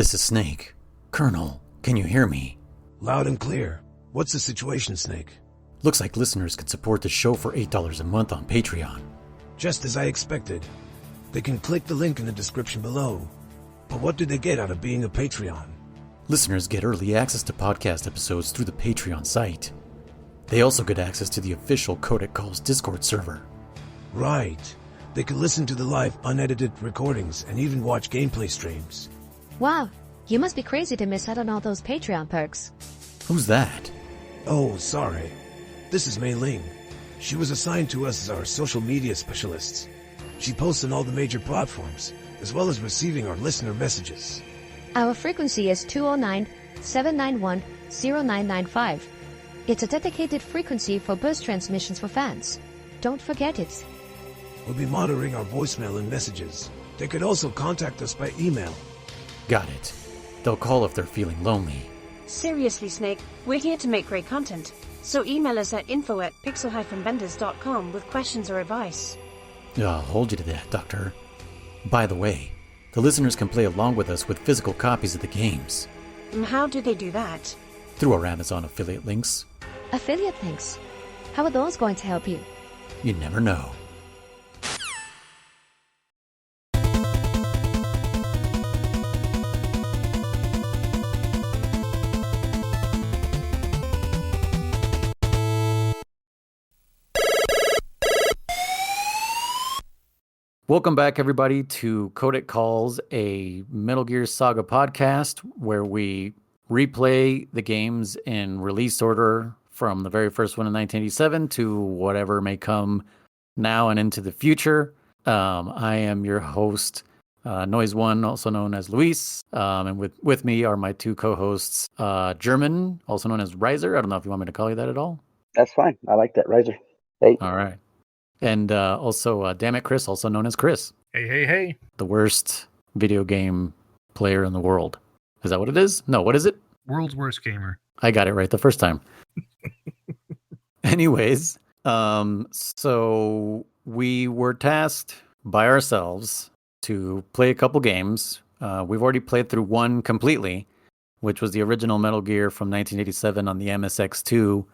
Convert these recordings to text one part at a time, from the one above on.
This is Snake. Colonel, can you hear me? Loud and clear. What's the situation, Snake? Looks like listeners can support the show for $8 a month on Patreon. Just as I expected. They can click the link in the description below. But what do they get out of being a Patreon? Listeners get early access to podcast episodes through the Patreon site. They also get access to the official Codec Calls Discord server. Right. They can listen to the live, unedited recordings and even watch gameplay streams. Wow, you must be crazy to miss out on all those Patreon perks. Who's that? Oh, sorry. This is Mei Ling. She was assigned to us as our social media specialists. She posts on all the major platforms, as well as receiving our listener messages. Our frequency is 209-791-0995. It's a dedicated frequency for burst transmissions for fans. Don't forget it. We'll be monitoring our voicemail and messages. They could also contact us by email. Got it. They'll call if they're feeling lonely. Seriously, Snake, we're here to make great content. So email us at info@pixel-benders.com with questions or advice. I'll hold you to that, Doctor. By the way, the listeners can play along with us with physical copies of the games. How do they do that? Through our Amazon affiliate links. Affiliate links. How are those going to help you? You never know. Welcome back, everybody, to Codec Calls, a Metal Gear Saga podcast where we replay the games in release order from the very first one in 1987 to whatever may come now and into the future. I am your host, Noise One, also known as Luis, and with me are my two co-hosts, German, also known as Riser. I don't know if you want me to call you that at all. That's fine. I like that, Riser. Hey. All right. And also, Damn It Chris, also known as Chris. Hey. The worst video game player in the world. Is that what it is? No, what is it? World's worst gamer. I got it right the first time. Anyways, so we were tasked by ourselves to play a couple games. We've already played through one completely, which was the original Metal Gear from 1987 on the MSX2.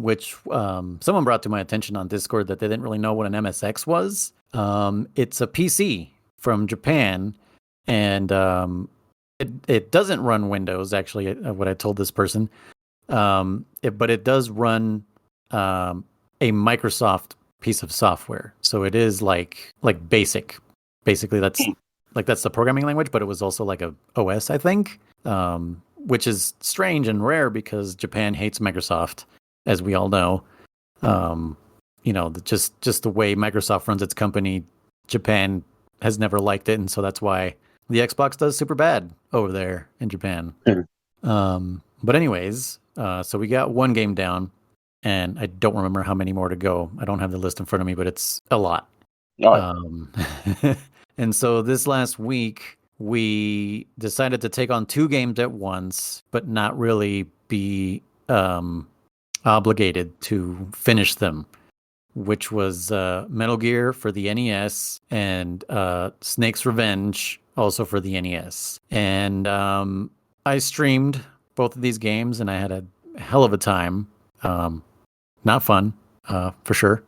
Which someone brought to my attention on Discord that they didn't really know what an MSX was. It's a PC from Japan, and it doesn't run Windows, actually, what I told this person. But it does run a Microsoft piece of software. So it is like BASIC. Basically, that's the programming language, but it was also like a OS, I think. Which is strange and rare because Japan hates Microsoft, as we all know. Just the way Microsoft runs its company, Japan has never liked it, and so that's why the Xbox does super bad over there in Japan. But anyways, so we got one game down, and I don't remember how many more to go. I don't have the list in front of me, but it's a lot. And so this last week, we decided to take on two games at once, but not really be obligated to finish them, which was Metal Gear for the NES and Snake's Revenge also for the NES. And I streamed both of these games, and I had a hell of a time. Not fun, for sure.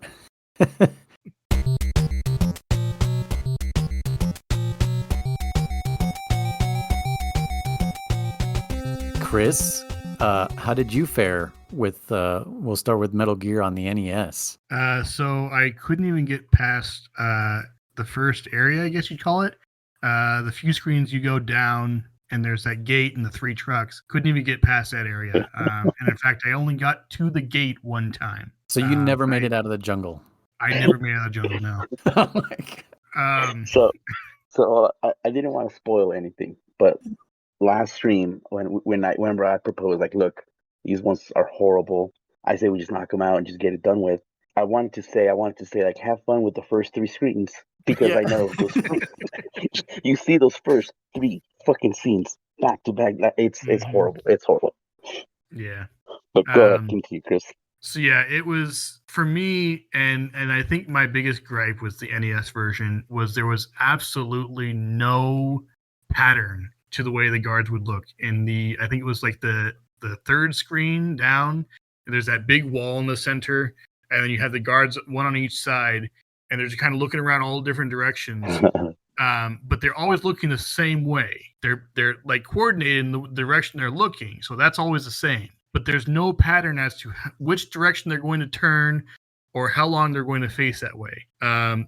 Chris, how did you fare with, we'll start with Metal Gear on the NES. So I couldn't even get past the first area, I guess you'd call it. The few screens you go down, and there's that gate and the three trucks. Couldn't even get past that area. And in fact, I only got to the gate one time. So you never made it out of the jungle? I never made it out of the jungle, no. Oh my God. So I didn't want to spoil anything, but last stream, whenever I proposed, like, look, these ones are horrible. I say we just knock them out and just get it done with. I wanted to say, like, have fun with the first three screens, because I know you see those first three fucking scenes back to back. It's horrible. It's horrible. Yeah. But go ahead, continue, Chris. So yeah, it was for me, and I think my biggest gripe was the NES version was there was absolutely no pattern to the way the guards would look. I think it was like the third screen down. There's that big wall in the center, and then you have the guards, one on each side, and they're just kind of looking around all different directions. But they're always looking the same way. They're like coordinated in the direction they're looking, so that's always the same. But there's no pattern as to which direction they're going to turn or how long they're going to face that way.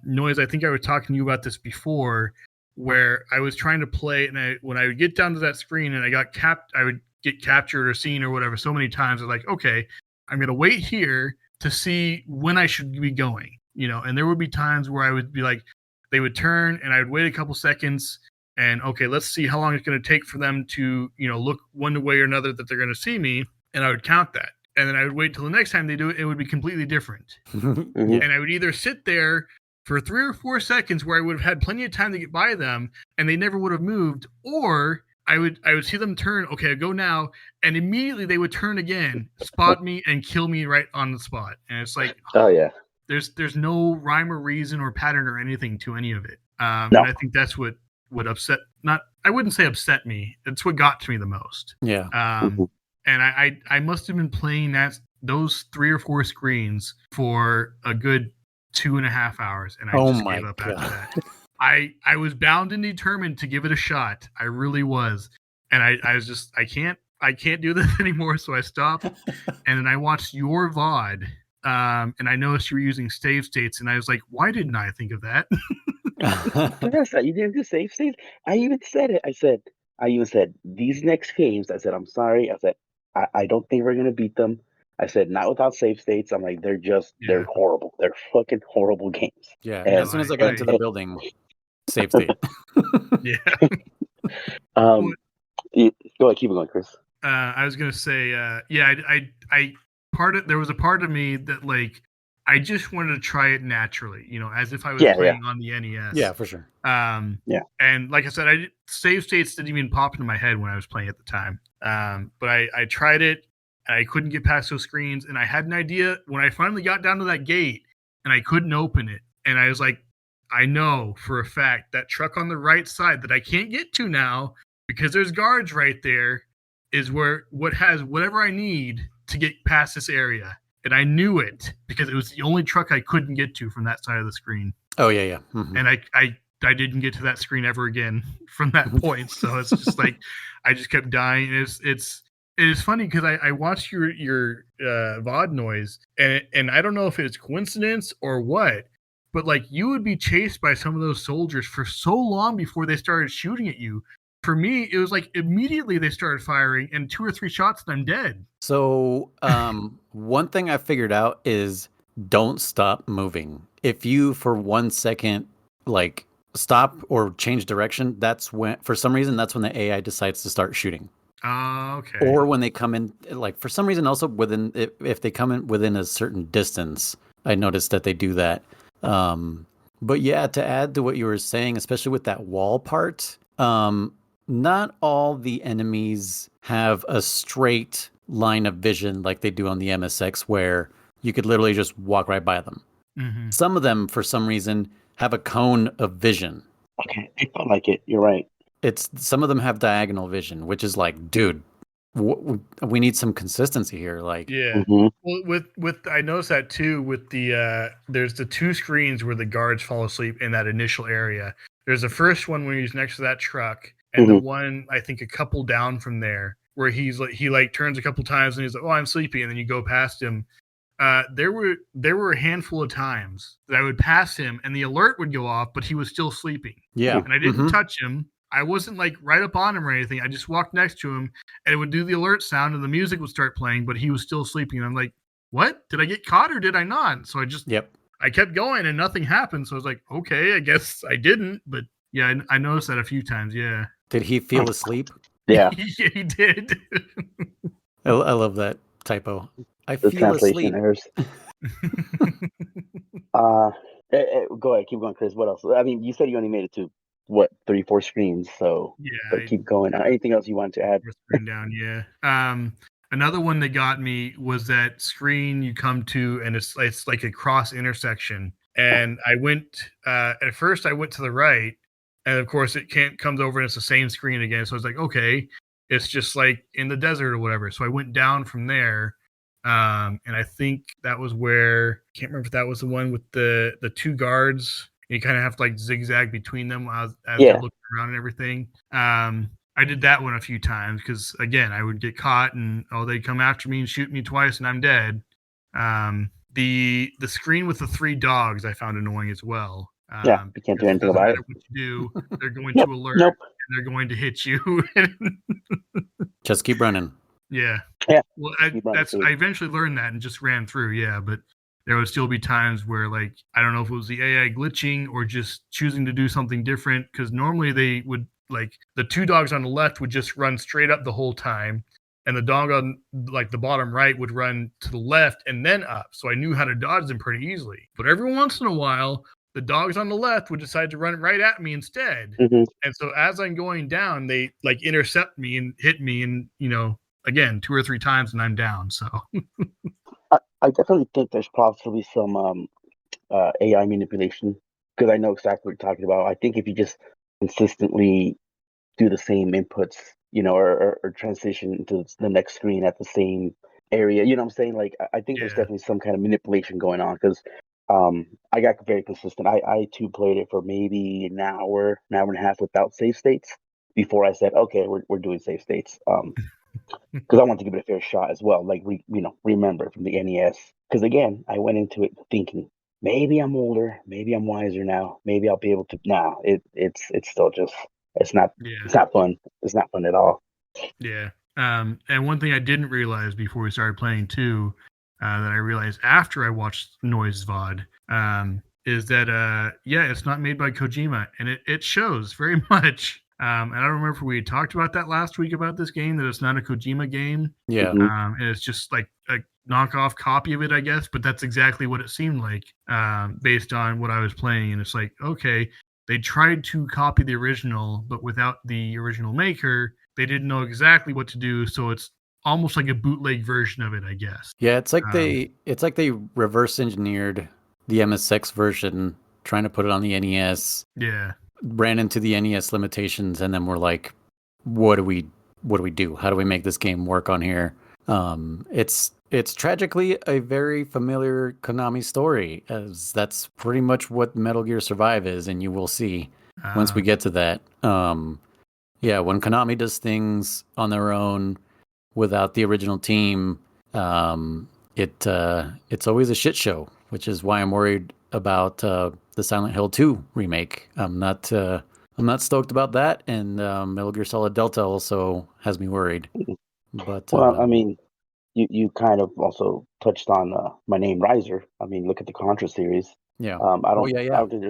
Noise, I think I was talking to you about this before, where I was trying to play, and when I would get down to that screen and I would get captured or seen or whatever so many times. I was like, okay, I'm gonna wait here to see when I should be going, and there would be times where I would be like, they would turn and I would wait a couple seconds and okay, let's see how long it's going to take for them to, look one way or another that they're going to see me. And I would count that. And then I would wait till the next time they do it. It would be completely different. And I would either sit there for 3 or 4 seconds where I would have had plenty of time to get by them and they never would have moved, or I would see them turn. Okay, I go now, and immediately they would turn again, spot me, and kill me right on the spot. And it's like, oh yeah, there's no rhyme or reason or pattern or anything to any of it. No. And I think that's what upset. I wouldn't say upset me. It's what got to me the most. Yeah. And I must have been playing those 3 or 4 screens for a good 2.5 hours, and I just gave up after that. I was bound and determined to give it a shot. I really was. And I was just, I can't do this anymore. So I stopped. And then I watched your VOD. And I noticed you were using save states. And I was like, why didn't I think of that? You didn't do save states? I even said it. I even said, these next games, I said, I'm sorry. I said, I don't think we're going to beat them. I said, not without save states. I'm like, they're horrible. They're fucking horrible games. Yeah. And as soon as I got into the building, save state. Yeah. Go ahead, keep it going, Chris. I was gonna say, there was a part of me that like I just wanted to try it naturally, as if I was playing on the NES. Yeah, for sure. And like I said, save states didn't even pop into my head when I was playing at the time. But I tried it, and I couldn't get past those screens, and I had an idea when I finally got down to that gate, and I couldn't open it, and I was like, I know for a fact that truck on the right side that I can't get to now because there's guards right there is what has whatever I need to get past this area. And I knew it because it was the only truck I couldn't get to from that side of the screen. Oh, yeah. Mm-hmm. And I didn't get to that screen ever again from that point. So it's just like, I just kept dying. It is funny because I watched your VOD Noise, and I don't know if it's coincidence or what, but like you would be chased by some of those soldiers for so long before they started shooting at you. For me, it was like immediately they started firing, and 2 or 3 shots and I'm dead. So one thing I figured out is don't stop moving. If you for 1 second like stop or change direction, that's when the AI decides to start shooting. Okay. Or when they come in, like for some reason also if they come in within a certain distance, I noticed that they do that. But yeah, to add to what you were saying, especially with that wall part, not all the enemies have a straight line of vision like they do on the MSX, where you could literally just walk right by them. Mm-hmm. Some of them, for some reason, have a cone of vision. Okay, I felt like it. You're right. Some of them have diagonal vision, which is like, dude, we need some consistency here. Like, yeah. Well, with I noticed that too. With the there's the 2 screens where the guards fall asleep in that initial area. There's the first one where he's next to that truck, and the one I think a couple down from there where he turns a couple times and he's like, "Oh, I'm sleepy," and then you go past him. There were a handful of times that I would pass him and the alert would go off, but he was still sleeping. Yeah, and I didn't touch him. I wasn't like right up on him or anything. I just walked next to him, and it would do the alert sound, and the music would start playing, but he was still sleeping. And I'm like, "What? Did I get caught or did I not?" So I kept going and nothing happened. So I was like, okay, I guess I didn't. But yeah, I noticed that a few times. Yeah. Did he feel asleep? Yeah. Yeah, he did. I love that typo. I feel asleep. Errors. Go ahead, keep going, Chris. What else? I mean, you said you only made it to 3, 4 screens. So yeah, keep going. Anything else you want to add? Down, yeah. Another one that got me was that screen you come to, and it's like a cross intersection. And I went at first. I went to the right, And of course, it comes over and it's the same screen again. So I was like, okay, it's just like in the desert or whatever. So I went down from there. And I think that was where, I can't remember if that was the one with the two guards. You kind of have to like zigzag between them as they're looking around and everything. I did that one a few times because, again, I would get caught and they'd come after me and shoot me twice and I'm dead. The screen with the three dogs I found annoying as well. You can't do anything doesn't about matter it. what you do, they're going Nope, to alert nope. and they're going to hit you. Just keep running. Yeah. Yeah. Well, I eventually learned that and just ran through. Yeah, but there would still be times where, like, I don't know if it was the AI glitching or just choosing to do something different. Because normally they would, like, the two dogs on the left would just run straight up the whole time, and the dog on like the bottom right would run to the left and then up. So I knew how to dodge them pretty easily. But every once in a while, the dogs on the left would decide to run right at me instead. Mm-hmm. And so as I'm going down, they like intercept me and hit me, and again 2 or 3 times and I'm down. So I definitely think there's possibly some AI manipulation because I know exactly what you're talking about. I think if you just consistently do the same inputs, or transition to the next screen at the same area, you know what I'm saying? Like, I think there's definitely some kind of manipulation going on because I got very consistent. I too played it for maybe an hour and a half without save states before I said, okay, we're doing save states. Because I want to give it a fair shot as well. Like, remember from the NES. Because again, I went into it thinking maybe I'm older, maybe I'm wiser now, maybe I'll be able to. Nah, it's still just it's not fun. It's not fun at all. Yeah. And one thing I didn't realize before we started playing too, that I realized after I watched Noise VOD, is that it's not made by Kojima, and it shows very much. And I don't remember if we talked about that last week about this game, that it's not a Kojima game. Yeah. And it's just like a knockoff copy of it, I guess. But that's exactly what it seemed like, based on what I was playing. And it's like, okay, they tried to copy the original, but without the original maker, they didn't know exactly what to do. So it's almost like a bootleg version of it, I guess. Yeah, it's like they reverse engineered the MSX version, trying to put it on the NES. Yeah. Ran into the NES limitations, and then we're like, what do we do? How do we make this game work on here? It's tragically a very familiar Konami story, as that's pretty much what Metal Gear Survive is, and you will see once we get to that. Yeah, when Konami does things on their own without the original team, it's always a shit show, which is why I'm worried about the Silent Hill 2 remake. I'm not stoked about that, and Metal Gear Solid Delta also has me worried. But well, I mean, you kind of also touched on My Name Riser. I mean, look at the Contra series. Yeah. I don't think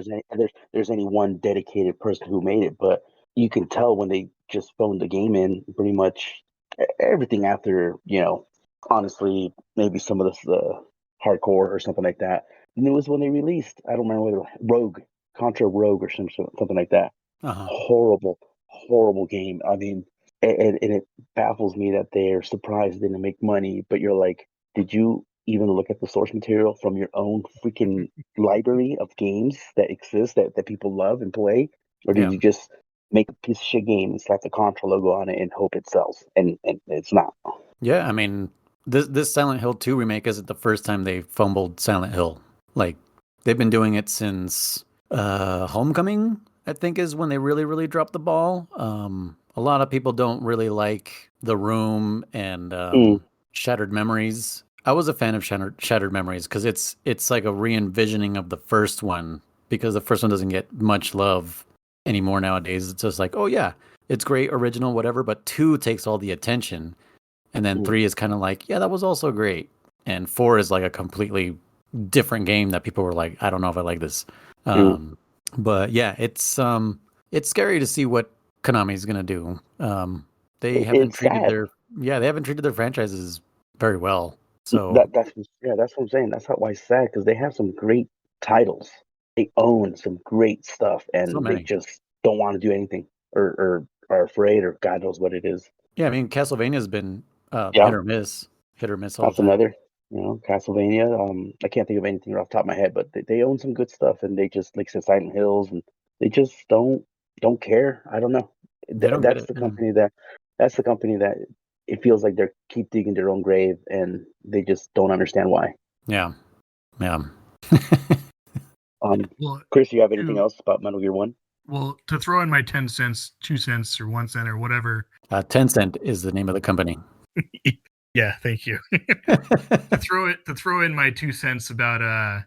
there's any one dedicated person who made it, but you can tell when they just phoned the game in. Pretty much everything after, honestly, maybe some of the hardcore or something like that. And it was when they released, I don't remember whether Contra Rogue or something like that. Uh-huh. Horrible game. I mean, and it baffles me that they're surprised they didn't make money. But you're like, did you even look at the source material from your own freaking library of games that exist that people love and play? Or did you just make a piece of shit game and slap the Contra logo on it and hope it sells? And it's not. Yeah, I mean, this Silent Hill 2 remake isn't the first time they fumbled Silent Hill. Like, they've been doing it since Homecoming, I think, is when they really, really dropped the ball. A lot of people don't really like The Room and Shattered Memories. I was a fan of Shattered Memories because it's like a re-envisioning of the first one, because the first one doesn't get much love anymore nowadays. It's just like, oh yeah, it's great, original, whatever, but 2 takes all the attention. And then 3 is kind of like, yeah, that was also great. And 4 is like a completely different game that people were like, I don't know if I like this. But yeah, it's scary to see what Konami's gonna do. They haven't treated their franchises very well. So that's what I'm saying. That's why it's sad, because they have some great titles. They own some great stuff, and they just don't want to do anything, or are afraid, or God knows what it is. Yeah, I mean, Castlevania's been hit or miss all That's the time. another, Castlevania. I can't think of anything off the top of my head, but they own some good stuff, and they just, like I said, Silent Hills, and they just don't don't care. I don't know. They don't get That's it. the Yeah. company that it feels like they're keep digging their own grave, and they just don't understand why. Yeah. Yeah. Well, Chris, you have anything to, else about Metal Gear One? well, to throw in my 10 cents, 2 cents, or 1 cent, or whatever. Tencent is the name of the company. Yeah, thank you. to throw in my 2 cents about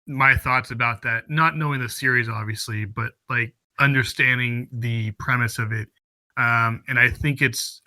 my thoughts about that, not knowing the series obviously, but like understanding the premise of it. And I think it's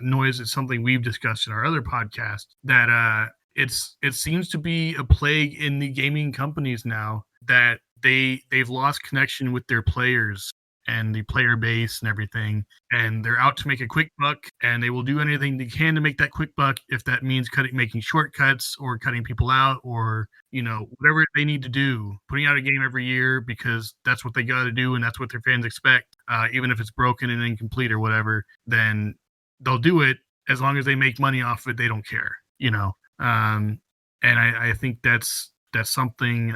noise. It's something we've discussed in our other podcast that it seems to be a plague in the gaming companies now that they've lost connection with their players and the player base and everything, and they're out to make a quick buck, and they will do anything they can to make that quick buck, if that means making shortcuts or cutting people out, or whatever they need to do, putting out a game every year because that's what they got to do and that's what their fans expect, even if it's broken and incomplete or whatever. Then they'll do it as long as they make money off it. They don't care. And I think that's something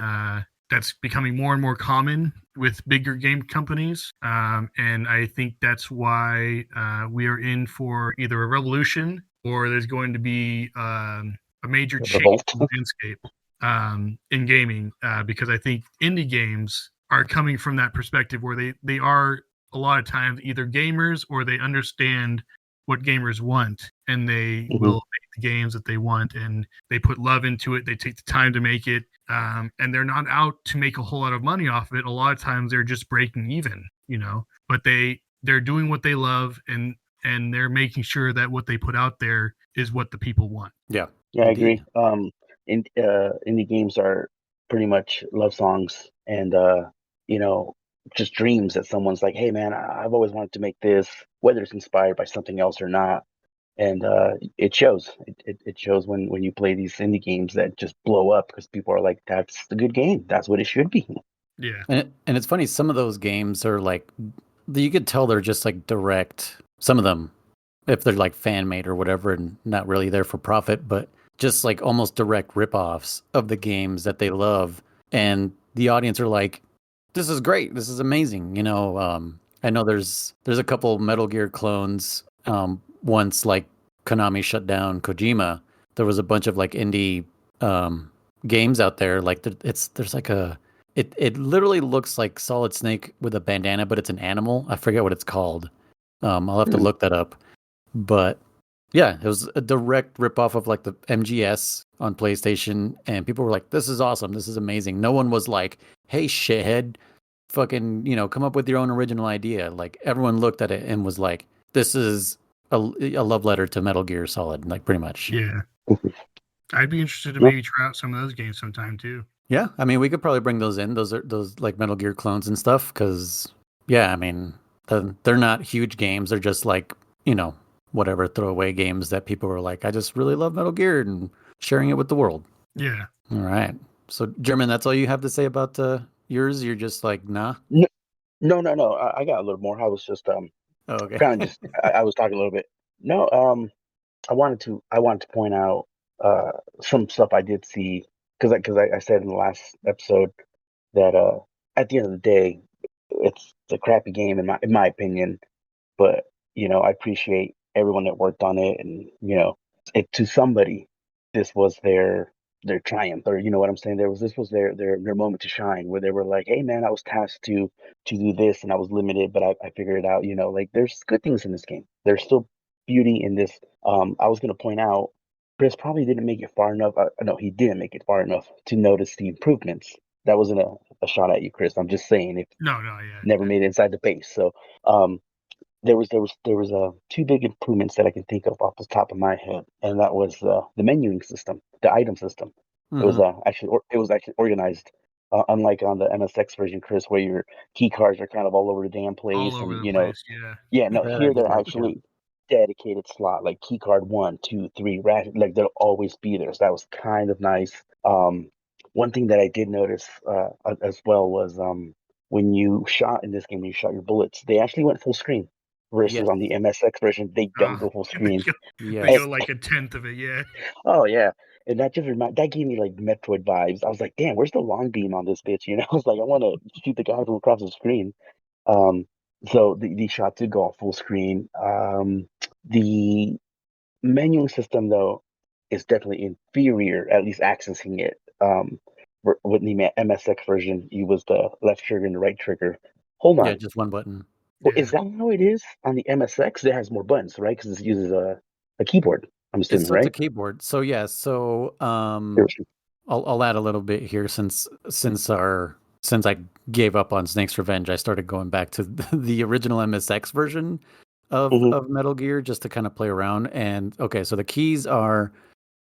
that's becoming more and more common with bigger game companies. And I think that's why we are in for either a revolution or there's going to be a major change in the landscape in gaming, because I think indie games are coming from that perspective where they are a lot of times either gamers or they understand what gamers want, and they will make the games that they want, and they put love into it. They take the time to make it, and they're not out to make a whole lot of money off of it. A lot of times they're just breaking even, but they're doing what they love, and they're making sure that what they put out there is what the people want. Yeah. Yeah, indeed. I agree. Indie games are pretty much love songs, and just dreams that someone's like, hey man, I've always wanted to make this, whether it's inspired by something else or not. And it shows. It shows when you play these indie games that just blow up because people are like, that's a good game. That's what it should be. Yeah. And it's funny, some of those games are like, you could tell they're just like direct, some of them, if they're like fan made or whatever and not really there for profit, but just like almost direct ripoffs of the games that they love. And the audience are like, this is great. This is amazing. I know there's a couple Metal Gear clones. Once like Konami shut down Kojima, there was a bunch of like indie games out there. Like there's like it literally looks like Solid Snake with a bandana, but it's an animal. I forget what it's called. I'll have to look that up. But yeah, it was a direct ripoff of like the MGS on PlayStation, and people were like, "This is awesome. This is amazing." No one was like, "Hey, shithead, fucking, come up with your own original idea." Like everyone looked at it and was like, "This is a love letter to Metal Gear Solid," like pretty much. Yeah. I'd be interested to maybe try out some of those games sometime too. Yeah, I mean, we could probably bring those in. Those are those like Metal Gear clones and stuff. Because yeah, I mean, they're not huge games. They're just like whatever throwaway games that people were like, I just really love Metal Gear and sharing it with the world. Yeah. All right. So German, that's all you have to say about yours? You're just like, nah. No. I got a little more. I was just okay. kind of just I was talking a little bit. No, I wanted to point out some stuff I did see because I said in the last episode that at the end of the day, it's a crappy game in my opinion, but I appreciate everyone that worked on it, and it to somebody this was their triumph, or you know what I'm saying. This was their moment to shine, where they were like, hey man, I was tasked to do this and I was limited, but I figured it out. Like there's good things in this game. There's still beauty in this. I was going to point out, Chris probably didn't make it far enough. No, he didn't make it far enough to notice the improvements. That wasn't a shot at you, Chris. I'm just saying, if No, yeah. never made it inside the base. So there was two big improvements that I can think of off the top of my head, and that was the menuing system, the item system. Mm-hmm. It was actually organized, unlike on the MSX version, Chris, where your key cards are kind of all over the damn place. All over and the place, yeah. Yeah, no, here they're actually dedicated slot, like key card 1, 2, 3, like they'll always be there. So that was kind of nice. One thing that I did notice as well was when you shot in this game, when you shot your bullets, they actually went full screen. Versus on the MSX version, they don't go full screen. They go like a tenth of it, yeah. Oh yeah, and that just that gave me like Metroid vibes. I was like, damn, where's the long beam on this bitch? I was like, I want to shoot the guy from across the screen. So the shot did go off full screen. The menu system, though, is definitely inferior, at least accessing it. With the MSX version, you was the left trigger and the right trigger. Hold Yeah, on. just one button. Well, Yeah. is that how it is on the MSX? It has more buttons, right? Because it uses a keyboard, I'm It's assuming, so it's a right? keyboard. So yeah, so Sure. I'll add a little bit here since I gave up on Snake's Revenge, I started going back to the original MSX version Mhm. of Metal Gear just to kind of play around. And okay, so the keys are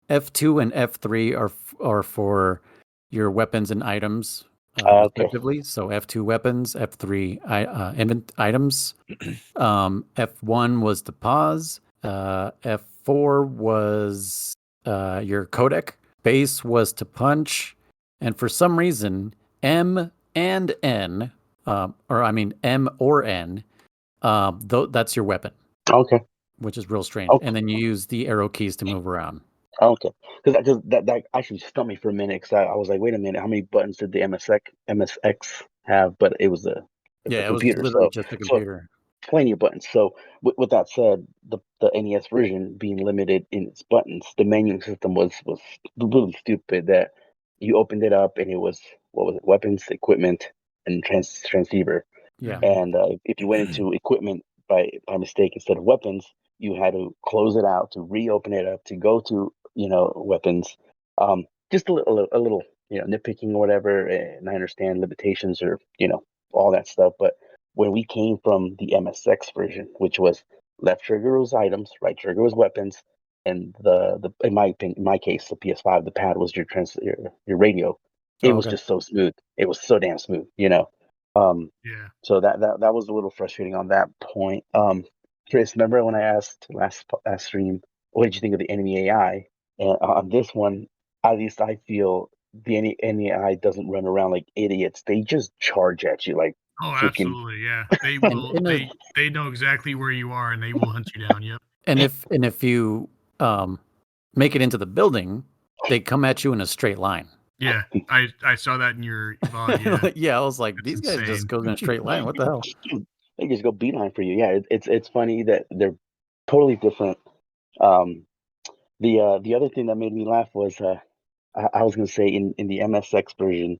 F2 and F3 are for your weapons and items, Okay. respectively. So F2 weapons, F3 items. F1 was to pause. F4 was your codec. Base was to punch. And for some reason, M and N, or I mean M or N, that's your weapon, Okay. which is real strange. Okay. And then you use the arrow keys to move around. Okay. Because that actually stumped me for a minute. Because I was like, wait a minute, how many buttons did the MSX have? But it was a Yeah, it was computer, literally so just a so computer. plenty of buttons. So with that said, the NES version being limited in its buttons, the menu system was really stupid. That you opened it up and it was, what was it? Weapons, equipment, and transceiver. Yeah. And if you went into equipment by mistake instead of weapons, you had to close it out to reopen it up to go to weapons. Just a little nitpicking or whatever. And I understand limitations or all that stuff, but when we came from the MSX version, which was left trigger was items, right trigger was weapons, and the in my case, the PS5, the pad was your radio. It Oh, was okay. just so smooth. It was so damn smooth. Um, Yeah. so that was a little frustrating on that point. Chris, remember when I asked last stream, what did you think of the enemy AI? And on this one, at least I feel the enemy AI doesn't run around like idiots. They just charge at you like Oh, freaking. absolutely. Yeah. They And will. in a They know exactly where you are, and they will hunt you down. Yep. and if you make it into the building, they come at you in a straight line. Yeah. I saw that in your VOD. Yeah. Yeah, I was like, It's these guys just insane. go in a straight line. What the hell? They just go beeline for you. Yeah, it's funny that they're totally different. Um, the other thing that made me laugh was I was gonna say in the MSX version,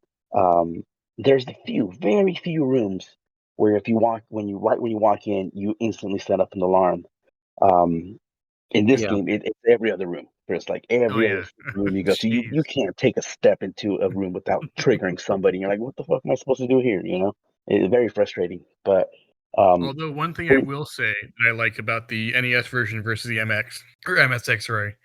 there's very few rooms where if you walk when you walk in, you instantly set up an alarm. Um, in this Yeah. game, it's every other room. There's like Oh every other yeah. room you go to. You Jeez. can't take a step into a room without triggering somebody. You're like, what the fuck am I supposed to do here? It's very frustrating. But um, Although one thing I pretty, will say that I like about the NES version versus the MX or MSX, sorry,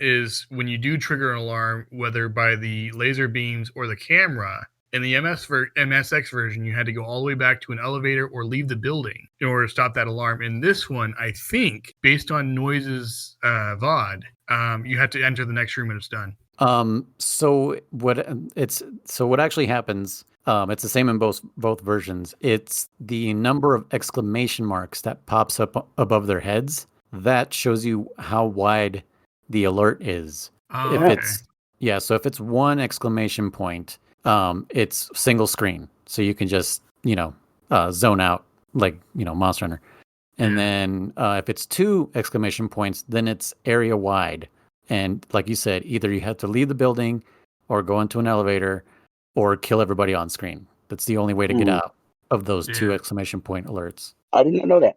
is when you do trigger an alarm, whether by the laser beams or the camera. In the MSX version, you had to go all the way back to an elevator or leave the building in order to stop that alarm. In this one, I think, based on Noise's VOD, you had to enter the next room and it's done. So what actually happens? It's the same in both versions. It's the number of exclamation marks that pops up above their heads that shows you how wide the alert is. Oh, If yeah. okay. it's Yeah, so if it's one exclamation point, it's single screen, so you can just zone out like Monster Hunter. And Yeah. then if it's two exclamation points, then it's area wide. And like you said, either you have to leave the building or go into an elevator or kill everybody on screen. That's the only way to get hmm. out of those two Yeah. exclamation point alerts. I did not know that.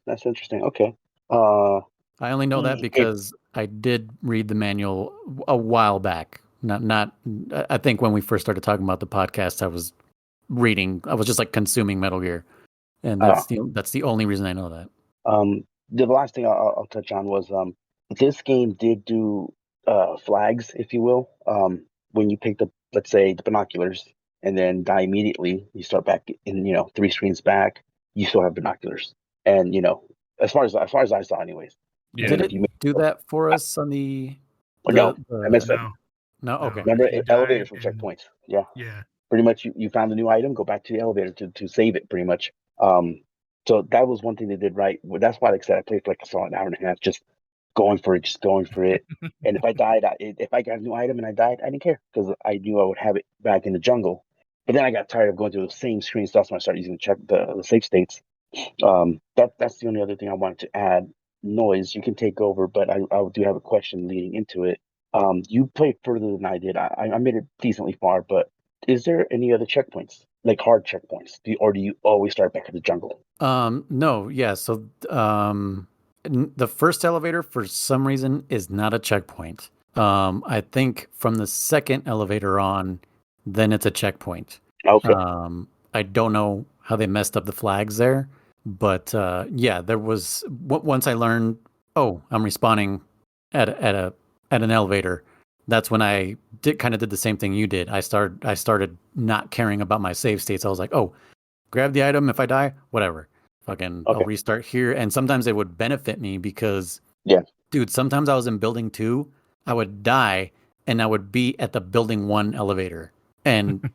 That's interesting. Okay. Uh, I only know that it because I did read the manual a while back. Not. I think when we first started talking about the podcast, I was reading. I was just like consuming Metal Gear, and uh, that's the only reason I know that. the last thing I'll touch on was this game did do flags, if you will. When you pick the, let's say, the binoculars and then die immediately, you start back in, three screens back, you still have binoculars. And as far as I saw, anyways. And Yeah. Did then if it you make, do that for us on the no, I missed the it. No. no? No. Okay. If Remember, you elevators died were and checkpoints. Yeah, yeah. pretty much. You found a new item, go back to the elevator to save it. Pretty much. So that was one thing they did right. Well, that's why, like I said, I played for like a solid hour and a half, just going for it, just going for it. And if I died, if I got a new item and I died, I didn't care because I knew I would have it back in the jungle. But then I got tired of going through the same screen, so that's when I started using the save states. That's the only other thing I wanted to add. Noise, you can take over, but I do have a question leading into it. You played further than I did. I made it decently far, but is there any other checkpoints, like hard checkpoints, or do you always start back at the jungle? No, yeah. So the first elevator, for some reason, is not a checkpoint. I think from the second elevator on, then it's a checkpoint. Okay. I don't know how they messed up the flags there, but yeah, there was once I learned, oh, I'm respawning at an elevator. That's when I did the same thing you did. I started not caring about my save states. I was like, oh, grab the item. If I die, whatever. Fucking, I'll Okay. restart here. And sometimes it would benefit me because, Yeah. dude, sometimes I was in building 2, I would die and I would be at the building 1 elevator. And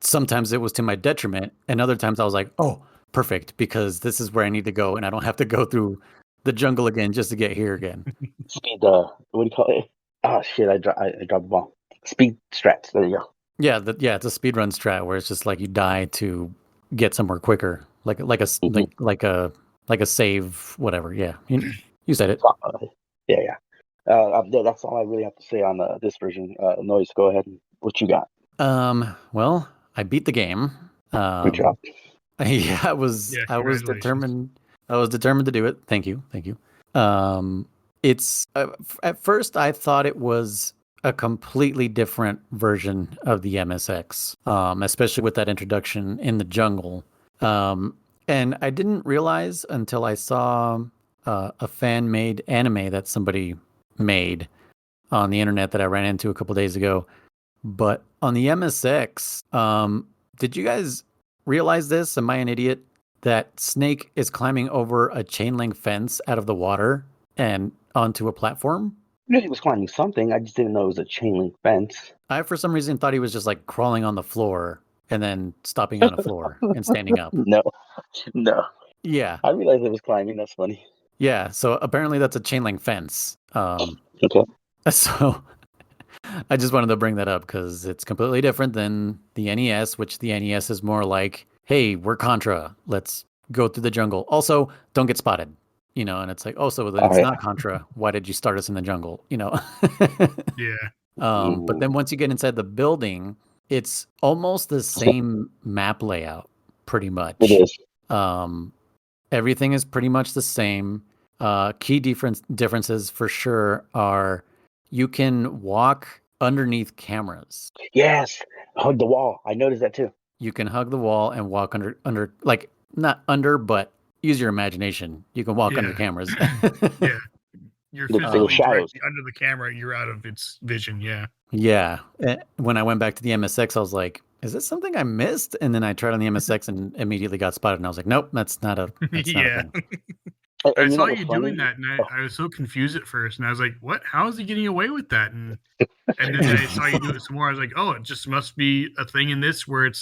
sometimes it was to my detriment. And other times I was like, oh, perfect, because this is where I need to go and I don't have to go through the jungle again just to get here again. Speed. What do you call it? Oh shit! I dropped the ball. Speed strats. There you go. Yeah, it's a speedrun strat where it's just like you die to get somewhere quicker, like Mhm. like a save, whatever. Yeah, you said it. Yeah. That's all I really have to say on this version. Noise. Go ahead. What you got? Well, I beat the game. Good job. Yeah, I Yeah, was congratulations. determined to do it. Thank you. It's at first I thought it was a completely different version of the MSX, especially with that introduction in the jungle. And I didn't realize until I saw a fan-made anime that somebody made on the internet that I ran into a couple days ago. But on the MSX, did you guys realize this? Am I an idiot? That Snake is climbing over a chain link fence out of the water and onto a platform? I knew he was climbing something. I just didn't know it was a chain link fence. I, for some reason, thought he was just like crawling on the floor and then stopping on a floor and standing up. No, no. Yeah. I realized it was climbing. That's funny. Yeah. So apparently that's a chain link fence. Okay. So I just wanted to bring that up because it's completely different than the NES, which the NES is more like, hey, we're Contra. Let's go through the jungle. Also, don't get spotted. And it's like, oh, so then it's yeah. not Contra. Why did you start us in the jungle? Yeah. But then once you get inside the building, it's almost the same map layout, pretty much. It is. Everything is pretty much the same. Key differences for sure are you can walk underneath cameras. Yes. Hug the wall. I noticed that too. You can hug the wall and walk under like not under, but use your imagination. You can walk under cameras. Yeah. You're The physically shadows. directly under the camera. You're out of its vision. Yeah. Yeah. When I went back to the MSX, I was like, is this something I missed? And then I tried on the MSX and immediately got spotted. And I was like, nope, that's not a Yeah. thing. I saw you doing that, and I was so confused at first, and I was like, "What? How is he getting away with that?" And then I saw you do it some more. I was like, "Oh, it just must be a thing in this where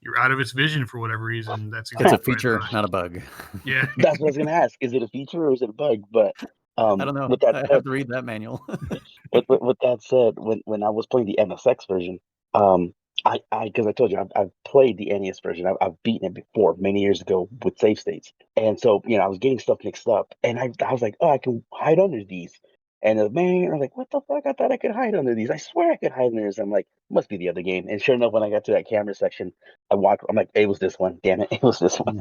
you're out of its vision for whatever reason." That's It's a exactly feature, what I thought. not a bug. Yeah. That's what I was going to ask. Is it a feature or is it a bug? But I don't know. I have to read that manual. with that said, when I was playing the MSX version, because I told you I've played the NES version. I've beaten it before many years ago with save states, and so I was getting stuff mixed up, and I was like, oh, I can hide under these, and I was like, what the fuck? I thought I could hide under these. I swear I could hide under this. I'm like, must be the other game. And sure enough, when I got to that camera section, I'm like, it was this one. Damn it, it was this one.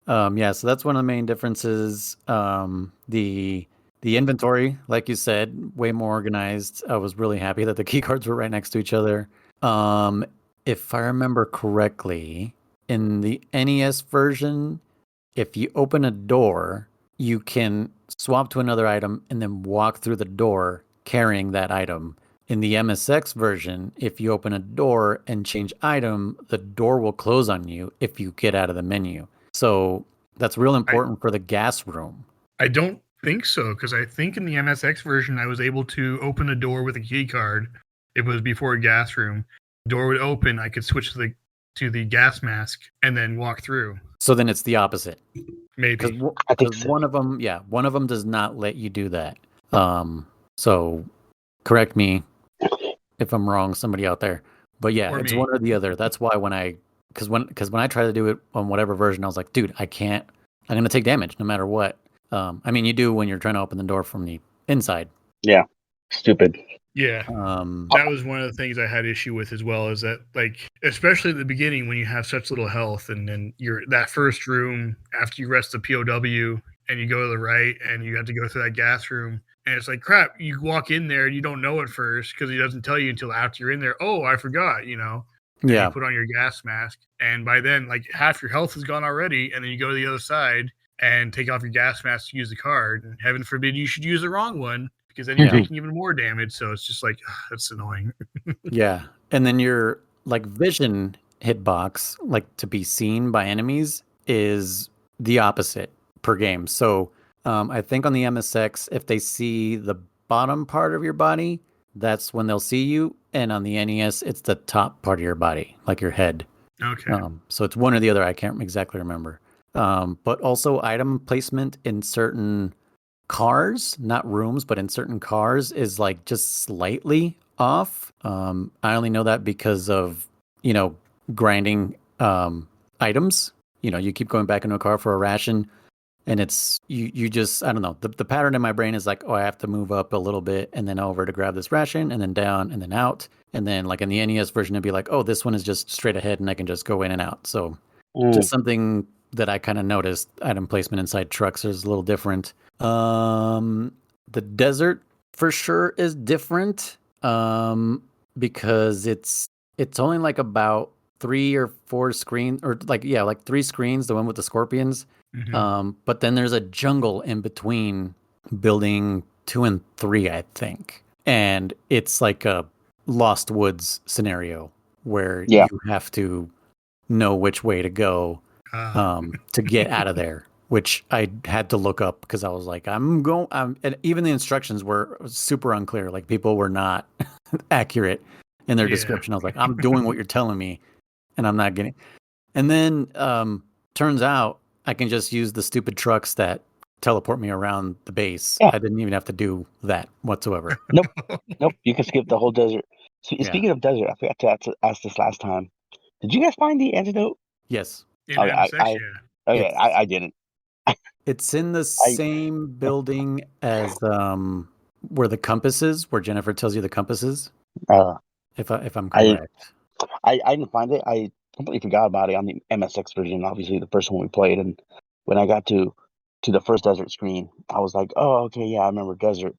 Yeah, so that's one of the main differences. The inventory, like you said, way more organized. I was really happy that the key cards were right next to each other. If I remember correctly, in the NES version, if you open a door, you can swap to another item and then walk through the door carrying that item. In the MSX version, if you open a door and change item, the door will close on you if you get out of the menu. So that's real important for the gas room. I don't think so, because I think in the MSX version, I was able to open a door with a key card. It was before a gas room. The door would open. I could switch to the gas mask and then walk through. So then it's the opposite. Maybe. I think so. one of them does not let you do that. So correct me if I'm wrong, somebody out there. But yeah, Or it's me. one or the other. That's why because when I tried to do it on whatever version, I was like, dude, I can't. I'm gonna take damage no matter what. I mean, you do when you're trying to open the door from the inside. Yeah, stupid. Yeah. That was one of the things I had issue with as well, is that, like, especially at the beginning when you have such little health, and then you're that first room after you rest the POW and you go to the right and you have to go through that gas room, and it's like, crap, you walk in there and you don't know at first because he doesn't tell you until after you're in there. Oh, I forgot, and Yeah, you put on your gas mask, and by then, like, half your health is gone already, and then you go to the other side and take off your gas mask to use the card, and heaven forbid you should use the wrong one, because then you're Yeah. taking even more damage. So it's just like, that's annoying. yeah. And then your like vision hitbox, like to be seen by enemies, is the opposite per game. So I think on the MSX, if they see the bottom part of your body, that's when they'll see you. And on the NES, it's the top part of your body, like your head. Okay. So it's one or the other. I can't exactly remember. But also item placement in certain cars, not rooms, but in certain cars is like just slightly off. I only know that because of, grinding items. You keep going back into a car for a ration, and it's you just, I don't know. The pattern in my brain is like, oh, I have to move up a little bit and then over to grab this ration and then down and then out. And then like in the NES version, it'd be like, oh, this one is just straight ahead and I can just go in and out. So just something that I kind of noticed. Item placement inside trucks is a little different. The desert for sure is different. Because it's only like about 3 or 4 screens, or like 3 screens, the one with the scorpions. Mhm. But then there's a jungle in between building 2 and 3, I think. And it's like a Lost Woods scenario where Yeah. you have to know which way to go to get out of there, which I had to look up because I was like, and even the instructions were super unclear. Like people were not accurate in their Yeah. description. I was like, I'm doing what you're telling me and I'm not getting. And then turns out I can just use the stupid trucks that teleport me around the base. Yeah. I didn't even have to do that whatsoever. Nope, you can skip the whole desert. So, Yeah. speaking of desert, I forgot to ask this last time. Did you guys find the antidote? Yes. In Okay, MSX, yeah. Okay, It's- I didn't. It's in the same building as where the compass is, where Jennifer tells you the compass is. Uh, If I'm I- correct. I didn't find it. I completely forgot about it on the MSX version, obviously the first one we played. And when I got to the first desert screen, I was like, oh, okay, yeah, I remember desert.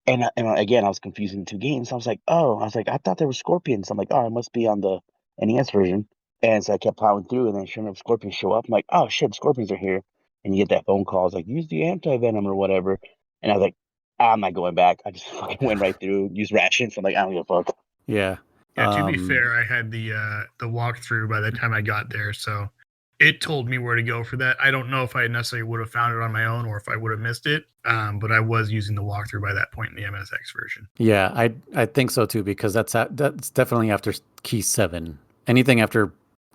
And again, I was confusing the two games. I was like, I thought there were scorpions. I'm like, oh, it must be on the NES version. And so I kept plowing through, and then sure enough, scorpions show up. I'm like, oh shit, scorpions are here. And you get that phone call. It's like, use the anti-venom or whatever. And I was like, I'm not going back. I just fucking went right through, used rations. I'm like, I don't give a fuck. Yeah. Yeah, to be fair, I had the walkthrough by the time I got there, so it told me where to go for that. I don't know if I necessarily would have found it on my own or if I would have missed it, but I was using the walkthrough by that point in the MSX version. Yeah, I think so too, because that's definitely after key 7. Anything after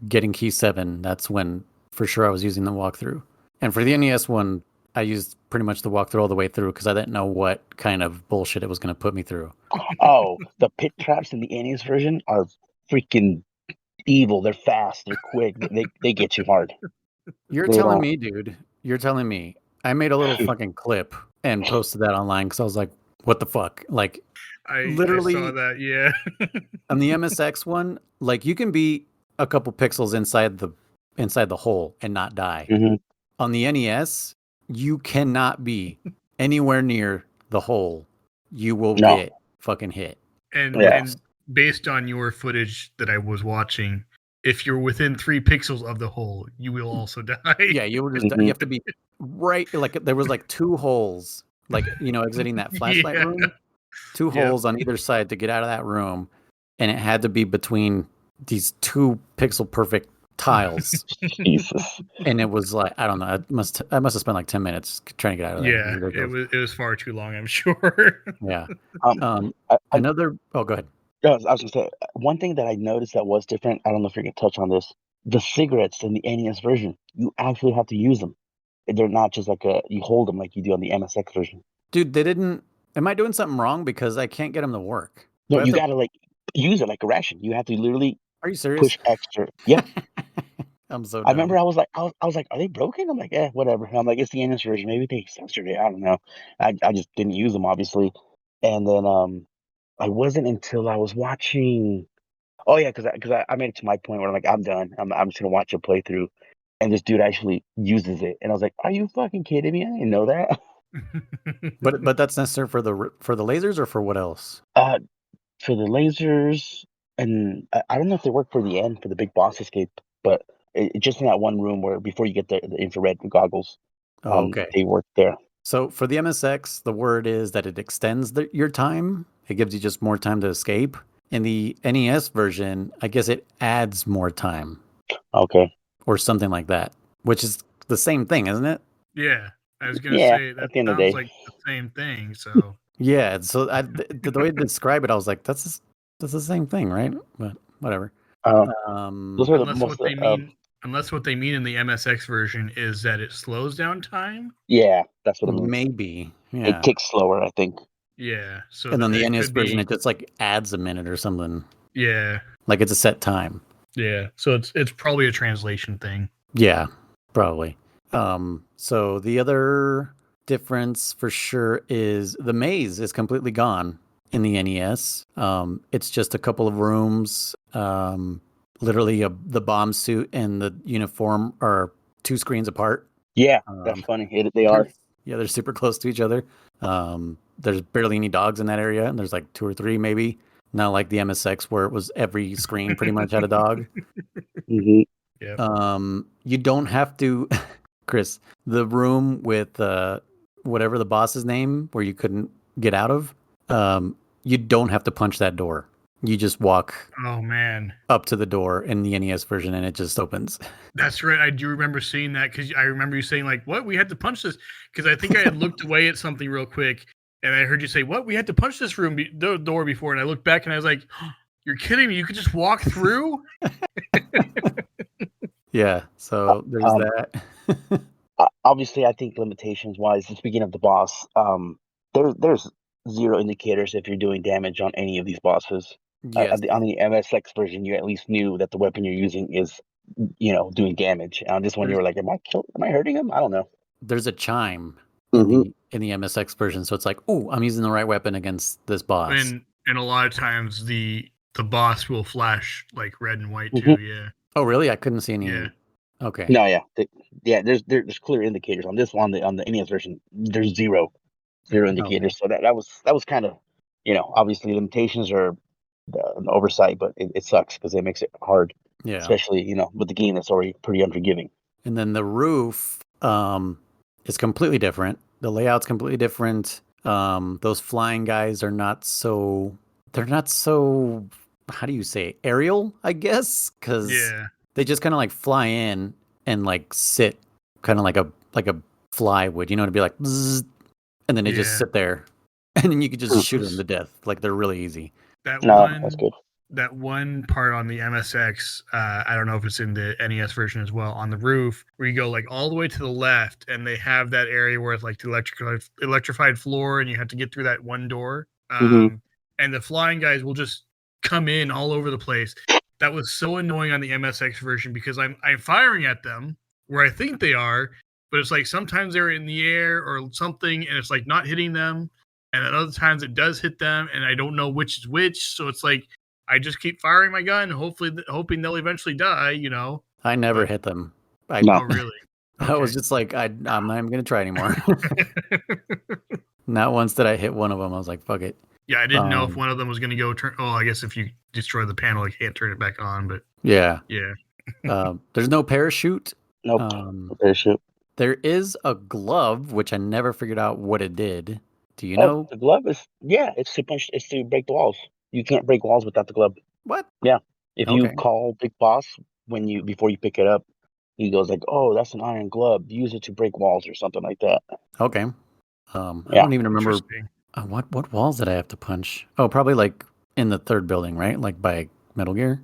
getting key 7, that's when for sure I was using the walkthrough. And for the NES one, I used pretty much the walkthrough all the way through because I didn't know what kind of bullshit it was going to put me through. Oh, the pit traps in the NES version are freaking evil. They're fast. They're quick. They get you hard. You're They telling don't- me, dude. You're telling me. I made a little fucking clip and posted that online because I was like, what the fuck? Like, I literally saw that, yeah. on the MSX one, like you can be a couple pixels inside the hole and not die. Mhm. On the NES, you cannot be anywhere near the hole. You will No. get fucking hit. And, Yes. and based on your footage that I was watching, if you're within 3 pixels of the hole, you will also die. Yeah, you will just you have to be right. Like there was like 2 holes, like exiting that flashlight Yeah. room. 2 Yep. holes on either side to get out of that room, and it had to be between these 2 pixel perfect tiles. Jesus. And it was like, I don't know. I must have spent like 10 minutes trying to get out of there. Yeah, it was far too long, I'm sure. Yeah. I, Another. Oh, go ahead. I was gonna say one thing that I noticed that was different. I don't know if you're gonna touch on this. The cigarettes in the NES version, you actually have to use them. They're not just like you hold them like you do on the MSX version. Dude, they didn't. Am I doing something wrong? Because I can't get them to work. No, Do I have you to- gotta like use it like a ration. You have to literally Are you serious? push extra. Yeah. I'm so I dumb. remember I was like, "Are they broken?" I'm like, "Yeah, whatever." And I'm like, "It's the NES version. Maybe they censored it. I don't know." I just didn't use them, obviously. And then I wasn't until I was watching. Oh yeah, because I made it to my point where I'm like, I'm done. I'm just gonna watch a playthrough, and this dude actually uses it, and I was like, "Are you fucking kidding me? I didn't know that." But that's necessary for the lasers or for what else? Uh, for the lasers, and I don't know if they work for the end for the big boss escape, but just in that one room where before you get the infrared goggles, Oh, okay. they work there. So for the MSX, the word is that it extends your time. It gives you just more time to escape. In the NES version, I guess it adds more time Okay. or something like that, which is the same thing, isn't it? Yeah, I was gonna Yeah. say that At the end of the sounds day, like the same thing. So Yeah. So the way to describe it, I was like, that's the same thing, right? But whatever. uh, those are the unless most. what they mean, unless what they mean in the MSX version is that it slows down time. Yeah, that's what it means. Maybe. It Yeah. ticks slower, I think. Yeah, so And then the it NES could version, be. it just like adds a minute or something. Yeah, Like it's a set time. yeah. So it's probably a translation thing. Yeah, probably. So the other difference for sure is the maze is completely gone in the NES. It's just a couple of rooms. Literally the bomb suit and the uniform are two screens apart. Yeah, that's Um, funny. They are. yeah, they're super close to each other. There's barely any dogs in that area, and there's like two or three maybe. Not like the MSX where it was every screen pretty much had a dog. Hmm. Yeah. You don't have to, Chris, the room with whatever the boss's name where you couldn't get out of, you don't have to punch that door. You just walk Oh man, up to the door in the NES version and it just opens. that's right. I do remember seeing that because I remember you saying like, "What? We had to punch this?" Because I think I had looked away at something real quick, and I heard you say, "What? We had to punch this the door before." And I looked back and I was like, "You're kidding me? You could just walk through?" Yeah, so there's Um, that. Obviously, I think limitations wise, speaking of the boss, there's zero indicators if you're doing damage on any of these bosses. Yes, On the MSX version, you at least knew that the weapon you're using is, doing damage. On this one, you there's were like, Am I hurting him? I don't know." there's a chime in Hmm. the MSX version, so it's like, oh, I'm using the right weapon against this boss. And a lot of times the boss will flash like red and white Hmm. too. Yeah, Oh, really? I couldn't see any. yeah. Okay. No, yeah, yeah. There's clear indicators on this one. On the NES version, there's zero Okay. indicators. So that was kind of, obviously limitations are an oversight, but it sucks because it makes it hard, Yeah. especially with the game that's already pretty unforgiving. And then the roof is completely different. The layout's completely different. Those flying guys are not so. They're not so. How do you say aerial? I guess because Yeah, they just kind of like fly in and like sit, kind of like a fly would. You know, to be like, bzzz, and then they just yeah. sit there, and then you could just shoot them This to death. Like they're really easy. that No, that's one good. that one part on the MSX, I don't know if it's in the NES version as well, on the roof where you go like all the way to the left, and they have that area where it's like the electrified floor, and you have to get through that one door. Hmm. And the flying guys will just come in all over the place. That was so annoying on the MSX version because I'm firing at them where I think they are, but it's like sometimes they're in the air or something, and it's like not hitting them, and at other times it does hit them, and I don't know which is which. So it's like I just keep firing my gun, hoping they'll eventually die. I never But hit them. I No. oh really? I was Okay. just like, I'm not even gonna try anymore. Not once did I hit one of them. I was like, fuck it. Yeah, I didn't know if Um, one of them was going to go turn. Oh, I guess if you destroy the panel, you can't turn it back on. But yeah. yeah, There's no parachute. Nope. Um, No parachute. there is a glove, which I never figured out what it did. Do you Oh, know the glove is, yeah. It's to punch. It's to break the walls. You can't break walls without the glove. what? Yeah. If you Okay. call Big Boss before you pick it up, he goes like, "Oh, that's an iron glove. Use it to break walls or something like that." Okay. I Yeah. don't even remember interesting. what walls did I have to punch. Oh, probably like in the third building, right? Like by Metal Gear,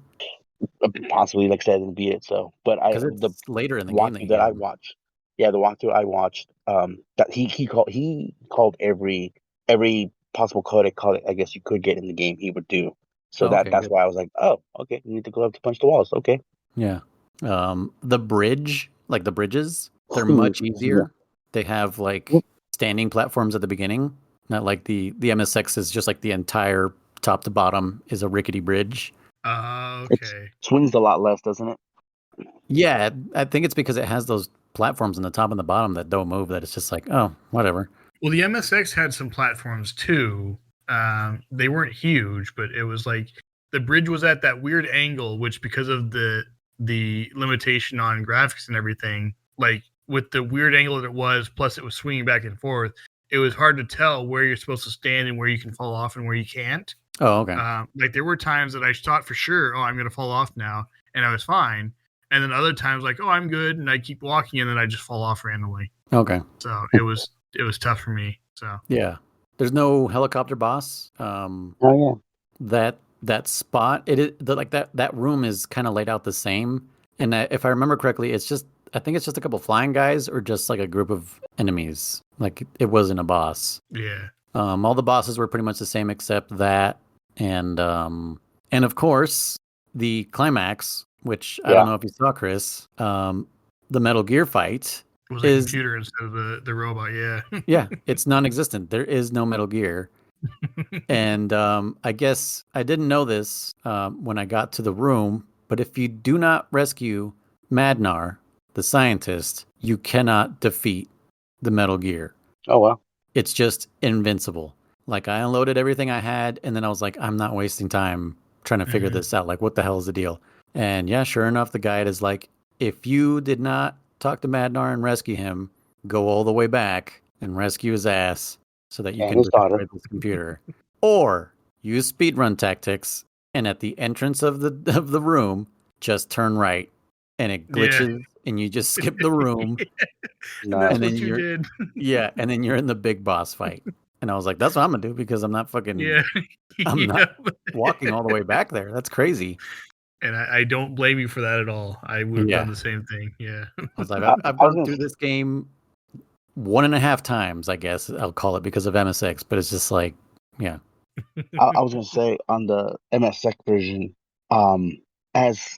Possibly, like I said, I didn't beat it. So, but because the it's later in the game that walkthrough you that get I them. watched, yeah, the walkthrough I watched, that he called every possible codec, I guess you could get in the game. He would do. So Okay, that's good. why I was like, oh, okay, you need to go up to punch the walls. Okay. Yeah. The bridge, like the bridges, they're Mhm. much Yeah. easier. They have Yep. like standing platforms at the beginning, not like the MSX is just like the entire top to bottom is a rickety bridge. It Okay. swings a lot less, doesn't it? Yeah, I think it's because it has those platforms on the top and the bottom that don't move that it's just like, oh, whatever. Well, the MSX had some platforms too. They weren't huge, but it was like the bridge was at that weird angle, which because of the limitation on graphics and everything, like with the weird angle that it was, plus it was swinging back and forth, it was hard to tell where you're supposed to stand and where you can fall off and where you can't. Oh, okay. Like there were times that I thought for sure, oh, I'm going to fall off now, and I was fine. And then other times, like, oh, I'm good, and I keep walking, and then I just fall off randomly. Okay. So it was tough for me. So Yeah. There's no helicopter boss. Oh yeah. That spot, it is like that room is kind of laid out the same. And if I remember correctly, I think it's just a couple flying guys or just like a group of enemies. Like it wasn't a boss. yeah, All the bosses were pretty much the same except that, and of course the climax, which I don't Yeah. know if you saw, Chris. The Metal Gear fight it was a is computer instead of the robot. Yeah, yeah, it's non-existent. There is no Metal Gear. And I guess I didn't know this when I got to the room, but if you do not rescue Madnar, the scientist, you cannot defeat the Metal Gear. Oh well. It's just invincible. Like I unloaded everything I had, and then I was like, I'm not wasting time trying to figure this out. Like, what the hell is the deal? And yeah, sure enough, the guide is like, if you did not talk to Madnar and rescue him, go all the way back and rescue his ass so that you And can his daughter. destroy this computer. Or use speedrun tactics, and at the entrance of the room, just turn right, and it yeah. glitches, and you just skip the room, And that's Nice. and then what you you're did. yeah, and then you're in the big boss fight. And I was like, that's what I'm gonna do because I'm not Yeah, I'm yeah. not walking all the way back there. That's crazy. And I don't blame you for that at all. I would have Yeah. done the same thing. Yeah. I was like, I, I've I was gone gonna through this game 1.5 times, I guess I'll call it because of MSX, but it's just like, yeah. I was gonna say on the MSX version, um, as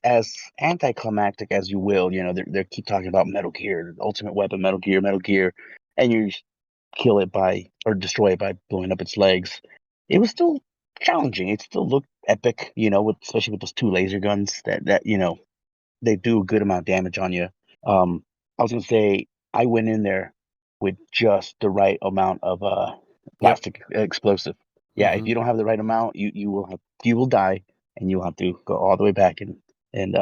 anticlimactic as you will, they keep talking about Metal Gear, the ultimate weapon, Metal Gear, and you kill it by or destroy it by blowing up its legs. It was still challenging. It still looked epic, especially with those two laser guns that they do a good amount of damage on you. I was gonna say I went in there with just the right amount of Yep. plastic explosive. Yeah, if Mhm. you don't have the right amount, you will die, and you'll have to go all the way back and And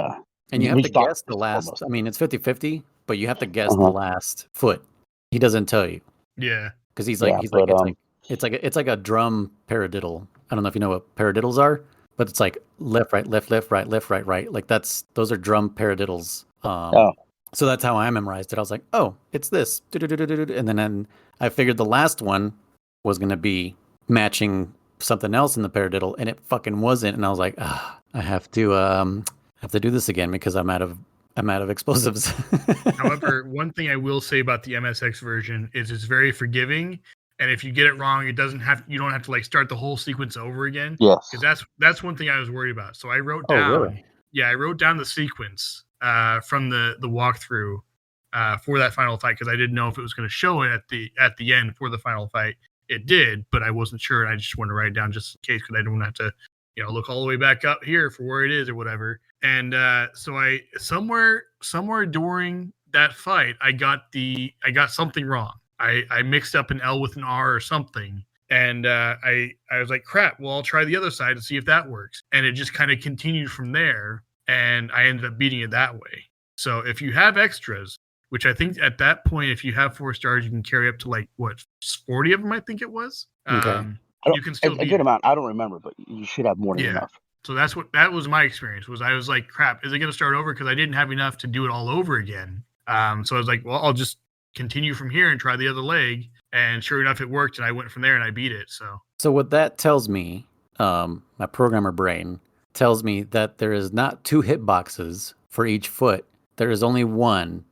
you have to restock guess the first and last. foremost. I mean, it's 50-50, but you have to guess the Uh-huh. last foot. He doesn't tell you Yeah. because he's like Yeah, he's like but it's like a drum paradiddle. I don't know if you know what paradiddles are, but it's like left, right, left, left, right, left, right, right. Like those are drum paradiddles. oh So that's how I memorized it. I was like, oh, it's this. And then I figured the last one was going to be matching something else in the paradiddle, and it fucking wasn't. And I was like, I have to do this again because I'm out of explosives. However, one thing I will say about the MSX version is it's very forgiving, and if you get it wrong, you don't have to like start the whole sequence over again. yes, Because that's one thing I was worried about. So I wrote Oh, down, really? yeah, I wrote down the sequence from the walkthrough for that final fight because I didn't know if it was going to show it at the end for the final fight. It did, but I wasn't sure, and I just wanted to write it down just in case because I don't have to, look all the way back up here for where it is or whatever. And so I somewhere during that fight, I got something wrong. I mixed up an L with an R or something, and I was like, crap. Well, I'll try the other side to see if that works. And it just kind of continued from there, and I ended up beating it that way. So if you have extras, which I think at that point, if you have 4 stars, you can carry up to like what 40 of them. I think it was. Okay. You can still a beat good it. amount. I don't remember, but you should have more than Yeah. enough. So that was my experience. Was I was like, crap, is it going to start over? Because I didn't have enough to do it all over again. So I was like, well, I'll just continue from here and try the other leg. And sure enough, it worked, and I went from there and I beat it. So what that tells me, my programmer brain tells me that there is not 2 hitboxes for each foot. There is only one,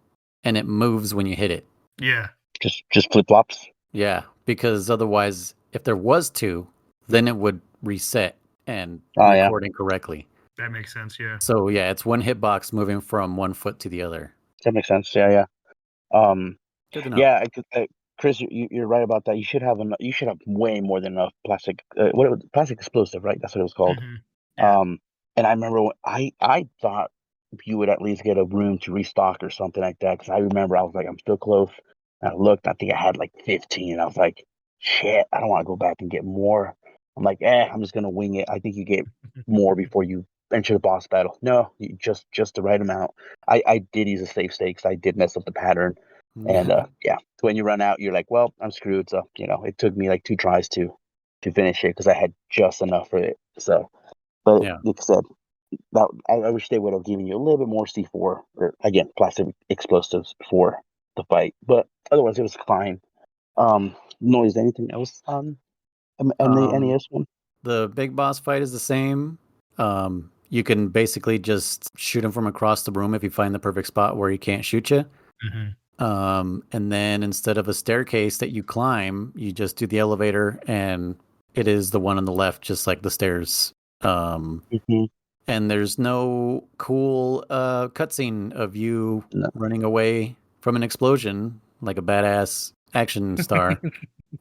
and it moves when you hit it. Yeah. Just flip flops. Yeah, because otherwise, if there was 2, then it would reset and Oh, yeah. recording correctly. That makes sense. Yeah. So yeah, it's one hitbox moving from one foot to the other. That makes sense. Yeah. Good to know. Yeah, Chris, you're right about that. You should have you should have way more than enough plastic. Plastic explosive, right? That's what it was called. Mhm. Yeah. And I remember I thought you would at least get a room to restock or something like that. Because I remember I was like, I'm still close. And I looked, I think I had like 15. And I was like, shit, I don't want to go back and get more. I'm like, I'm just gonna wing it. I think you get more before you enter the boss battle. No, just the right amount. I did use a safe state because I did mess up the pattern. And yeah, when you run out, you're like, well, I'm screwed. So it took me like 2 tries to finish it because I had just enough for it. So, but Yeah. like I said, I wish they would have given you a little bit more C4 or again plastic explosives for the fight. But otherwise, it was fine. Noise. Anything else on and the NES one? The big boss fight is the same. You can basically just shoot him from across the room if you find the perfect spot where he can't shoot you. Mhm. And then instead of a staircase that you climb, you just do the elevator, and it is the one on the left, just like the stairs. Mm-hmm. And there's no cool cutscene of you No. running away from an explosion like a badass action star.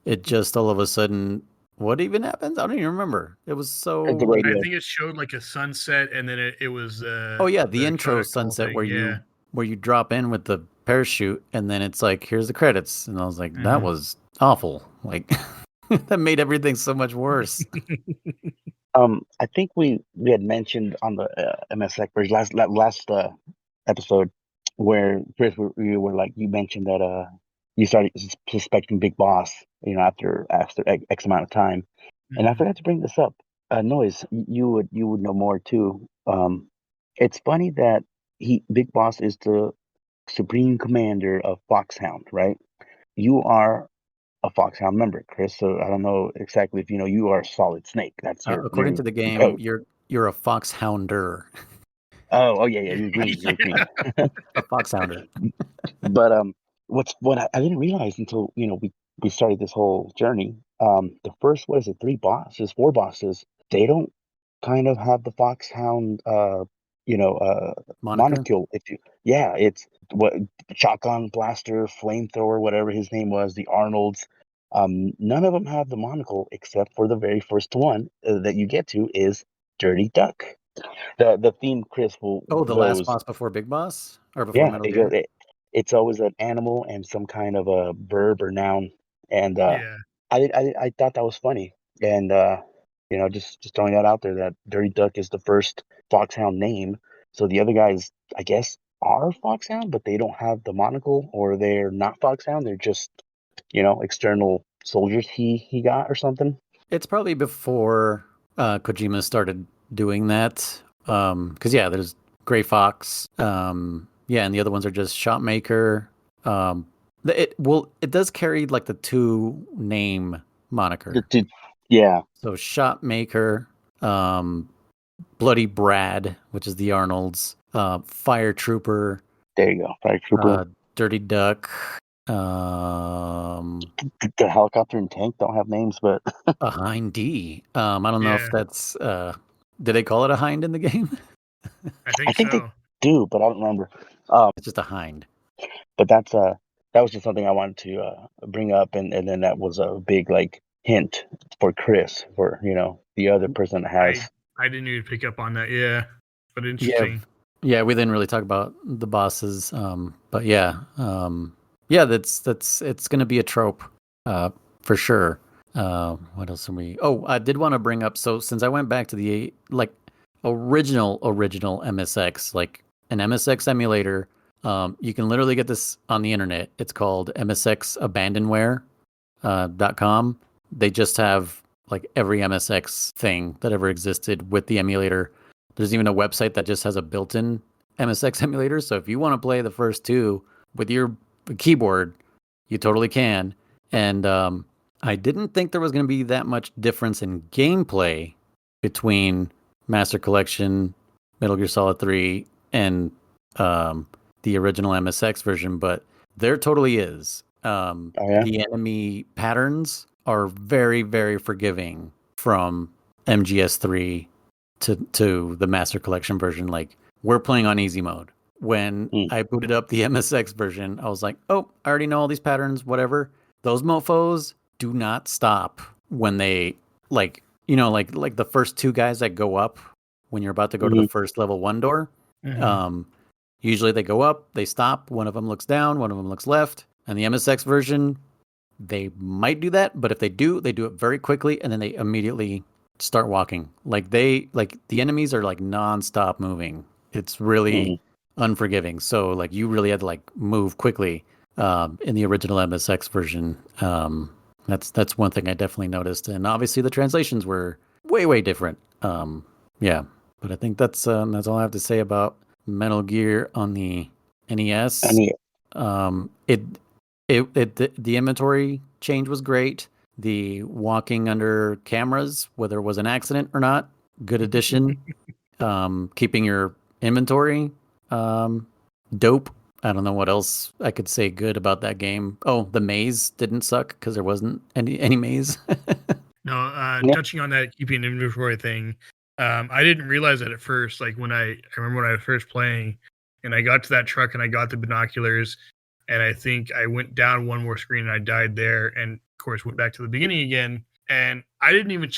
It just all of a sudden, what even happens? I don't even remember. It was so. The radio. I think it showed like a sunset, and then it was. Oh yeah, the intro Codec Calls sunset thing, where you drop in with the parachute, and then it's like, here's the credits, and I was like, that Mhm. was awful. Like that made everything so much worse. I think we had mentioned on the MSX version last episode where Chris, you were like, you mentioned that you started suspecting Big Boss, after X amount of time, and I Mhm. forgot to bring this up. Noise, you would know more too. It's funny that Big Boss is the supreme commander of Foxhound, right? You are a Foxhound member, Chris. So I don't know exactly if you are a Solid Snake. That's According to the game, code. you're a foxhounder, Oh yeah, you're green. You're green. a foxhounder. But what I didn't realize until we started this whole journey. The first, what is it, 4 bosses. They don't kind of have the Foxhound Moniker. molecule. It's what shotgun blaster, flamethrower, whatever his name was, the Arnold's. None of them have the monocle except for the very first one that you get to is Dirty Duck. The theme, Chris, will Oh, the last goes. boss before Big Boss or before Yeah, Metal Gear. it's always an animal and some kind of a verb or noun, and Yeah. I thought that was funny, and just throwing that out there that Dirty Duck is the first Foxhound name, so the other guys, I guess, are Foxhound, but they don't have the monocle, or they're not Foxhound. They're just external soldiers he got or something. It's probably before Kojima started doing that. Because yeah, there's Gray Fox. Yeah, and the other ones are just Shotmaker. It does carry like the 2 name moniker. Yeah, So Shotmaker, Bloody Brad, which is the Arnold's, Fire Trooper, there you go, Fire Trooper. Dirty Duck, The helicopter and tank don't have names, but a Hind D. I don't know if Yeah. that's did they call it a Hind in the game? I I think think they so. do, but I don't remember. It's just a Hind. But that was just something I wanted to bring up, and then that was a big like hint for Chris, for the other person that has. I didn't even pick up on that. Yeah, but Yeah, interesting. yeah. We didn't really talk about the bosses, but yeah, yeah. That's it's gonna be a trope, for sure. What else are we? Oh, I did want to bring up. So since I went back to the like original MSX, like an MSX emulator, you can literally get this on the internet. It's called MSXabandonware.com. They just have like every MSX thing that ever existed with the emulator. There's even a website that just has a built-in MSX emulator. So if you want to play the first 2 with your keyboard, you totally can. And I didn't think there was going to be that much difference in gameplay between Master Collection, Metal Gear Solid 3, and the original MSX version, but there totally is. Oh yeah, The enemy patterns are very, very forgiving from MGS3 to the Master Collection version. Like, we're playing on easy mode. When I booted up the MSX version, I was like, oh, I already know all these patterns, whatever. Those mofos do not stop when they, like the first two guys that go up when you're about to go to the first level 1 door. Usually they go up, they stop, one of them looks down, one of them looks left. And the MSX version, they might do that, but if they do it very quickly, and then they immediately start walking. Like the enemies are like nonstop moving. It's really unforgiving. So like you really had to like move quickly in the original MSX version. That's one thing I definitely noticed, and obviously the translations were way different. Yeah, but I think that's all I have to say about Metal Gear on the NES. The inventory change was great. The walking under cameras, whether it was an accident or not, good addition. Keeping your inventory, dope. I don't know what else I could say good about that game. Oh, the maze didn't suck because there wasn't any maze. No, touching on that keeping inventory thing, I didn't realize that at first. Like I remember when I was first playing, and I got to that truck and I got the binoculars, and I think I went down one more screen and I died there, and of course went back to the beginning again. And I didn't even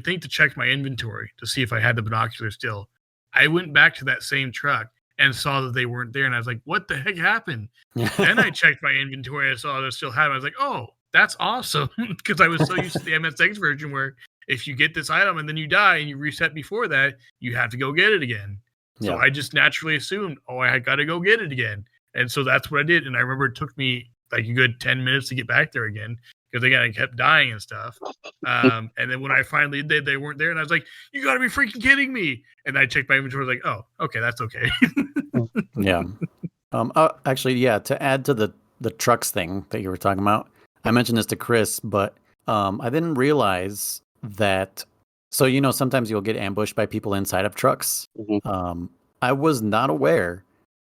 think to check my inventory to see if I had the binoculars still. I went back to that same truck and saw that they weren't there, and I was like, "What the heck happened?" Then I checked my inventory and I saw they still had them. I was like, "Oh, that's awesome," because I was so used to the MSX version where if you get this item and then you die and you reset before that, you have to go get it again. So I just naturally assumed, I had got to go get it again. And so that's what I did. And I remember it took me like a good 10 minutes to get back there again because again, I kept dying and stuff. And then when I finally did, they weren't there. And I was like, you got to be freaking kidding me. And I checked my inventory. I was like, oh, okay, that's okay. Yeah. Actually, yeah, to add to the trucks thing that you were talking about, I mentioned this to Chris, but I didn't realize that. So, sometimes you'll get ambushed by people inside of trucks. I was not aware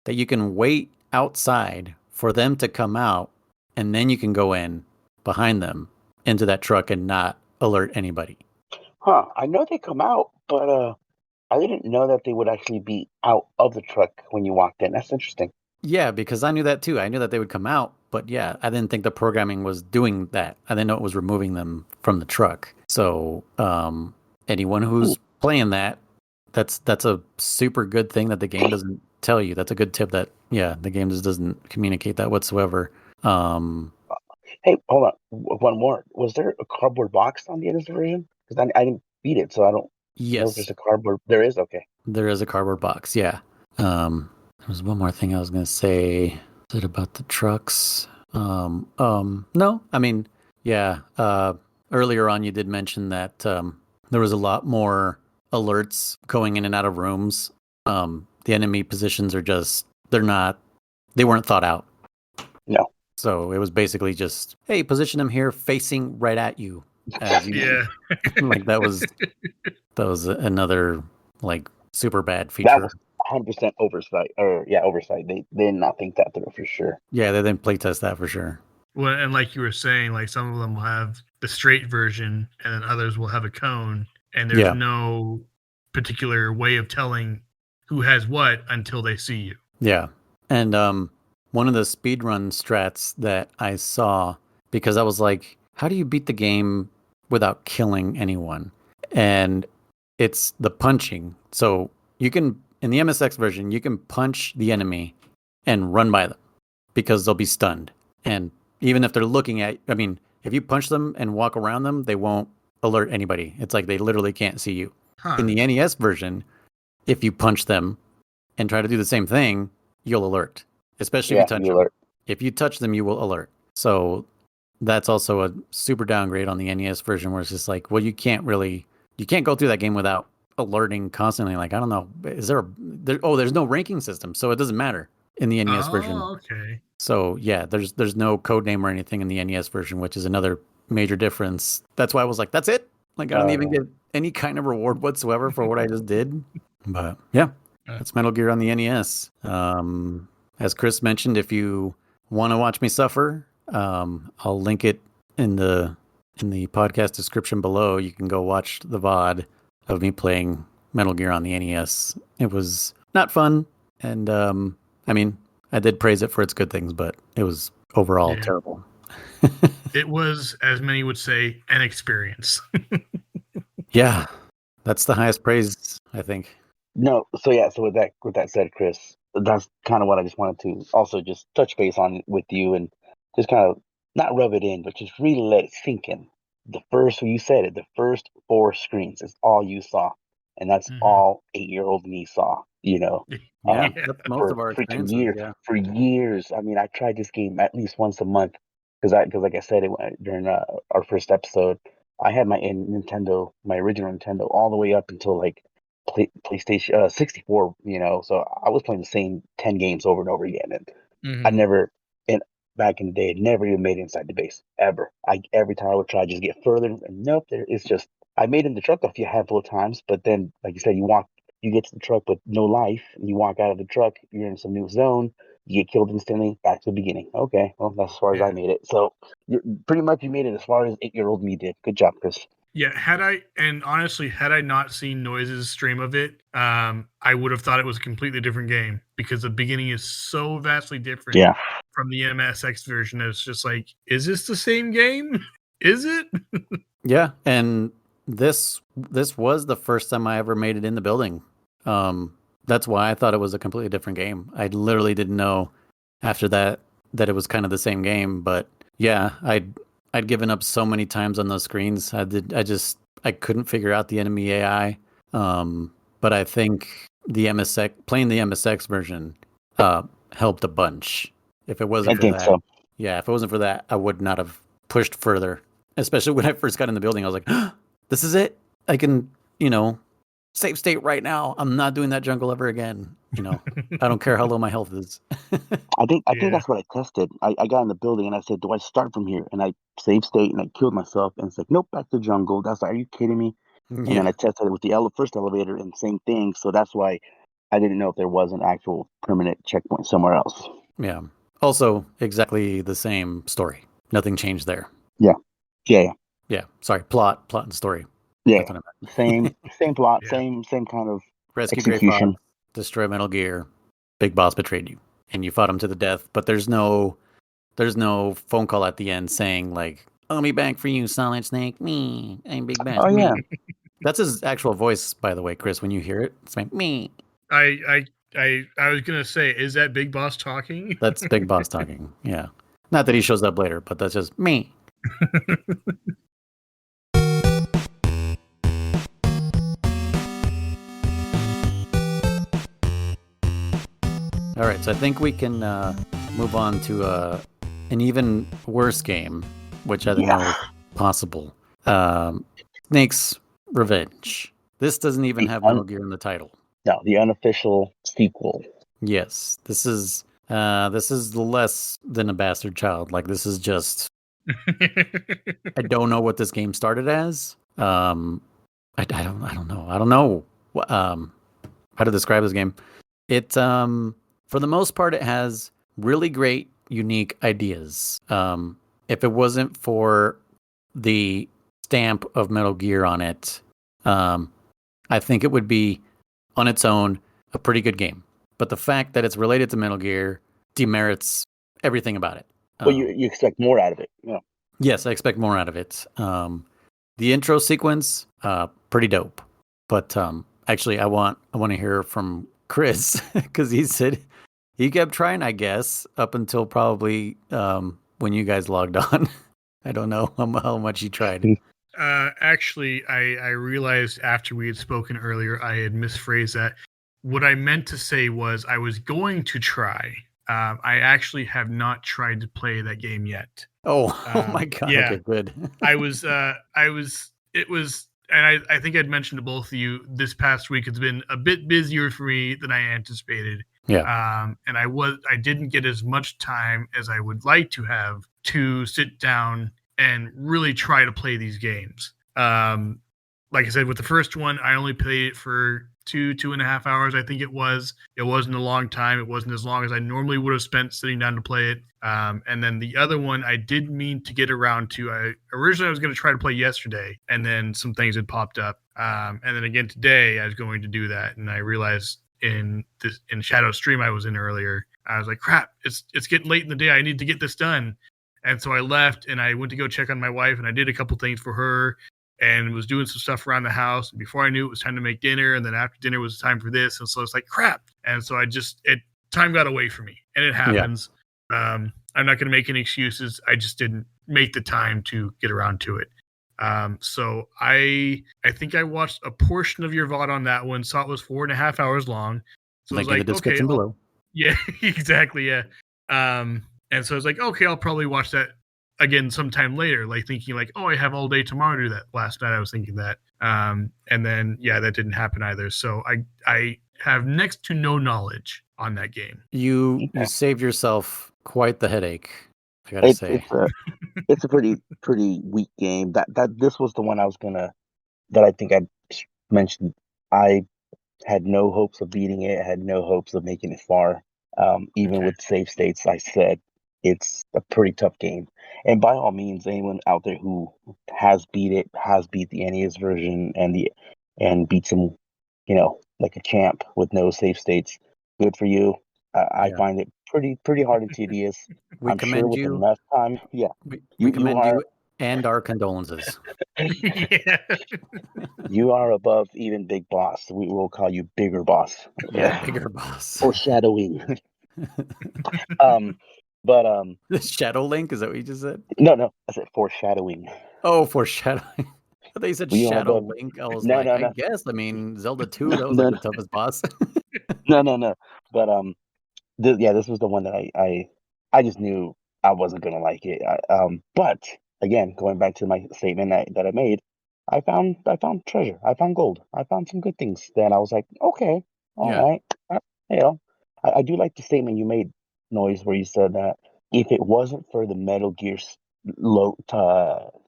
that you can wait outside for them to come out, and then you can go in behind them into that truck and not alert anybody. I know they come out, but I didn't know that they would actually be out of the truck when you walked in. That's interesting. Yeah, because I knew that too. I knew that they would come out, but yeah, I didn't think the programming was doing that. I didn't know it was removing them from the truck. So anyone who's playing that's a super good thing that the game doesn't tell you. That's a good tip that, the game just doesn't communicate that whatsoever. Hey, hold on. One more. Was there a cardboard box on the NES version? Because I didn't beat it, so I don't know if there's a cardboard. There is? Okay. There is a cardboard box, yeah. There was one more thing I was going to say. Is it about the trucks? No. I mean, yeah. Earlier on, you did mention that there was a lot more alerts going in and out of rooms. The enemy positions are just, they weren't thought out. No. So it was basically just, hey, position them here facing right at you. Like that was another like super bad feature. That was 100% oversight. Oversight. They did not think that through for sure. Yeah, they didn't playtest that for sure. Well, and like you were saying, like some of them will have the straight version, and then others will have a cone, and there's no particular way of telling who has what until they see you. Yeah, and one of the speedrun strats that I saw, because I was like, how do you beat the game without killing anyone? And it's the punching. So you can, in the MSX version, you can punch the enemy and run by them because they'll be stunned. And even if they're looking at, if you punch them and walk around them, they won't alert anybody. It's like they literally can't see you. In the NES version, if you punch them and try to do the same thing, you'll alert. Especially if you touch them. Alert. If you touch them, you will alert. So that's also a super downgrade on the NES version where it's just like, well, you can't go through that game without alerting constantly. Like, I don't know, there's no ranking system, so it doesn't matter in the NES version. Okay. So yeah, there's no code name or anything in the NES version, which is another major difference. That's why I was like, that's it? Like, I don't even get any kind of reward whatsoever for what I just did. But yeah, that's Metal Gear on the NES. As Chris mentioned, if you want to watch me suffer, I'll link it in the in the podcast description below, you can go watch the VOD of me playing Metal Gear on the NES. It was not fun, and I mean, I did praise it for its good things, but it was overall terrible. It was, as many would say, an experience. Yeah, that's the highest praise, I think. No, so with that said, Chris, that's kind of what I just wanted to also just touch base on with you and just kind of not rub it in, but just really let it sink in. You said it, the first 4 screens is all you saw, and that's all 8-year-old me saw. Yeah, that's most for of our freaking experiences. years. Yeah. For years, I mean, I tried this game at least once a month because like I said, during our first episode, I had my original Nintendo, all the way up until like PlayStation 64. So I was playing the same 10 games over and over again, and I never, and back in the day, never even made it inside the base ever. Every time I would try to just get further, and nope, it's just I made it in the truck a handful of times, but then, like you said, you get to the truck with no life, and you walk out of the truck, you're in some new zone, you get killed instantly, back to the beginning. Okay, well, that's as far as I made it. So pretty much you made it as far as 8-year-old me did. Good job, Chris. Yeah, had I not seen Noise's stream of it, I would have thought it was a completely different game because the beginning is so vastly different from the MSX version. It's just like, is this the same game? Is it? Yeah, and this was the first time I ever made it in the building. That's why I thought it was a completely different game. I literally didn't know after that it was kind of the same game. But yeah, I'd given up so many times on those screens. I couldn't figure out the enemy AI. But I think playing the MSX version helped a bunch. If it wasn't for that, if it wasn't for that, I would not have pushed further. Especially when I first got in the building, I was like, oh, "This is it! I can, save state right now. I'm not doing that jungle ever again. I don't care how low my health is." I think that's what I tested. I got in the building and I said, "Do I start from here?" And I saved state and I killed myself. And it's like, "Nope, back to jungle." That's like, "Are you kidding me?" And then I tested it with the first elevator and same thing. So that's why I didn't know if there was an actual permanent checkpoint somewhere else. Yeah. Also, exactly the same story. Nothing changed there. Yeah. Yeah. Sorry, plot and story. Yeah. Same plot, same kind of rescue execution. Gray Fox, destroy Metal Gear, big boss betrayed you, and you fought him to the death. But there's no phone call at the end saying like, "I'll be back for you, Solid Snake. Me, I'm Big Bass." Oh yeah. That's his actual voice, by the way, Chris. When you hear it, it's like me. I was gonna say, is that Big Boss talking? That's Big Boss talking. Yeah, not that he shows up later, but that's just me. All right, so I think we can move on to an even worse game, which I don't know is possible. Snake's Revenge. This doesn't even have Metal Gear in the title. No, the unofficial sequel. Yes, this is less than a bastard child. Like, this is just I don't know what this game started as. I don't know how to describe this game. It for the most part, it has really great, unique ideas. If it wasn't for the stamp of Metal Gear on it, I think it would be on its own a pretty good game. But the fact that it's related to Metal Gear demerits everything about it. Well, you expect more out of it. Yeah. Yes, I expect more out of it. The intro sequence, pretty dope. But actually, I want to hear from Chris because he said he kept trying, I guess, up until probably when you guys logged on. I don't know how much he tried. Actually, I realized after we had spoken earlier, I had misphrased that. What I meant to say was I was going to try. I actually have not tried to play that game yet. Oh my God. Yeah. Okay, good. And I think I'd mentioned to both of you this past week, it's been a bit busier for me than I anticipated. Yeah. And I didn't get as much time as I would like to have to sit down and really try to play these games. like I said, with the first one, I only played it for 2.5 hours. I think it was. It wasn't a long time. It wasn't as long as I normally would have spent sitting down to play it. And then the other one, I did mean to get around to. Originally I was going to try to play yesterday, and then some things had popped up. And then again today, I was going to do that, and I realized in Shadow Stream I was in earlier, I was like, crap, it's getting late in the day. I need to get this done. And so I left and I went to go check on my wife, and I did a couple things for her and was doing some stuff around the house. And before I knew it was time to make dinner. And then after dinner was time for this. And so it's like, crap. And so time got away from me, and it happens. Yeah. I'm not going to make any excuses. I just didn't make the time to get around to it. So I think I watched a portion of your VOD on that one. Saw it was 4.5 hours long. So like in the description below. Yeah, exactly. Yeah. And so I was like, okay, I'll probably watch that again sometime later, like thinking like, oh, I have all day tomorrow to do that. Last night I was thinking that. And then, yeah, that didn't happen either. So I have next to no knowledge on that game. You saved yourself quite the headache, I gotta say. It's a pretty weak game. This was the one that I think I mentioned. I had no hopes of beating it. I had no hopes of making it far. Even with save states, I said it's a pretty tough game. And by all means, anyone out there who has beat the NES version and beats them, like a champ with no save states, good for you. I find it pretty hard and tedious. I'm sure with enough time, yeah. We commend you and our condolences. Yeah. You are above even Big Boss. We will call you Bigger Boss. Yeah, Bigger Boss. Foreshadowing. Shadow Link, is that what you just said? No, I said foreshadowing. Oh, foreshadowing. I thought you said Shadow Link. I was I guess. I mean, Zelda 2, that was the toughest boss. No. But this was the one that I just knew I wasn't gonna like it. But again, going back to my statement that I made, I found treasure. I found gold. I found some good things. Then I was like, okay, all right. I do like the statement you made, Noise, where you said that if it wasn't for the Metal Gear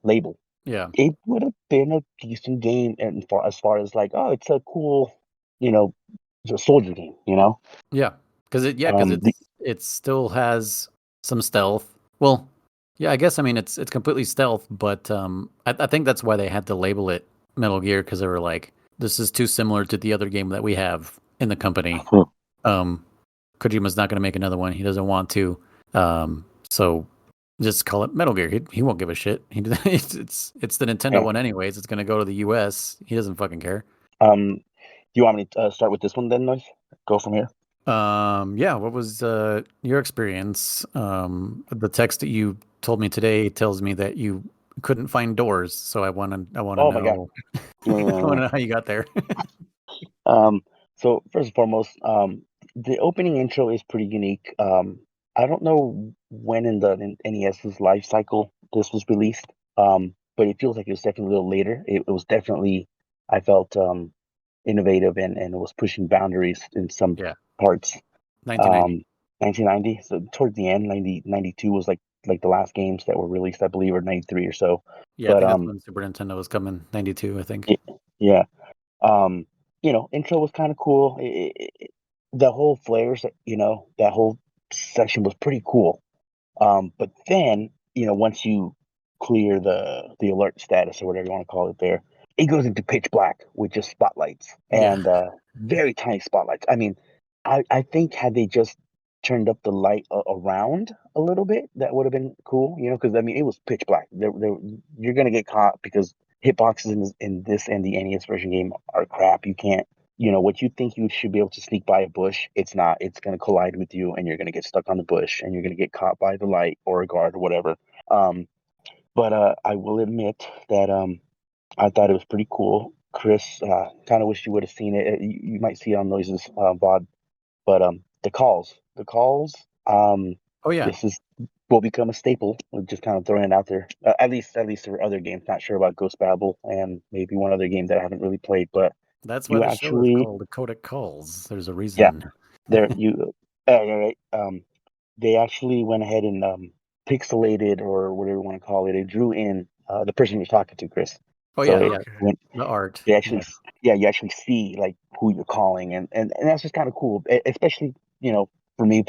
label, it would have been a decent game. And as far as like, oh, it's a cool, it's a soldier game, Yeah, because it still has some stealth. Well, yeah, I guess, I mean, it's completely stealth, but I think that's why they had to label it Metal Gear, because they were like, this is too similar to the other game that we have in the company. Kojima's not going to make another one. He doesn't want to. So just call it Metal Gear. He won't give a shit. It's the Nintendo one anyways. It's going to go to the US. He doesn't fucking care. Do you want me to start with this one then, Noise? Go from here. Yeah. What was your experience? The text that you told me today tells me that you couldn't find doors. So I want to know. My God. I want to know how you got there. So first and foremost, the opening intro is pretty unique. I don't know when in the NES's life cycle this was released, but it feels like it was definitely a little later. It was definitely, I felt, innovative and it was pushing boundaries in some parts. 1990. 1990. So towards the end, 92 was like the last games that were released, I believe, or 93 or so. Yeah, but, I think that's when Super Nintendo was coming, 92, I think. Yeah. Intro was kind of cool. The whole flares, that whole section was pretty cool. But then, once you clear the alert status or whatever you want to call it there, it goes into pitch black with just spotlights and very tiny spotlights. I mean, I think had they just turned up the light around a little bit, that would have been cool, because I mean, it was pitch black. You're going to get caught because hitboxes in this and the NES version game are crap. You can't, what you think you should be able to sneak by a bush, it's not. It's going to collide with you and you're going to get stuck on the bush and you're going to get caught by the light or a guard or whatever. But I will admit that I thought it was pretty cool. Chris, kind of wish you would have seen it. You might see it on Noise's VOD. But the calls. This will become a staple. We're just kind of throwing it out there. At least for other games. Not sure about Ghost Babel and maybe one other game that I haven't really played. But that's why the show is called the Codec Calls. There's a reason. Yeah, there you. Right. They actually went ahead and pixelated or whatever you want to call it. They drew in the person you're talking to, Chris. Oh So yeah, Oh, yeah. okay. when The art. you actually, Yeah. you actually see like who you're calling, and that's just kind of cool. Especially for me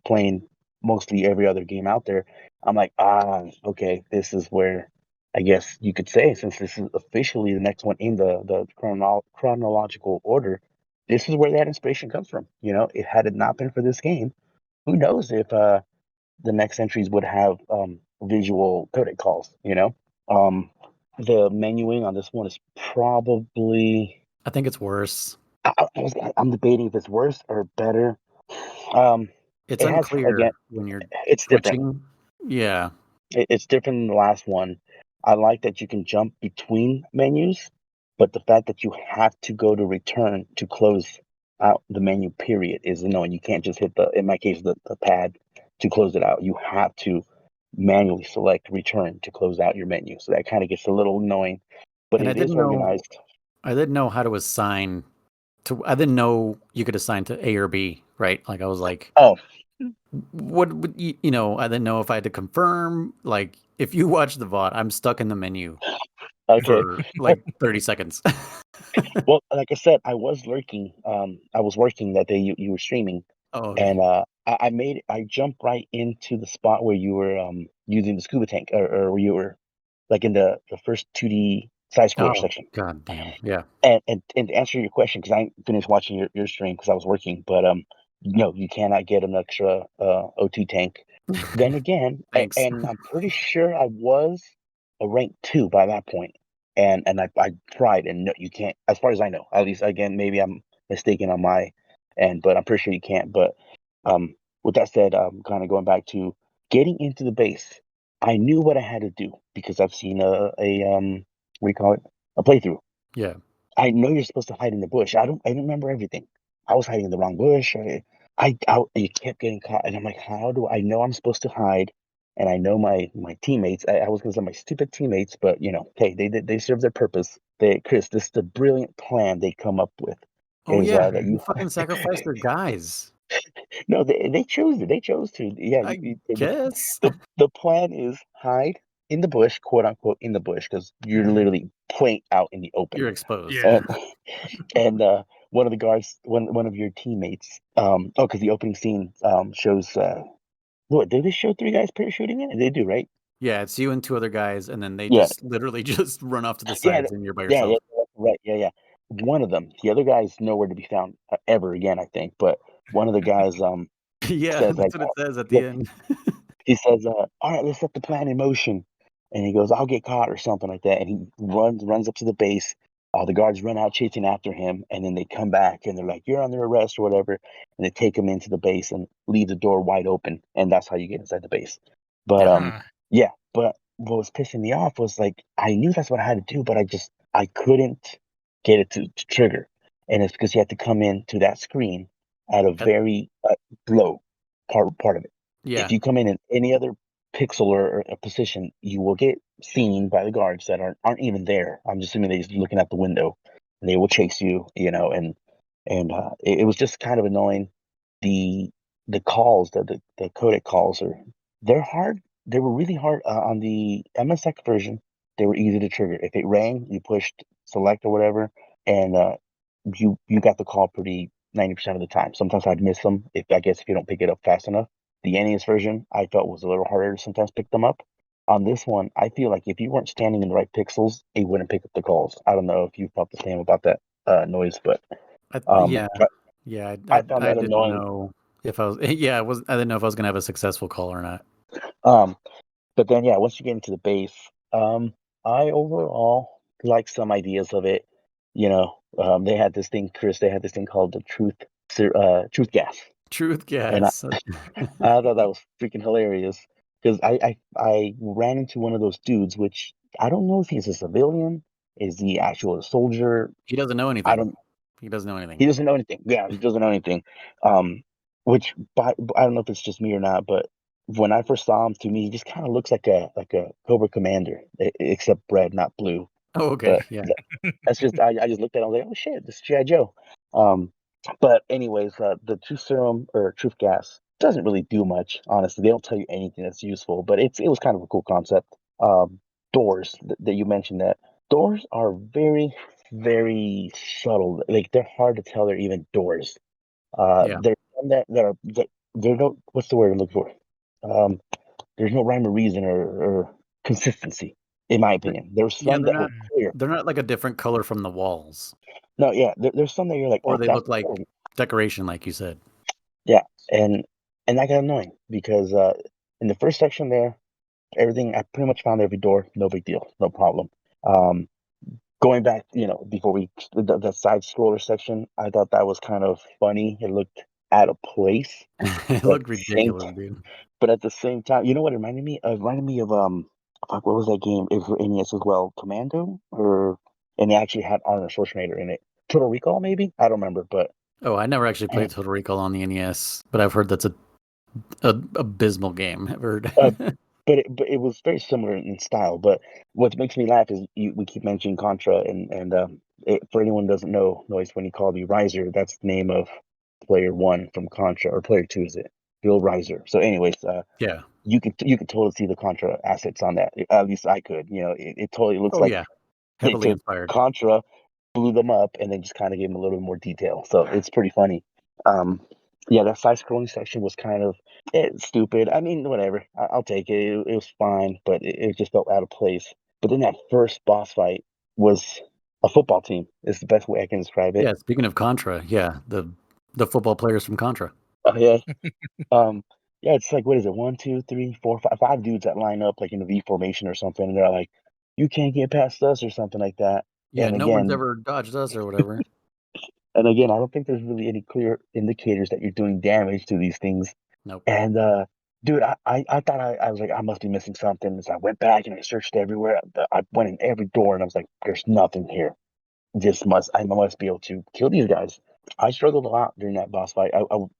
playing mostly every other game out there, I'm like, okay, this is where I guess you could say, since this is officially the next one in the chronological order, this is where that inspiration comes from. It had it not been for this game, who knows if the next entries would have visual codec calls. Um, the menuing on this one is probably. I think it's worse. I'm debating if it's worse or better. Um, It's it has again, unclear when you're it's different. switching. Yeah. It's different than the last one. I like that you can jump between menus, but the fact that you have to go to return to close out the menu period is annoying. You can't just hit in my case, the pad to close it out. You have to manually select return to close out your menu. So that kind of gets a little annoying, but And it is organized. I didn't know how to assign I didn't know you could assign to A or B, right? Like I was like, Oh, what would I didn't know if I had to confirm. Like if you watch the VOD, I'm stuck in the menu okay. for like 30 seconds. Well, like I said, I was lurking. I was working that day. You were streaming, Oh, okay. and I jumped right into the spot where you were using the scuba tank, or where you were like in the first 2D side scroller Oh, section. god damn. Yeah. And to answer your question, because I ain't finished watching your stream because I was working, but no, you cannot get an extra O2 tank. Then again, Thanks. and I'm pretty sure I was a rank 2 by that point, and I tried, and no, you can't, as far as I know. At least again, maybe I'm mistaken on my end, but I'm pretty sure you can't. But with that said, kind of going back to getting into the base, I knew what I had to do because I've seen a what do you call it, a playthrough. Yeah. I know you're supposed to hide in the bush. I don't remember everything. I was hiding in the wrong bush. You kept getting caught, and I'm like, how do I know I'm supposed to hide? And I know my teammates. I was gonna say my stupid teammates, but hey, they serve their purpose. Chris, this is the brilliant plan they come up with. Oh Is yeah. that You you? fucking sacrificed their guys. No, they chose it. They chose to. Yeah, I the, guess. the plan is hide in the bush, quote unquote, in the bush, because you're Mhm. literally playing out in the open. You're exposed. Yeah. Yeah. And one of the guards, one of your teammates, because the opening scene shows. What did they show? 3 guys parachuting in? They do, right? Yeah, it's you and 2 other guys, and then they Yeah, just literally just run off to the yeah, sides and you're by yeah, yourself. right, yeah. One of them, the other guy's nowhere to be found ever again, I think. But one of the guys Yeah, says that's like, what it says at the look, end. he says, "All right, let's set the plan in motion." And he goes, "I'll get caught," or something like that. And he runs up to the base. The guards run out chasing after him, and then they come back and they're like, "You're under arrest" or whatever. And they take him into the base and leave the door wide open, and that's how you get inside the base. But Yeah. yeah. But what was pissing me off was like I knew that's what I had to do, but I couldn't get it to trigger, and it's because you had to come in to that screen at a That very low part of it. If yeah. you come in any other pixel or a position, you will get seen by the guards that aren't even there. I'm just assuming they're just looking out the window, and they will chase you, and it was just kind of annoying. The the calls, the codec calls they're hard. They were really hard on the MSX version. They were easy to trigger. If it rang, you pushed select or whatever, and you got the call pretty 90% of the time. Sometimes I'd miss them if you don't pick it up fast enough. The NES version I felt was a little harder to sometimes pick them up. On this one, I feel like if you weren't standing in the right pixels, it wouldn't pick up the calls. I don't know if you felt the same about that noise, but Yeah. I, Yeah, I found I that didn't annoying. know if I was yeah, I didn't know if I was gonna have a successful call or not. Um, but then yeah, once you get into the base, I overall like some ideas of it. They had this thing, Chris. They had this thing called the truth gas, Truth and gas. I thought that was freaking hilarious because I ran into one of those dudes, which I don't know if he's a civilian, is he actual a soldier? He doesn't know I anything. don't. He doesn't know anything. He doesn't know anything. Yeah, he doesn't know anything. Um, which I don't know if it's just me or not, but when I first saw him, to me, he just kind of looks like a Cobra Commander, except red, not blue. Oh, okay. But Yeah. that's just I just looked at him, I was like, oh shit, this is G.I. Joe. Um, but anyways, the truth serum or truth gas doesn't really do much. Honestly, they don't tell you anything that's useful, but it was kind of a cool concept. Doors that you mentioned that doors are very, very subtle. Like they're hard to tell they're even doors. Yeah. There's some that there's no what's the word I'm looking for? Um, there's no rhyme or reason or consistency, in my opinion. There's Yeah, some that were clear. they're not like a different color from the walls, No, yeah, there's some that you're like, or oh, they that's look like decoration, like you said. yeah, and that got annoying because in the first section there, everything I pretty much found every door, no big deal, no problem. Um, Going back, before the side scroller section, I thought that was kind of funny. It looked out of place, It but at looked the same ridiculous, dude. but at the same time, you know what it reminded me? It reminded me of fuck, what was that game? It was for NES as well, Commando, and it actually had Arnold Schwarzenegger in it. Total Recall, maybe? I don't remember, but Oh, I never actually played Total Recall on the NES, but I've heard that's a abysmal game. I've heard. uh, but it was very similar in style. But what makes me laugh is we keep mentioning Contra, and for anyone who doesn't know, Noise, when you call me Riser, that's the name of player one from Contra, or player two, is it? Bill Riser. So, anyways, Yeah. you could totally see the Contra assets on that. At least I could. It totally looks Oh like yeah. they Heavily took inspired. Contra, blew them up, and then just kind of gave them a little bit more detail. So it's pretty funny. Um, yeah, that side scrolling section was kind of stupid. I mean, whatever. I'll take it. It was fine, but it just felt out of place. But then that first boss fight was a football team. Is the best way I can describe it. Yeah. Speaking of Contra, yeah, the football players from Contra. Oh yeah. Um, yeah, it's like what is it? One, two, three, four, five dudes that line up like in a V formation or something, and they're like, "You can't get past us" or something like that. Yeah. And No one's again, ever dodged us or whatever. I don't think there's really any clear indicators that you're doing damage to these things. Nope. And dude, I thought I was like, I must be missing something. So I went back and I searched everywhere. I went in every door and I was like, there's nothing here. I must be able to kill these guys. I struggled a lot during that boss fight.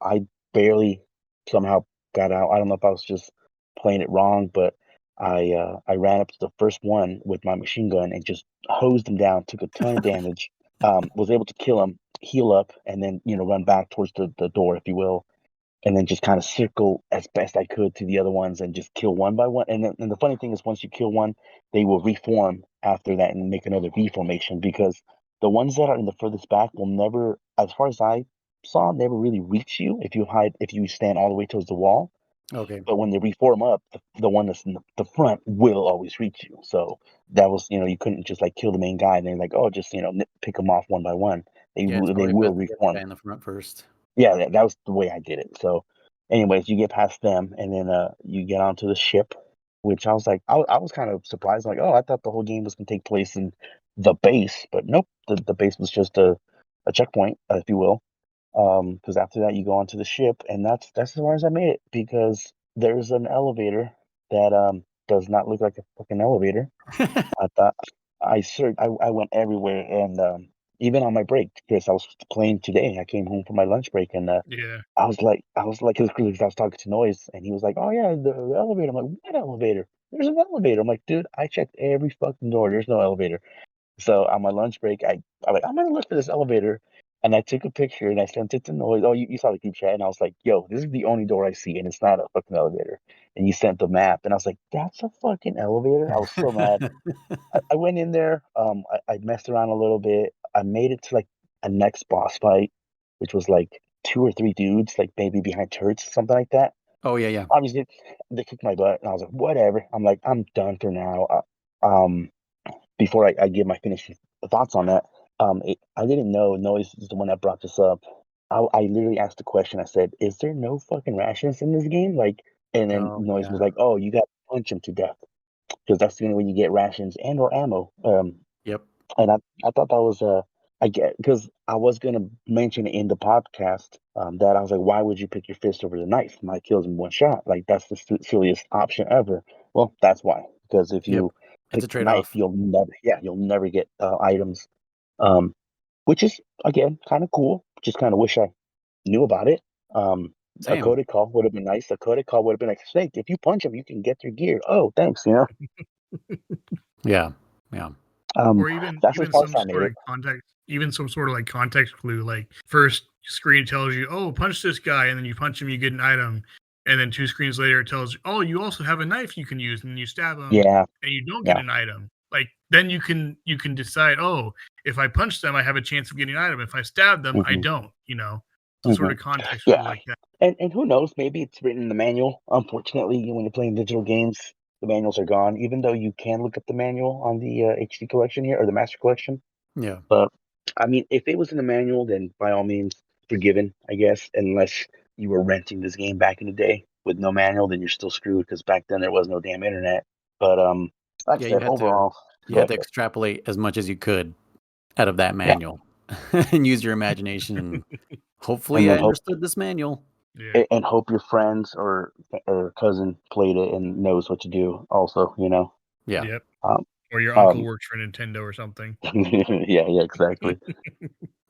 I barely somehow got out. I don't know if I was just playing it wrong, but I ran up to the first one with my machine gun and just hosed him down. Took a ton of damage. Was able to kill him, heal up, and then run back towards the door, if you will, and then just kind of circle as best I could to the other ones and just kill one by one. And the funny thing is, once you kill one, they will reform after that and make another V formation, because the ones that are in the furthest back will never, as far as I saw, never really reach you if you stand all the way towards the wall. Okay. But when they reform up, the one that's in the front will always reach you. So that was, you couldn't just like kill the main guy and then like, oh, just pick them off one by one. Yeah, it's They probably will best to get the reform. guy in the front first. Yeah, that was the way I did it. So, anyways, you get past them, and then you get onto the ship, which I was like, I was kind of surprised. Like, oh, I thought the whole game was gonna take place in the base, but nope, the base was just a checkpoint, if you will. Because after that, you go onto the ship, and that's as far as I made it, because there's an elevator that does not look like a fucking elevator. I thought I went everywhere, and even on my break, Chris, I was playing today. I came home from my lunch break, and Yeah. because I was talking to Noise, and he was like, "Oh yeah, the elevator." I'm like, "What elevator? There's an elevator." I'm like, "Dude, I checked every fucking door. There's no elevator." So on my lunch break, I'm like, "I'm gonna look for this elevator," and I took a picture and I sent it to Noise. Oh, you saw the group chat, and I was like, "Yo, this is the only door I see, and it's not a fucking elevator." And you sent the map, and I was like, "That's a fucking elevator." I was so mad. I went in there. I messed around a little bit. I made it to like a next boss fight, which was like two or three dudes, like maybe behind turrets, something like that. Oh yeah, yeah. Obviously, they kicked my butt, and I was like, whatever. I'm like, I'm done for now. Before I give my finishing thoughts on that, I didn't know Noise is the one that brought this up. I literally asked the question. I said, "Is there no fucking rations in this game?" Like, and then Oh Noise was yeah. like, "Oh, you got to punch him to death, because that's the only way you get rations and or ammo." Yep. And I thought that was I get, because I was gonna mention in the podcast that I was like, why would you pick your fist over the knife? Might kills in one shot. Like that's the silliest option ever. Well, that's why. Because if Yep. you It's pick a the knife, trade-off. you'll never get items. Um, which is again kind of cool. Just kind of wish I knew about it. A Same. codec call would have been nice. A codec call would have been like, Snake, if you punch him, you can get their gear. Oh, thanks. Yeah. Yeah. Um, Or even that's as even far as some I made sort of it. context, even some sort of like context clue. Like first screen tells you, "Oh, punch this guy," and then you punch him, you get an item. And then two screens later, it tells you, "Oh, you also have a knife you can use," and you stab him, Yeah, and you don't get yeah. an item. Like then you can decide, oh, if I punch them, I have a chance of getting an item. If I stab them, I don't. So sort of context really Yeah, like that. and who knows? Maybe it's written in the manual. Unfortunately, when you're playing digital games, the manuals are gone. Even though you can look up the manual on the HD collection here or the Master Collection. Yeah. But I mean, if it was in the manual, then by all means, forgiven, I guess. Unless you were renting this game back in the day with no manual, then you're still screwed because back then there was no damn internet. But like I Yeah, you said, had to overall, you go had to ahead. extrapolate as much as you could out of that Yeah, manual and use your imagination and and hopefully I then hope understood this manual. Yeah. and hope your friends or cousin played it and knows what to do. Also, Yeah. Yep. Um, Or your uncle um, works for Nintendo or something. yeah, exactly.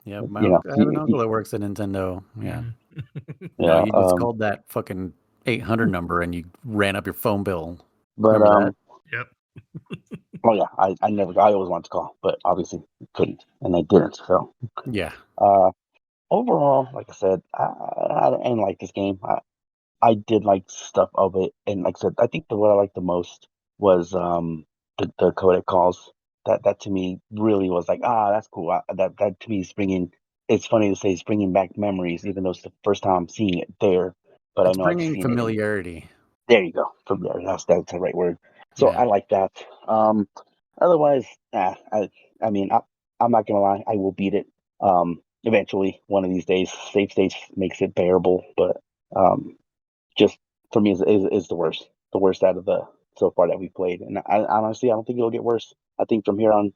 Yeah, I have an Y- uncle that works at Nintendo. Yeah. Mhm. No, yeah. you just called that fucking 800 number and you ran up your phone bill. But Remember that? Yep. oh yeah, I always wanted to call, but obviously couldn't, and I didn't. So, Yeah. uh, overall, like I said, I didn't like this game. I did like stuff of it, and like I said, I think what I liked the most was the codec calls. That to me really was like, that's cool. That to me is bringing. It's funny to say it's bringing back memories, even though it's the first time I'm seeing it there. But I It's know I've bringing seen it. familiarity. There you go. From there, that's the right word. So Yeah. I like that. Otherwise, I mean, I'm not gonna lie. I will beat it. Eventually, one of these days. Save states makes it bearable, but just for me is the worst. The worst out of the so far that we played, and honestly, I don't think it'll get worse. I think from here on,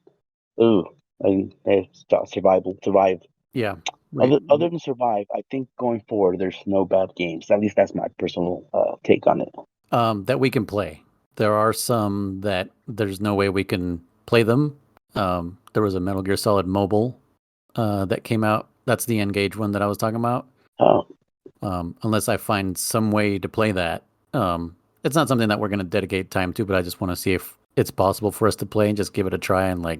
it's survive. Yeah. Other than survive, I think going forward, there's no bad games. At least that's my personal take on it. That we can play. There are some that there's no way we can play them. There was a Metal Gear Solid Mobile that came out. That's the Engage one that I was talking about. Oh, Unless I find some way to play that. It's not something that we're going to dedicate time to, but I just want to see if it's possible for us to play and just give it a try and like,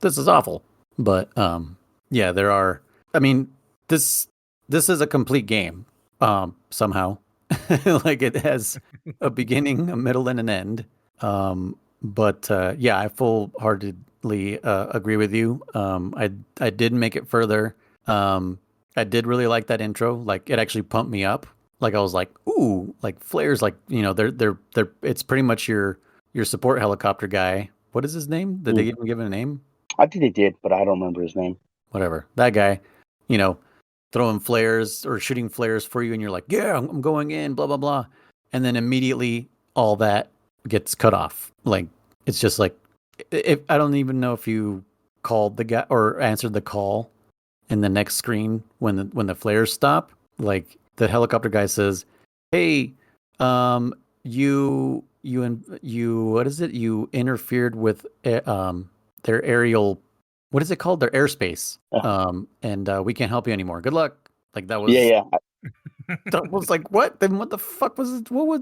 this is awful. But yeah, there are. I mean, this is a complete game. Somehow, like it has a beginning, a middle, and an end. But yeah, I full-heartedly agree with you. I did make it further. I did really like that intro. Like it actually pumped me up. Like I was like, ooh, like flares. Like they're. It's pretty much your support helicopter guy. What is his name? Did they even give him a name? I think they did, but I don't remember his name. Whatever. That guy, you know, throwing flares or shooting flares for you, and you're like, yeah, I'm going in, blah blah blah, and then immediately all that gets cut off. Like it's just like, if I don't even know if you called the guy or answered the call in the next screen when the flares stop. Like the helicopter guy says, "Hey, you what is it? You interfered with their aerial, what is it called? Their airspace. And we can't help you anymore. Good luck." Like that Yeah, was yeah, that was like, what? Then what the fuck was it? What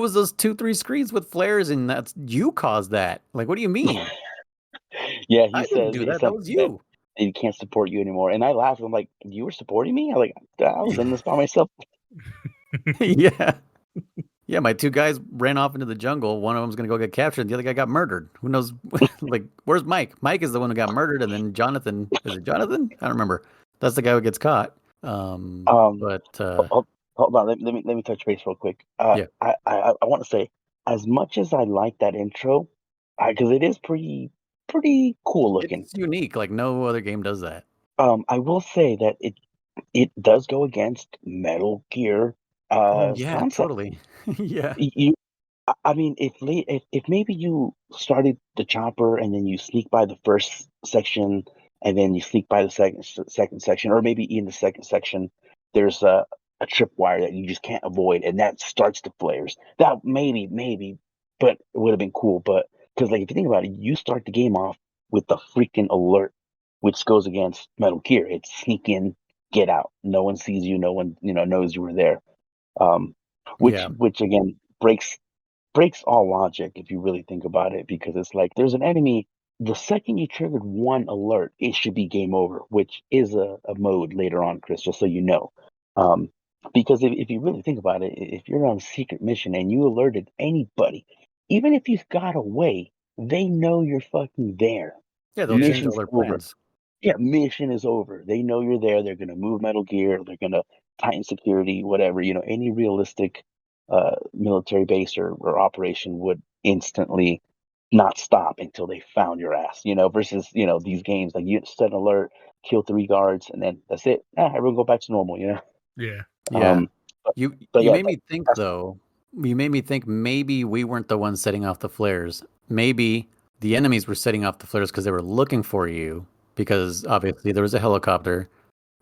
was those 2-3 screens with flares and that's you caused that? Like, what do you mean? yeah. I He didn't says do that. That was something that you. he can't support you anymore, and I laughed. I'm like, you were supporting me? I was in this by myself. Yeah. Yeah, my two guys ran off into the jungle. One of them's gonna go get captured, and the other guy got murdered. Who knows? Like, where's Mike? Mike is the one who got murdered, and then Jonathan. Is it Jonathan? I don't remember. That's the guy who gets caught. But Hold on, let me touch base real quick. Yeah, I want to say, as much as I like that intro, because it is pretty cool looking. it's unique. Like no other game does that. I will say that it does go against Metal Gear Oh yeah, concept. totally. Yeah, You, I mean, if maybe you started the chopper and then you sneak by the first section and then you sneak by the second section, or maybe in the second section there's a tripwire that you just can't avoid, and that starts the flares. That maybe, but it would have been cool. But because like if you think about it, you start the game off with the freaking alert, which goes against Metal Gear. It's sneak in, get out. No one sees you. No one knows you were there. Um, yeah, which again breaks all logic if you really think about it, because it's like there's an enemy. The second you triggered one alert, it should be game over, which is a mode later on, Chris, just so you know. Um, because if you really think about it, if you're on a secret mission and you alerted anybody, even if you got away, they know you're fucking there. Yeah, they'll change all Mission's their over. plans. Yeah, mission is over. They know you're there. They're gonna move Metal Gear. They're gonna tighten security, whatever. Any realistic military base or operation would instantly not stop until they found your ass. Versus these games like you set an alert, kill 3 guards, and then that's it. Everyone go back to normal. Yeah. Yeah. Um, but, You but you yeah, made me think though. You made me think maybe we weren't the ones setting off the flares. Maybe the enemies were setting off the flares because they were looking for you. Because obviously there was a helicopter.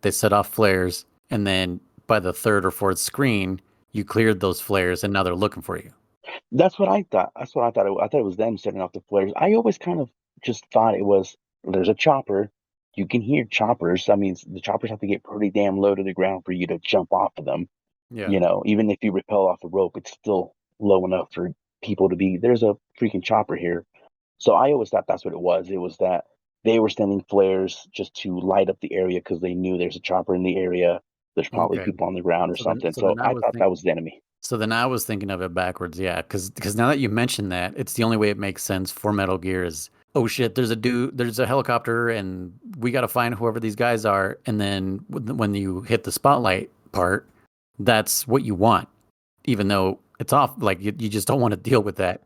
They set off flares, and then by the third or fourth screen, you cleared those flares, and now they're looking for you. that's what I thought. That's what I thought. I thought it was them setting off the flares. I always kind of just thought it was there's a chopper. You can hear choppers. I mean, the choppers have to get pretty damn low to the ground for you to jump off of them. Yeah. Even if you rappel off a rope, it's still low enough for people to be. There's a freaking chopper here. So I always thought that's what it was. It was that they were sending flares just to light up the area because they knew there's a chopper in the area. There's probably Okay. people on the ground or So then, something. so So then I thought that was the enemy. So then I was thinking of it backwards, yeah, because now that you mentioned that, it's the only way it makes sense for Metal Gear is, oh shit, there's a helicopter, and we got to find whoever these guys are, and then when you hit the spotlight part, that's what you want, even though it's off, like you just don't want to deal with that.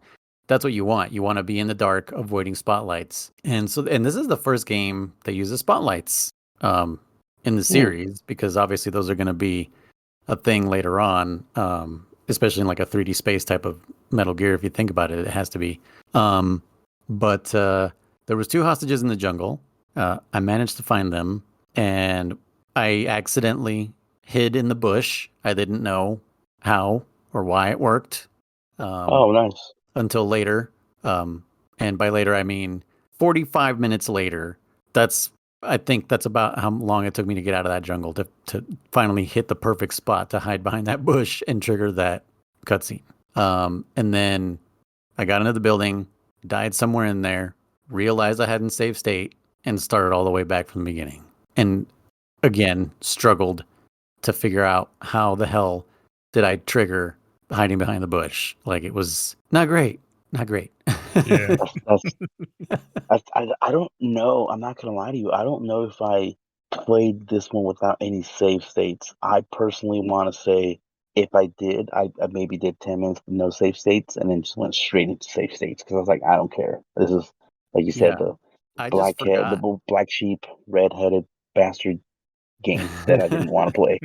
That's what you want. You want to be in the dark, avoiding spotlights, and this is the first game that uses spotlights in the series because obviously those are going to be a thing later on, especially in like a 3D space type of Metal Gear. If you think about it, it has to be. But there was 2 hostages in the jungle. I managed to find them, and I accidentally hid in the bush. I didn't know how or why it worked Oh, nice. until later. And by later, I mean 45 minutes later. I think that's about how long it took me to get out of that jungle to finally hit the perfect spot to hide behind that bush and trigger that cutscene. And then I got into the building, died somewhere in there, realized I hadn't saved state, and started all the way back from the beginning. And again, struggled to figure out how the hell did I trigger hiding behind the bush. Like, it was not great. Not great. Yeah. I don't know. I'm not gonna lie to you. I don't know if I played this one without any save states. I personally want to say if I did, I maybe did 10 minutes with no save states and then just went straight into save states because I was like, I don't care. This is like you said, Yeah. the I just forgot. black sheep, red-headed bastard game that I didn't want to play.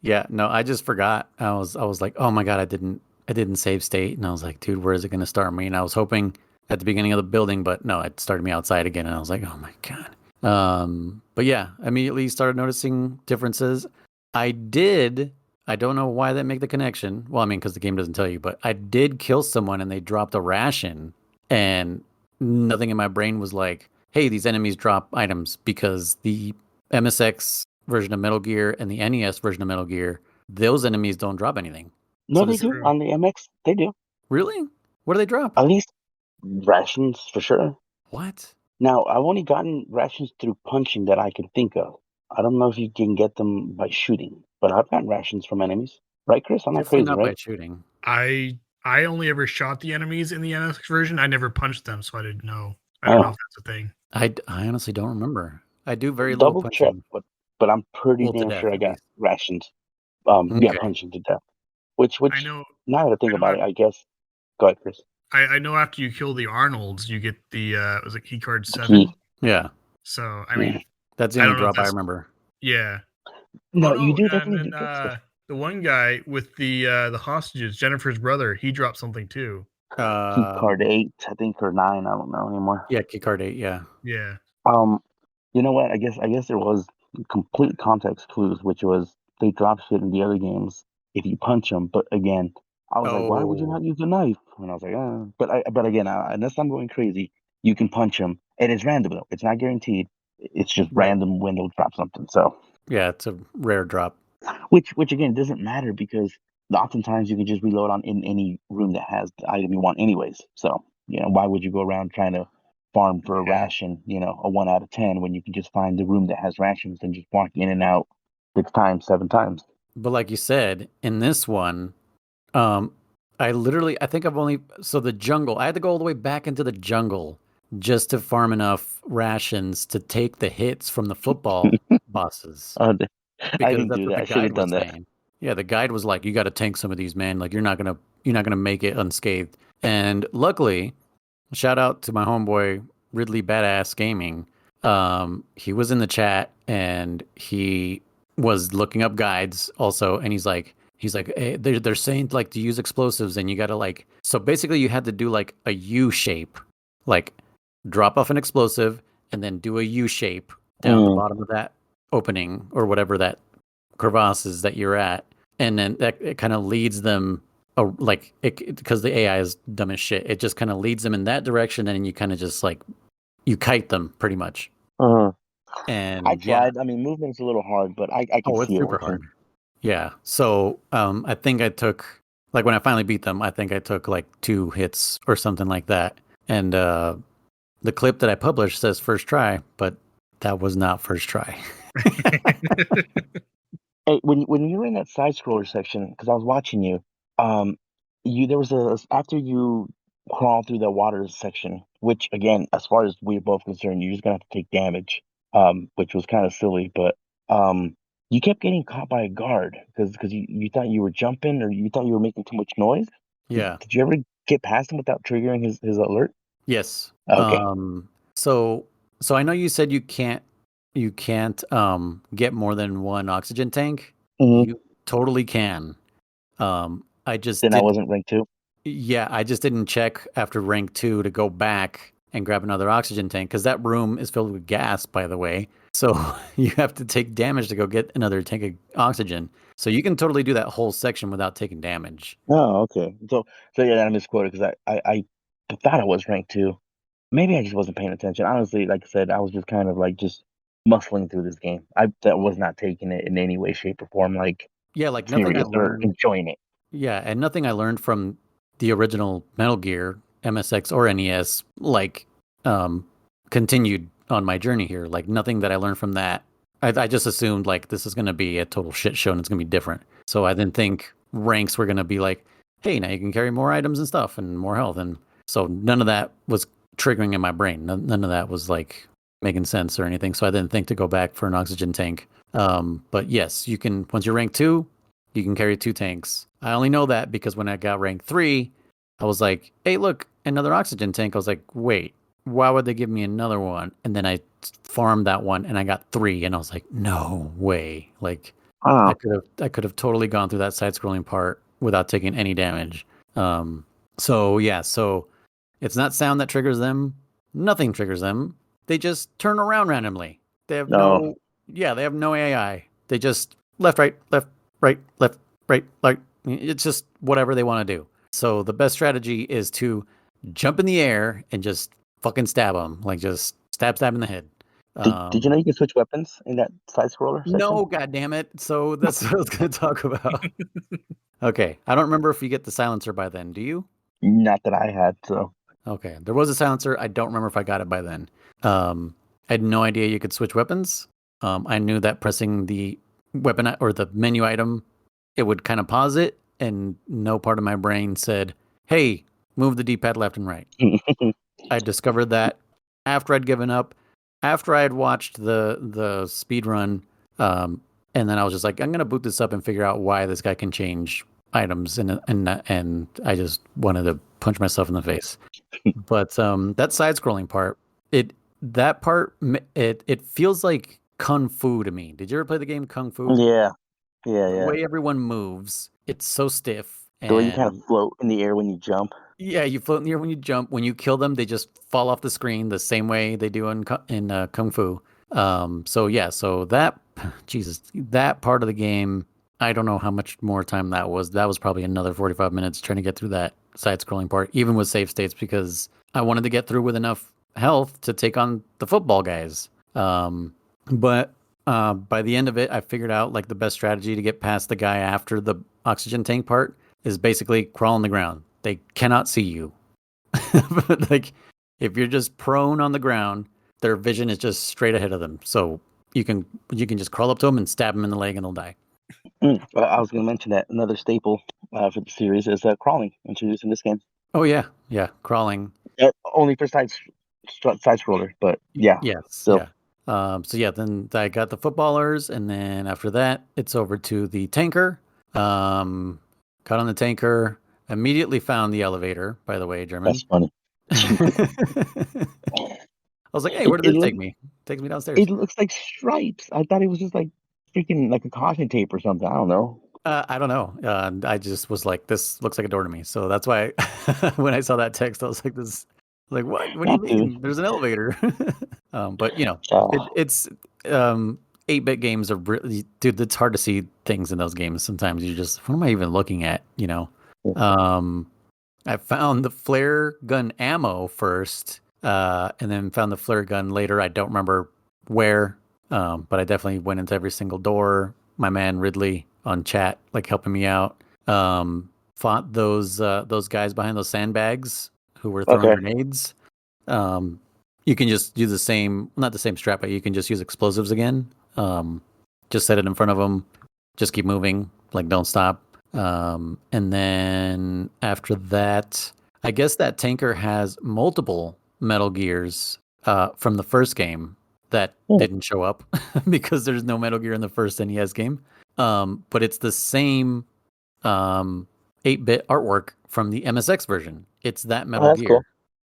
Yeah, no, I just forgot. I was like, oh my God, I didn't save state. And I was like, dude, where is it gonna start me? And I was hoping at the beginning of the building, but no, it started me outside again. And I was like, oh my God. But yeah, I immediately started noticing differences. I don't know why that make the connection. Well, I mean, because the game doesn't tell you, but I did kill someone and they dropped a ration, and nothing in my brain was like, hey, these enemies drop items, because the MSX version of Metal Gear and the NES version of Metal Gear, those enemies don't drop anything. No, So they this do on the MX. They do. really? What do they drop? At least rations for sure. What? Now, I've only gotten rations through punching that I can think of. I don't know if you can get them by shooting, but I've gotten rations from enemies. Right, Chris? I'm not Definitely crazy, not by right? shooting. I only ever shot the enemies in the NX version. I never punched them, so I didn't know. I don't know if that's a thing. I honestly don't remember. I do very little Double check, punching. but I'm pretty Well, to damn death sure I at got least. rations. Yeah, Okay. punching to death. Which I know. now that I think I know. about it, I guess. Go ahead, Chris. I know after you kill the Arnolds, you get the was it key card 7? Key. Yeah. So I mean, That's the I only don't know if drop I that's remember. yeah. No, Oh you no, do and definitely then do get stuff. the one guy with the hostages, Jennifer's brother, he dropped something too. Key card 8, I think, or 9. I don't know anymore. Yeah, key card 8, yeah. Yeah. You know what? I guess there was complete context clues, which was they drop shit in the other games if you punch them. But again, I was like, why would you Oh, not use a knife? And I was like, but again, unless I'm going crazy, you can punch them, and it's random though. It's not guaranteed. It's just right. random when they'll drop something. So, Yeah, it's a rare drop. which again doesn't matter because oftentimes you can just reload on in any room that has the item you want, anyways. So why would you go around trying to farm for a Yeah. ration, a 1 out of 10 when you can just find the room that has rations and just walk in and out 6 times, 7 times. But like you said, in this one, um, I think so the jungle, I had to go all the way back into the jungle just to farm enough rations to take the hits from the football bosses Oh, I because didn't that's do what that. the I should guide have done was that. saying. Yeah, the guide was like, you got to tank some of these, man. Like you're not gonna make it unscathed. And luckily, shout out to my homeboy Ridley Badass Gaming. He was in the chat and he was looking up guides also, and he's like, hey, they're saying like to use explosives, and you gotta like, so basically you had to do like a U shape, like drop off an explosive and then do a U shape down the Mm. bottom of that opening or whatever that crevasse is that you're at, and then that it kind of leads them like it because the AI is dumb as shit. It just kind of leads them in that direction, and you kind of just like you kite them pretty much. Uh, I And yeah, tried. I mean, movement's a little hard, but I can oh, it's see it super working. hard. Yeah. So I think I took like when I finally beat them, I think I took like 2 hits or something like that. And the clip that I published says first try, but that was not first try. Hey, when you were in that side scroller section, because I was watching you, um, there was after you crawl through the water section, which again, as far as we're both concerned, you're just gonna have to take damage, which was kind of silly, but um, you kept getting caught by a guard because you thought you were jumping or you thought you were making too much noise. Did, Yeah. did you ever get past him without triggering his alert? Yes. Okay. So I know you said you can't get more than one oxygen tank. Hmm. You totally can. I just Then I did wasn't ranked two. Yeah, I just didn't check after rank 2 to go back and grab another oxygen tank because that room is filled with gas, by the way. So you have to take damage to go get another tank of oxygen. So you can totally do that whole section without taking damage. Oh, okay. So yeah, I misquoted because I thought I was ranked two. Maybe I just wasn't paying attention. Honestly, like I said, I was just kind of like just muscling through this game. I that was not taking it in any way, shape, or form like Yeah, like nothing I serious or learned. enjoying it. Yeah, and nothing I learned from the original Metal Gear, MSX or NES, like um, continued on my journey here. Like nothing that I learned from that. I just assumed like this is going to be a total shit show and it's going to be different. So I didn't think ranks were going to be like, hey, now you can carry more items and stuff and more health. And so none of that was triggering in my brain. None of that was like making sense or anything. So I didn't think to go back for an oxygen tank. But yes, you can, once you're rank 2, you can carry 2 tanks. I only know that because when I got rank 3, I was like, hey, look, another oxygen tank. I was like, wait, why would they give me another one? And then I farmed that one and I got 3 and I was like, no way. Like Oh, I could have totally gone through that side scrolling part without taking any damage. So yeah, so it's not sound that triggers them. Nothing triggers them. They just turn around randomly. They have no. they have no AI. They just left, right, left, right, left, right, like it's just whatever they want to do. So the best strategy is to jump in the air and just fucking stab them, like just stab in the head. Did you know you can switch weapons in that side scroller section? No, god damn it. So that's what I was going to talk about. Okay, I don't remember if you get the silencer by then. Do you? Not that I had. So Okay, there was a silencer. I don't remember if I got it by then. I had no idea you could switch weapons. I knew that pressing the weapon or the menu item, it would kind of pause it, and no part of my brain said, "Hey, move the D-pad left and right." I discovered that after I'd given up, after I had watched the speed run, and then I was just like, I'm gonna boot this up and figure out why this guy can change items, and I just wanted to punch myself in the face. But that side-scrolling part, it feels like kung fu to me. Did you ever play the game Kung Fu? yeah, yeah, The yeah. way everyone moves, it's so stiff, The way you kind of and float in the air when you jump. yeah, you float in the air when you jump. When you kill them, they just fall off the screen the same way they do in Kung Fu. So yeah, so that Jesus, that part of the game, I don't know how much more time that was. That was probably another 45 minutes trying to get through that side-scrolling part, even with save states, because I wanted to get through with enough health to take on the football guys. But by the end of it, I figured out like the best strategy to get past the guy after the oxygen tank part is basically crawl on the ground. They cannot see you. But like if you're just prone on the ground, their vision is just straight ahead of them. So you can just crawl up to them and stab them in the leg and they'll die. I was going to mention that another staple for the series is crawling, introduced in this game. Oh yeah, yeah, crawling. Only for side scroller, but yeah, Yes, still. yeah. So yeah, then I got the footballers, and then after that, it's over to the tanker. Got on the tanker. Immediately found the elevator. By the way, German. That's funny. I was like, hey, It, where did it this take looks me? Takes me downstairs. it looks like stripes. I thought it was just like freaking like a caution tape or something. I don't know. I don't know. I just was like, this looks like a door to me. So that's why when I saw that text, I was like, this, like, what? What do you Not dude. mean? There's an elevator. But you know, Uh, it's 8-bit games are really, dude. It's hard to see things in those games. Sometimes you just, what am I even looking at? You know. I found the flare gun ammo first, and then found the flare gun later. I don't remember where, but I definitely went into every single door. My man Ridley on chat, like helping me out. Fought those guys behind those sandbags who were throwing Okay. grenades. You can just do the same, not the same strat, but you can just use explosives again. Just set it in front of them. Just keep moving, like don't stop. And then after that, I guess that tanker has multiple Metal Gears from the first game that didn't show up because there's no Metal Gear in the first NES game. But it's the same 8-bit artwork from the MSX version. It's that Metal that's Gear, cool.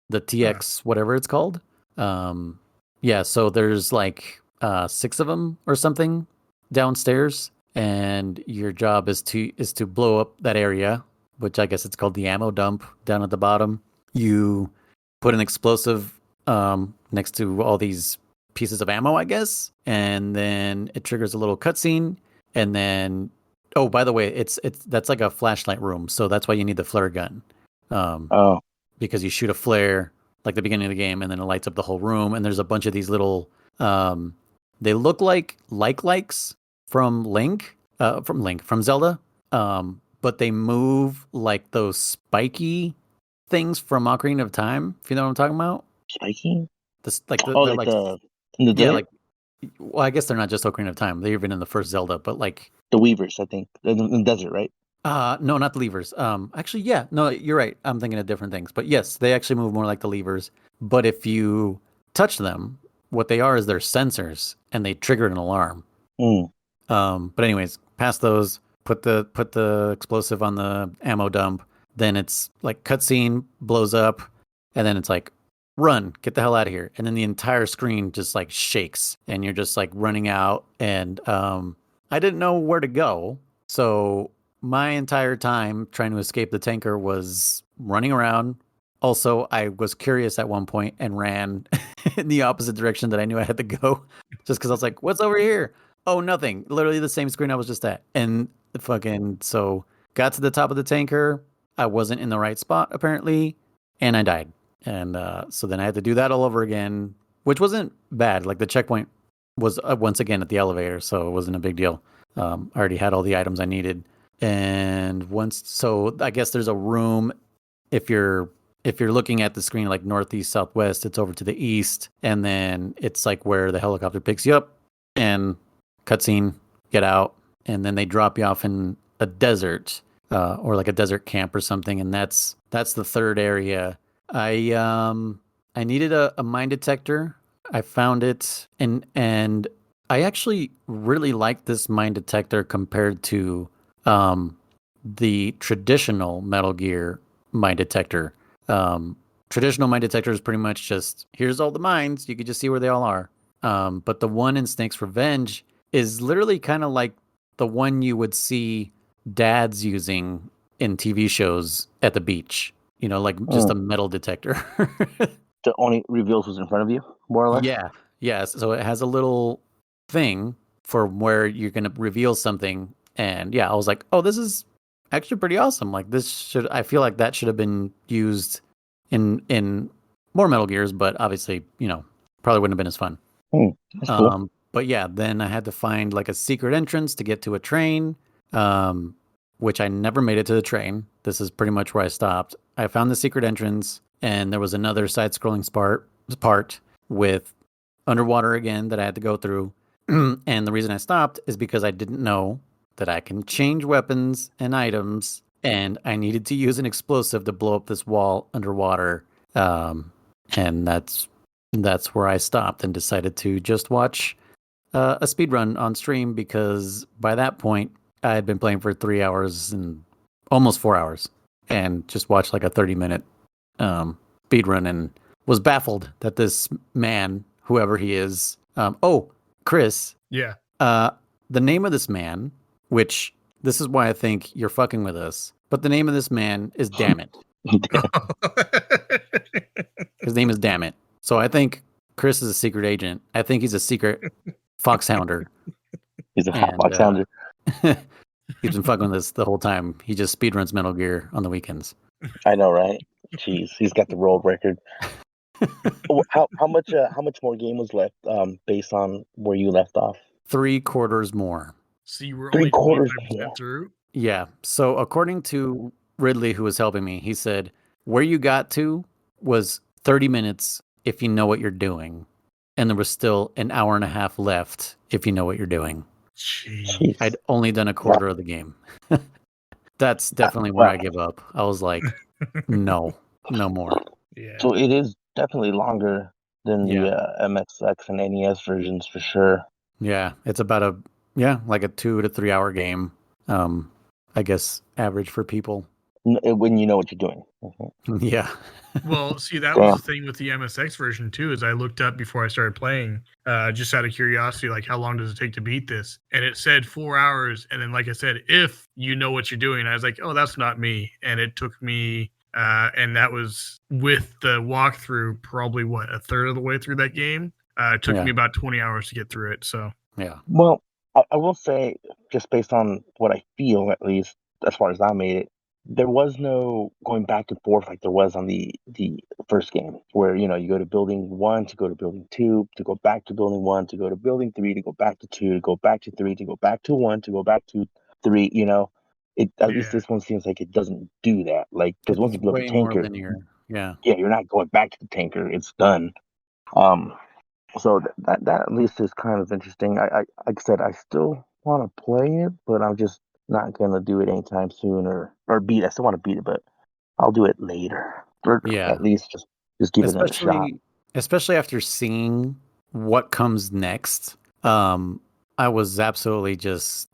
the TX, whatever it's called. Yeah, so there's like 6 of them or something downstairs, and your job is to blow up that area, which I guess it's called the ammo dump down at the bottom. You put an explosive next to all these pieces of ammo, I guess, and then it triggers a little cutscene, and then oh, by the way, it's that's like a flashlight room, so that's why you need the flare gun, Oh, because you shoot a flare like the beginning of the game, and then it lights up the whole room, and there's a bunch of these little they look like likes from from Zelda, but they move like those spiky things from Ocarina of Time. If you know what I'm talking about, spiking. this like Oh, they're like like, in the yeah, desert? like, well, I guess they're not just Ocarina of Time. They're even in the first Zelda, but like, The Weavers, I think, in the desert, right? no, not the levers. Actually, yeah, no, you're right. I'm thinking of different things, but yes, they actually move more like the levers. But if you touch them, what they are is they're sensors, and they trigger an alarm. Mm. But anyways, past those, put the explosive on the ammo dump. Then it's like cutscene blows up, and then it's like run, get the hell out of here. And then the entire screen just like shakes, and you're just like running out. And I didn't know where to go, so my entire time trying to escape the tanker was running around. Also, I was curious at one point and ran in the opposite direction that I knew I had to go, just because I was like, "What's over here?" Oh, nothing. Literally the same screen I was just at. And fucking, so got to the top of the tanker. I wasn't in the right spot, apparently, and I died. And so then I had to do that all over again, which wasn't bad. Like the checkpoint was once again at the elevator, so it wasn't a big deal. I already had all the items I needed. And so I guess there's a room if you're looking at the screen like northeast, southwest, it's over to the east, and then it's like where the helicopter picks you up and cutscene, get out, and then they drop you off in a desert or like a desert camp or something, and that's the third area. I needed a mine detector. I found it, and I actually really like this mine detector compared to the traditional Metal Gear mine detector. Traditional mine detector is pretty much just here's all the mines. You can just see where they all are. But the one in Snake's Revenge is literally kind of like the one you would see dads using in TV shows at the beach. You know, like just a metal detector. That only reveals what's in front of you, more or less. Yeah. Yes. So it has a little thing for where you're going to reveal something. And yeah, I was like, oh, this is actually pretty awesome. Like I feel like that should have been used in more Metal Gears, but obviously, you know, probably wouldn't have been as fun. That's cool. But yeah, then I had to find like a secret entrance to get to a train, which I never made it to the train. This is pretty much where I stopped. I found the secret entrance, and there was another side-scrolling part with underwater again that I had to go through. And the reason I stopped is because I didn't know that I can change weapons and items, and I needed to use an explosive to blow up this wall underwater. And that's where I stopped and decided to just watch a speed run on stream, because by that point I had been playing for 3 hours and almost 4 hours, and just watched like a 30-minute speed run, and was baffled that this man, whoever he is, Chris, Yeah. the name of this man, which this is why I think you're fucking with us, but the name of this man is Dammit. His name is Dammit. So I think Chris is a secret agent. I think he's a secret foxhounder. He's a foxhounder. He's been fucking with us the whole time. He just speedruns Metal Gear on the weekends. I know, right? Jeez, he's got the world record. How much more game was left? Based on where you left off. 3/4 more. So you were Three only quarters 25% more. through? Yeah. So according to Ridley, who was helping me, he said where you got to was 30 minutes if you know what you're doing, and there was still an hour and a half left if you know what you're doing. Jeez. I'd only done a quarter of the game. That's definitely where I give up. I was like, no more. Yeah. So it is definitely longer than the MSX and NES versions for sure. Yeah, it's about like a 2 to 3 hour game. I guess average for people. When you know what you're doing. Mm-hmm. Yeah. Well, see, that was the thing with the MSX version too. Is I looked up before I started playing, just out of curiosity, like how long does it take to beat this? And it said 4 hours. And then, like I said, if you know what you're doing, I was like, oh, that's not me. And it took me, and that was with the walkthrough, probably a third of the way through that game. It took me about 20 hours to get through it. So yeah. Well, I will say, just based on what I feel, at least as far as I made it, there was no going back and forth like there was on the first game, where you go to building 1 to go to building 2 to go back to building 1 to go to building 3 to go back to 2 to go back to 3 to go back to 1 to go back to 3. At least this one seems like it doesn't do that. Like, because once you build a more tanker, linear. Yeah, you're not going back to the tanker. It's done. So that at least is kind of interesting. I like I said, I still want to play it, but I'm just not gonna do it anytime soon, or beat it. I still want to beat it, but I'll do it later. Or at least just give it a shot. Especially after seeing what comes next. I was absolutely just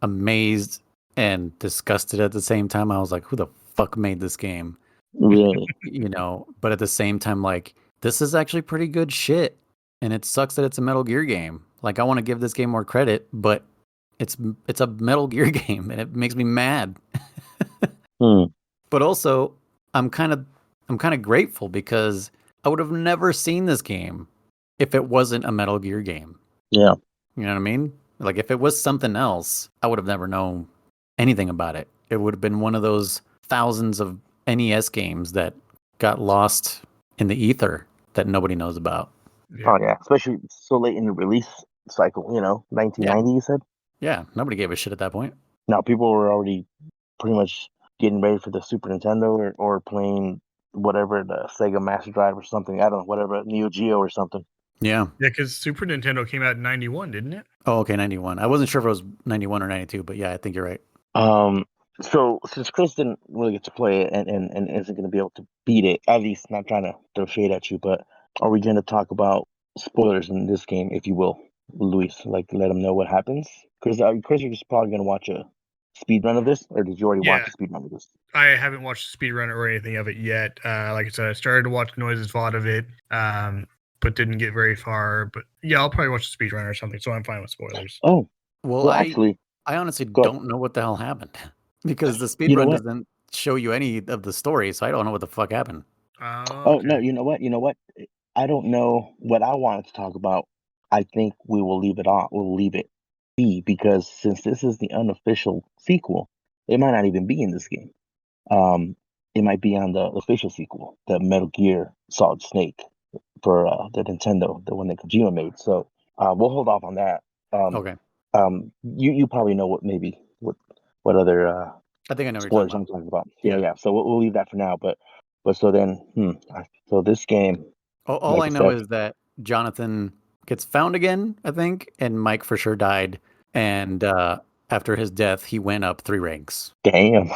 amazed and disgusted at the same time. I was like, who the fuck made this game? Really? But at the same time, like, this is actually pretty good shit. And it sucks that it's a Metal Gear game. Like, I want to give this game more credit, but it's a Metal Gear game, and it makes me mad. But also, I'm kind of grateful, because I would have never seen this game if it wasn't a Metal Gear game. Yeah. You know what I mean? Like, if it was something else, I would have never known anything about it. It would have been one of those thousands of NES games that got lost in the ether that nobody knows about. Yeah. Oh yeah, especially so late in the release cycle. 1990. You said. Yeah, nobody gave a shit at that point. Now people were already pretty much getting ready for the Super Nintendo or playing whatever, the Sega Master Drive or something. I don't know, whatever, Neo Geo or something. Yeah. Yeah, because Super Nintendo came out in 91, didn't it? Oh, okay, 91. I wasn't sure if it was 91 or 92, but yeah, I think you're right. So since Chris didn't really get to play it and isn't going to be able to beat it, at least not trying to throw shade at you, but are we going to talk about spoilers in this game, if you will, Luis? Like, let them know what happens? Chris, you're just probably going to watch a speed run of this, or did you already watch a speed run of this? I haven't watched a speed run or anything of it yet. Like I said, I started to watch Noise's VOD of it, but didn't get very far. But yeah, I'll probably watch a speed run or something, so I'm fine with spoilers. Oh, well actually, I honestly don't know what the hell happened, because the speed run doesn't show you any of the story, so I don't know what the fuck happened. Oh, no, you know what? I don't know what I wanted to talk about. I think we will leave it on. We'll leave it be, because since this is the unofficial sequel, it might not even be in this game. It might be on the official sequel, the Metal Gear Solid Snake for the Nintendo, the one that Kojima made. So we'll hold off on that. Okay. You probably know what other I think I know spoilers what I'm talking about. Yeah. So we'll leave that for now. But so then, so this game. All I know is that Jonathan gets found again, I think, and Mike for sure died. And after his death, he went up 3 ranks, Damn.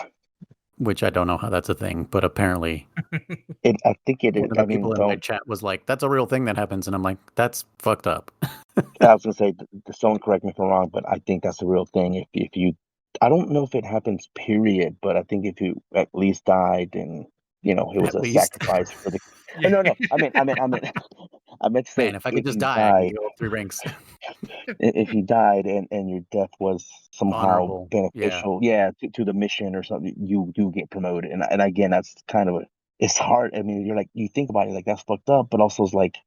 which I don't know how that's a thing, but apparently I think it is. one of I the mean, people in my chat was like, "That's a real thing that happens," and I'm like, "That's fucked up." I was gonna say, someone correct me if I'm wrong, but I think that's a real thing. If you, I don't know if it happens, period, but I think if you at least died and it was At a least, sacrifice for the. Oh, Yeah. no. I meant to say man, if I could if just you die, I could died, go up 3 ranks. if you died and your death was somehow Honorable, yeah, beneficial, yeah, to the mission or something, you do get promoted. And again, that's kind of it's hard. I mean, you're like you think about it like that's fucked up, but also it's like,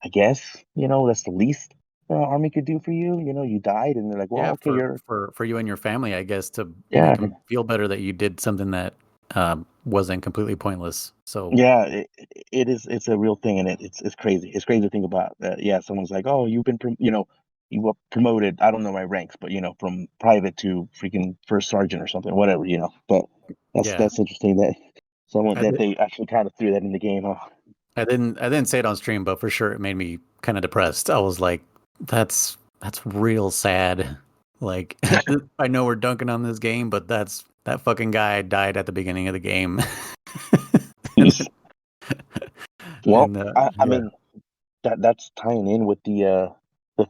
I guess that's the least army could do for you. You died, and they're like, well, yeah. okay, For you're for you and your family, I guess, to yeah, make them feel better that you did something that wasn't completely pointless. So yeah. It is. It's a real thing, and it's crazy. It's crazy to think about that. Yeah, someone's like, oh, you've been you were promoted. I don't know my ranks, but from private to freaking first sergeant or something, whatever. But yeah, that's interesting that someone I that did. they actually kind of threw that in the game, huh? I didn't say it on stream, but for sure it made me kind of depressed. I was like, that's real sad. Like I know we're dunking on this game, but that fucking guy died at the beginning of the game. Jeez. Well, And I yeah, mean that's tying in with the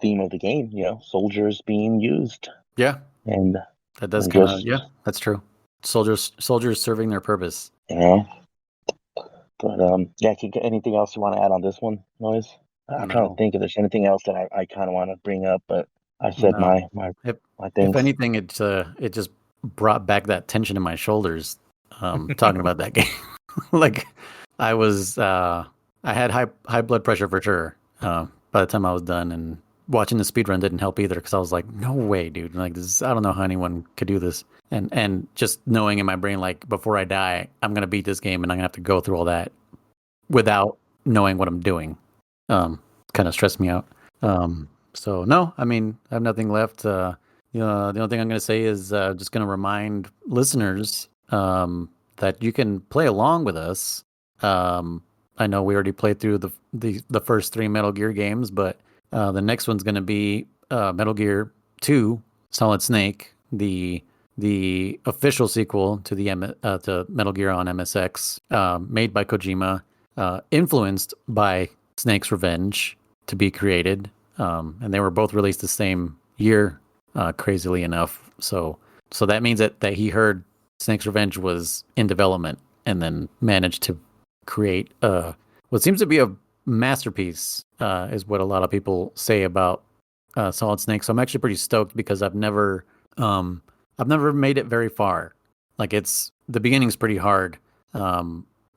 theme of the game. Soldiers being used yeah, and that does kind of just yeah, that's true. Soldiers serving their purpose. you know. But yeah. Anything else you want to add on this one, Noise? I'm trying to No, think if there's anything else that I kind of want to bring up, but I said no. If my if things. anything, it just brought back that tension in my shoulders. Talking about that game, like I was I had high blood pressure for sure. By the time I was done, and watching the speed run didn't help either because I was like, no way, dude. Like this, I don't know how anyone could do this. And just knowing in my brain, like before I die, I'm gonna beat this game, and I'm gonna have to go through all that without knowing what I'm doing. Kind of stressed me out. So no, I mean, I have nothing left. The only thing I'm going to say is just going to remind listeners that you can play along with us. I know we already played through the first 3 Metal Gear games, but the next one's going to be Metal Gear 2: Solid Snake, the official sequel to to Metal Gear on MSX, made by Kojima, influenced by Snake's Revenge to be created, and they were both released the same year, crazily enough. So that means that he heard Snake's Revenge was in development and then managed to create what seems to be a masterpiece, is what a lot of people say about Solid Snake. So I'm actually pretty stoked because I've never made it very far. Like the beginning's pretty hard.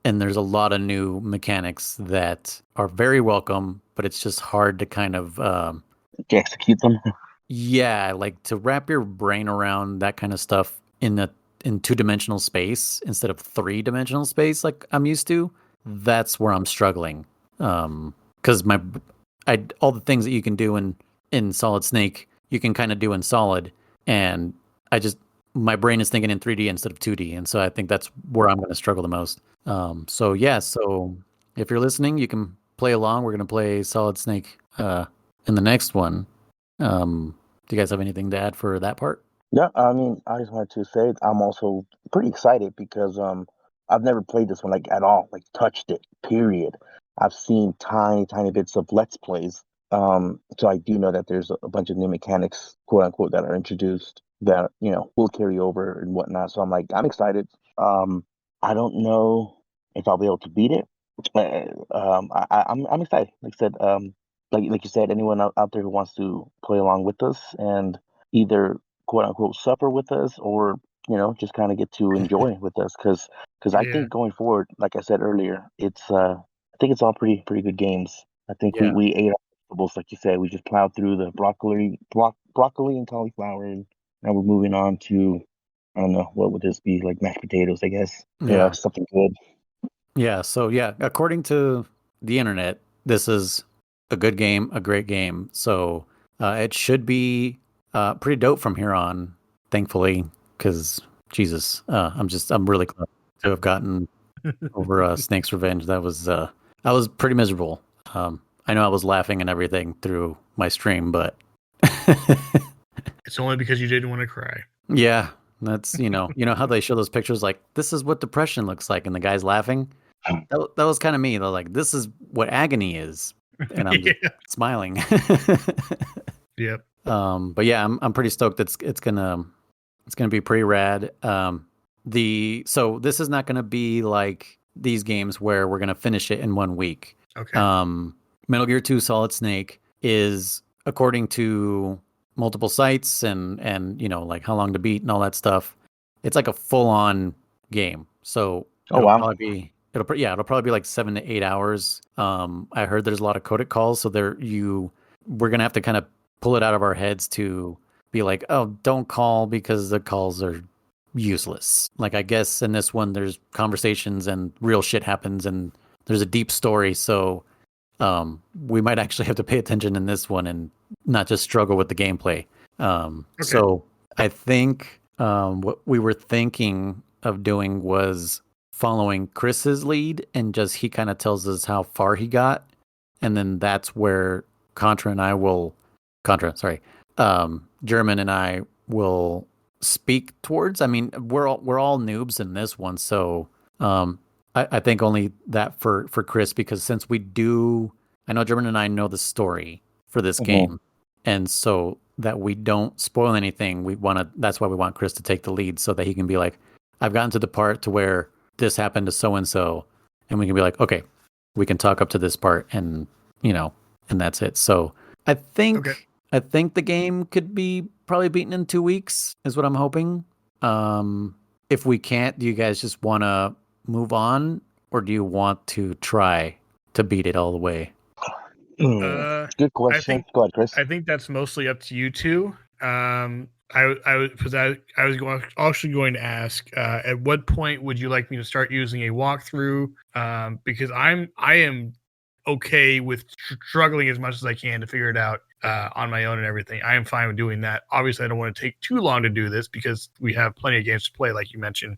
And there's a lot of new mechanics that are very welcome, but it's just hard to kind of To execute them. yeah, like to wrap your brain around that kind of stuff in 2-dimensional space instead of 3-dimensional space like I'm used to. That's where I'm struggling. Because all the things that you can do in Solid Snake, you can kind of do in Solid, and my brain is thinking in 3D instead of 2D, and so I think that's where I'm going to struggle the most. So if you're listening, you can play along. We're going to play Solid Snake in the next one. Do you guys have anything to add for that part? Yeah, I mean, I just wanted to say I'm also pretty excited because I've never played this one like at all, like touched it, period. I've seen tiny bits of Let's Plays. So I do know that there's a bunch of new mechanics, quote unquote, that are introduced that, will carry over and whatnot. So I'm excited. I don't know if I'll be able to beat it. I'm excited. Like I said, like you said, anyone out there who wants to play along with us and either quote unquote suffer with us or just kind of get to enjoy with us because I Yeah. think going forward, like I said earlier, I think it's all pretty good games. I think Yeah. we ate our vegetables, like you said. We just plowed through the broccoli and cauliflower, and now we're moving on to, I don't know, what would this be, like mashed potatoes, I guess. Yeah. Something good. Yeah. So yeah, according to the internet, this is a good game, a great game. So it should be pretty dope from here on, thankfully, because Jesus, I'm really glad to have gotten over Snake's Revenge. That was I was pretty miserable. I know I was laughing and everything through my stream, but It's only because you didn't want to cry. Yeah, that's you know how they show those pictures like this is what depression looks like, and the guy's laughing. That was kind of me. They're like, this is what agony is, and I'm just Yeah. smiling. Yep. But yeah, I'm pretty stoked. It's gonna be pretty rad. So this is not gonna be like these games where we're gonna finish it in 1 week. Okay. Metal Gear 2 Solid Snake is, according to multiple sites and like how long to beat and all that stuff, it's like a full on game. So Oh, it'll wow. probably be it'll probably be like 7 to 8 hours. I heard there's a lot of codec calls, so we're gonna have to kind of pull it out of our heads to be like, oh, don't call because the calls are useless. Like, I guess in this one there's conversations and real shit happens and there's a deep story, so we might actually have to pay attention in this one and not just struggle with the gameplay. So I think what we were thinking of doing was following Chris's lead, and just he kind of tells us how far he got, and then that's where German and I will speak towards. I mean, we're all noobs in this one, so I think only that for Chris, because since I know German and I know the story for this game, and so that we don't spoil anything, that's why we want Chris to take the lead, so that he can be like, I've gotten to the part to where this happened to so and so, and we can be like, okay, we can talk up to this part, and and that's it. So I think the game could be probably beaten in 2 weeks, is what I'm hoping. If we can't, do you guys just want to move on, or do you want to try to beat it all the way? Good question. Go ahead, Chris. I think that's mostly up to you two. I was going to ask, at what point would you like me to start using a walkthrough? Because I am okay with struggling as much as I can to figure it out on my own and everything. I am fine with doing that. Obviously, I don't want to take too long to do this because we have plenty of games to play, like you mentioned.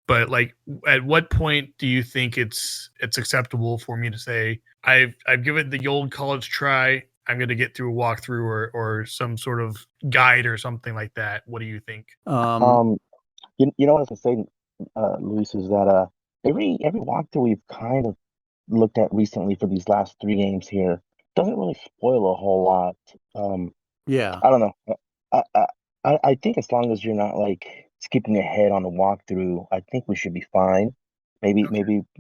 But like, at what point do you think it's acceptable for me to say I've given the old college try? I'm going to get through a walkthrough or some sort of guide or something like that. What do you think? You know what I was gonna say, Luis, is that every walkthrough we've kind of looked at recently for these last 3 games here doesn't really spoil a whole lot. Yeah. I don't know. I think as long as you're not like skipping ahead on the walkthrough, I think we should be fine. Maybe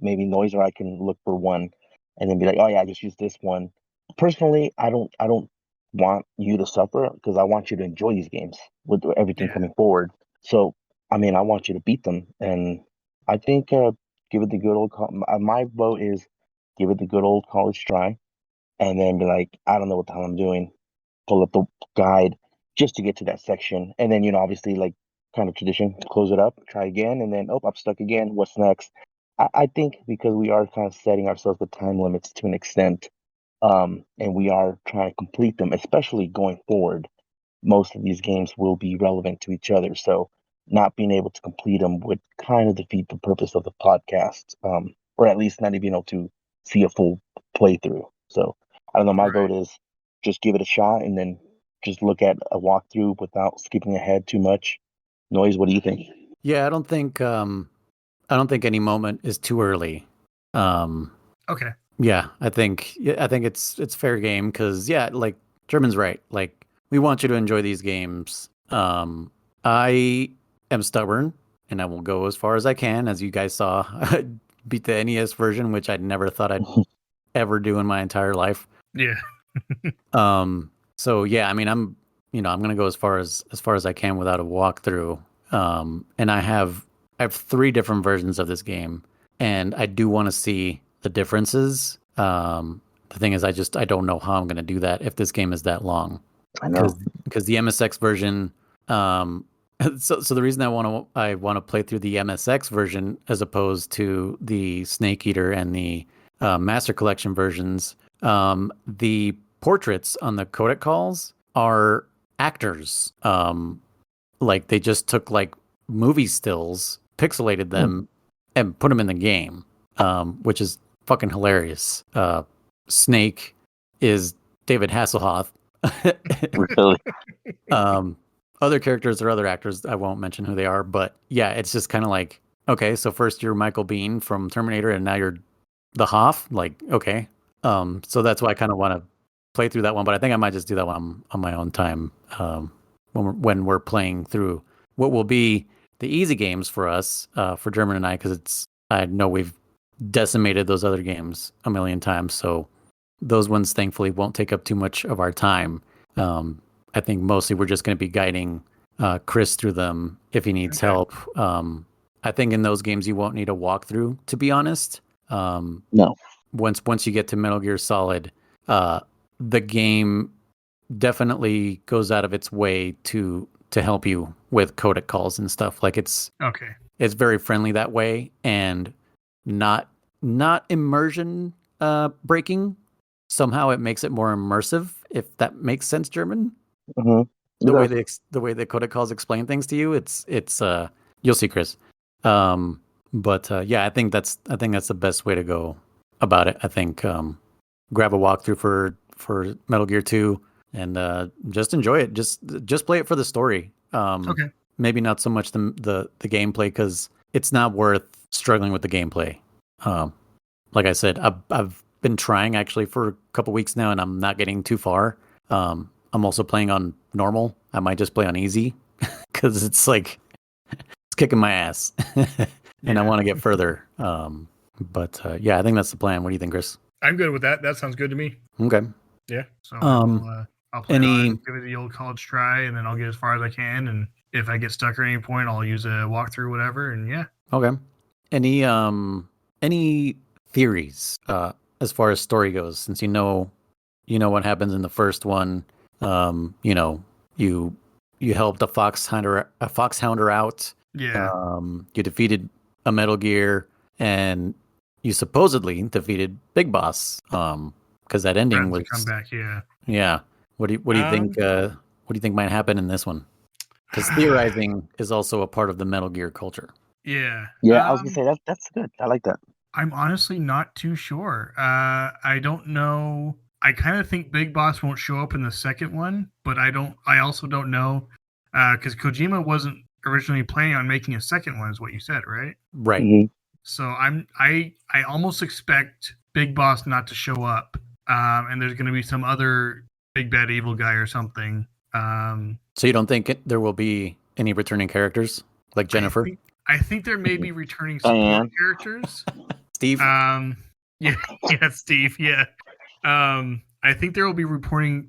Noise or I can look for one and then be like, oh yeah, I just use this one. Personally, I don't want you to suffer, because I want you to enjoy these games with everything coming forward. So I mean, I want you to beat them, and I think give it the good old. My vote is give it the good old college try, and then be like, I don't know what the hell I'm doing. Pull up the guide just to get to that section, and then obviously, like kind of tradition, close it up, try again, and then I'm stuck again. What's next? I think because we are kind of setting ourselves the time limits to an extent, and we are trying to complete them, especially going forward. Most of these games will be relevant to each other, so not being able to complete them would kind of defeat the purpose of the podcast, or at least not even able to see a full playthrough. So I don't know. My vote is just give it a shot, and then just look at a walkthrough without skipping ahead too much. Noise, what do you think? Yeah, I don't think any moment is too early. Okay. Yeah, I think it's fair game, because like German's right. Like, we want you to enjoy these games. I am stubborn, and I will go as far as I can. As you guys saw, beat the NES version, which I never thought I'd ever do in my entire life. Yeah. So yeah, I mean, I'm gonna go as far as I can without a walkthrough. And I have 3 different versions of this game, and I do want to see the differences. The thing is, I don't know how I'm gonna do that if this game is that long. I know, because the MSX version. So the reason I want to play through the MSX version as opposed to the Snake Eater and the Master Collection versions, the portraits on the Codec Calls are actors. Like, they just took like movie stills, pixelated them, and put them in the game, which is fucking hilarious. Snake is David Hasselhoff. Really? Other characters or other actors, I won't mention who they are, but yeah, it's just kind of like, okay, so first you're Michael Biehn from Terminator, and now you're the Hoff. Like, okay, so that's why I kind of want to play through that one, but I think I might just do that one on my own time, when we're playing through what will be the easy games for us, for German and I, because I know we've decimated those other games a million times, so those ones thankfully won't take up too much of our time. I think mostly we're just going to be guiding Chris through them if he needs help. I think in those games you won't need a walkthrough, to be honest. No. Once you get to Metal Gear Solid, the game definitely goes out of its way to help you with codec calls and stuff. Like it's very friendly that way, and not immersion breaking. Somehow it makes it more immersive, if that makes sense, German. Mm-hmm. The way the codec calls explain things to you, it's you'll see, Chris. But yeah, I think that's the best way to go about it. I think grab a walkthrough for Metal Gear 2 and just enjoy it. Just play it for the story. Maybe not so much the gameplay, because it's not worth struggling with the gameplay. Like I said, I've been trying actually for a couple weeks now, and I'm not getting too far. I'm also playing on normal. I might just play on easy because it's like it's kicking my ass, and I want to get further. But yeah, I think that's the plan. What do you think, Chris? I'm good with that. That sounds good to me. Okay. Yeah. So I'll play it on, give it the old college try, and then I'll get as far as I can. And if I get stuck at any point, I'll use a walkthrough, whatever. And yeah. Okay. Any theories as far as story goes? Since you know what happens in the first one. You helped a foxhounder out. Yeah. You defeated a Metal Gear, and you supposedly defeated Big Boss. Because that ending was come back. Yeah. Yeah. What do you think? What do you think might happen in this one? Because theorizing is also a part of the Metal Gear culture. Yeah. Yeah, I was gonna say that's good. I like that. I'm honestly not too sure. I don't know. I kind of think Big Boss won't show up in the second one, but I also don't know, because Kojima wasn't originally planning on making a second one, is what you said, right? Right. Mm-hmm. So I almost expect Big Boss not to show up, and there's going to be some other big bad evil guy or something. So you don't think there will be any returning characters like Jennifer? I think there may be returning support characters. Steve. Yeah, Steve. Yeah. I think there will be returning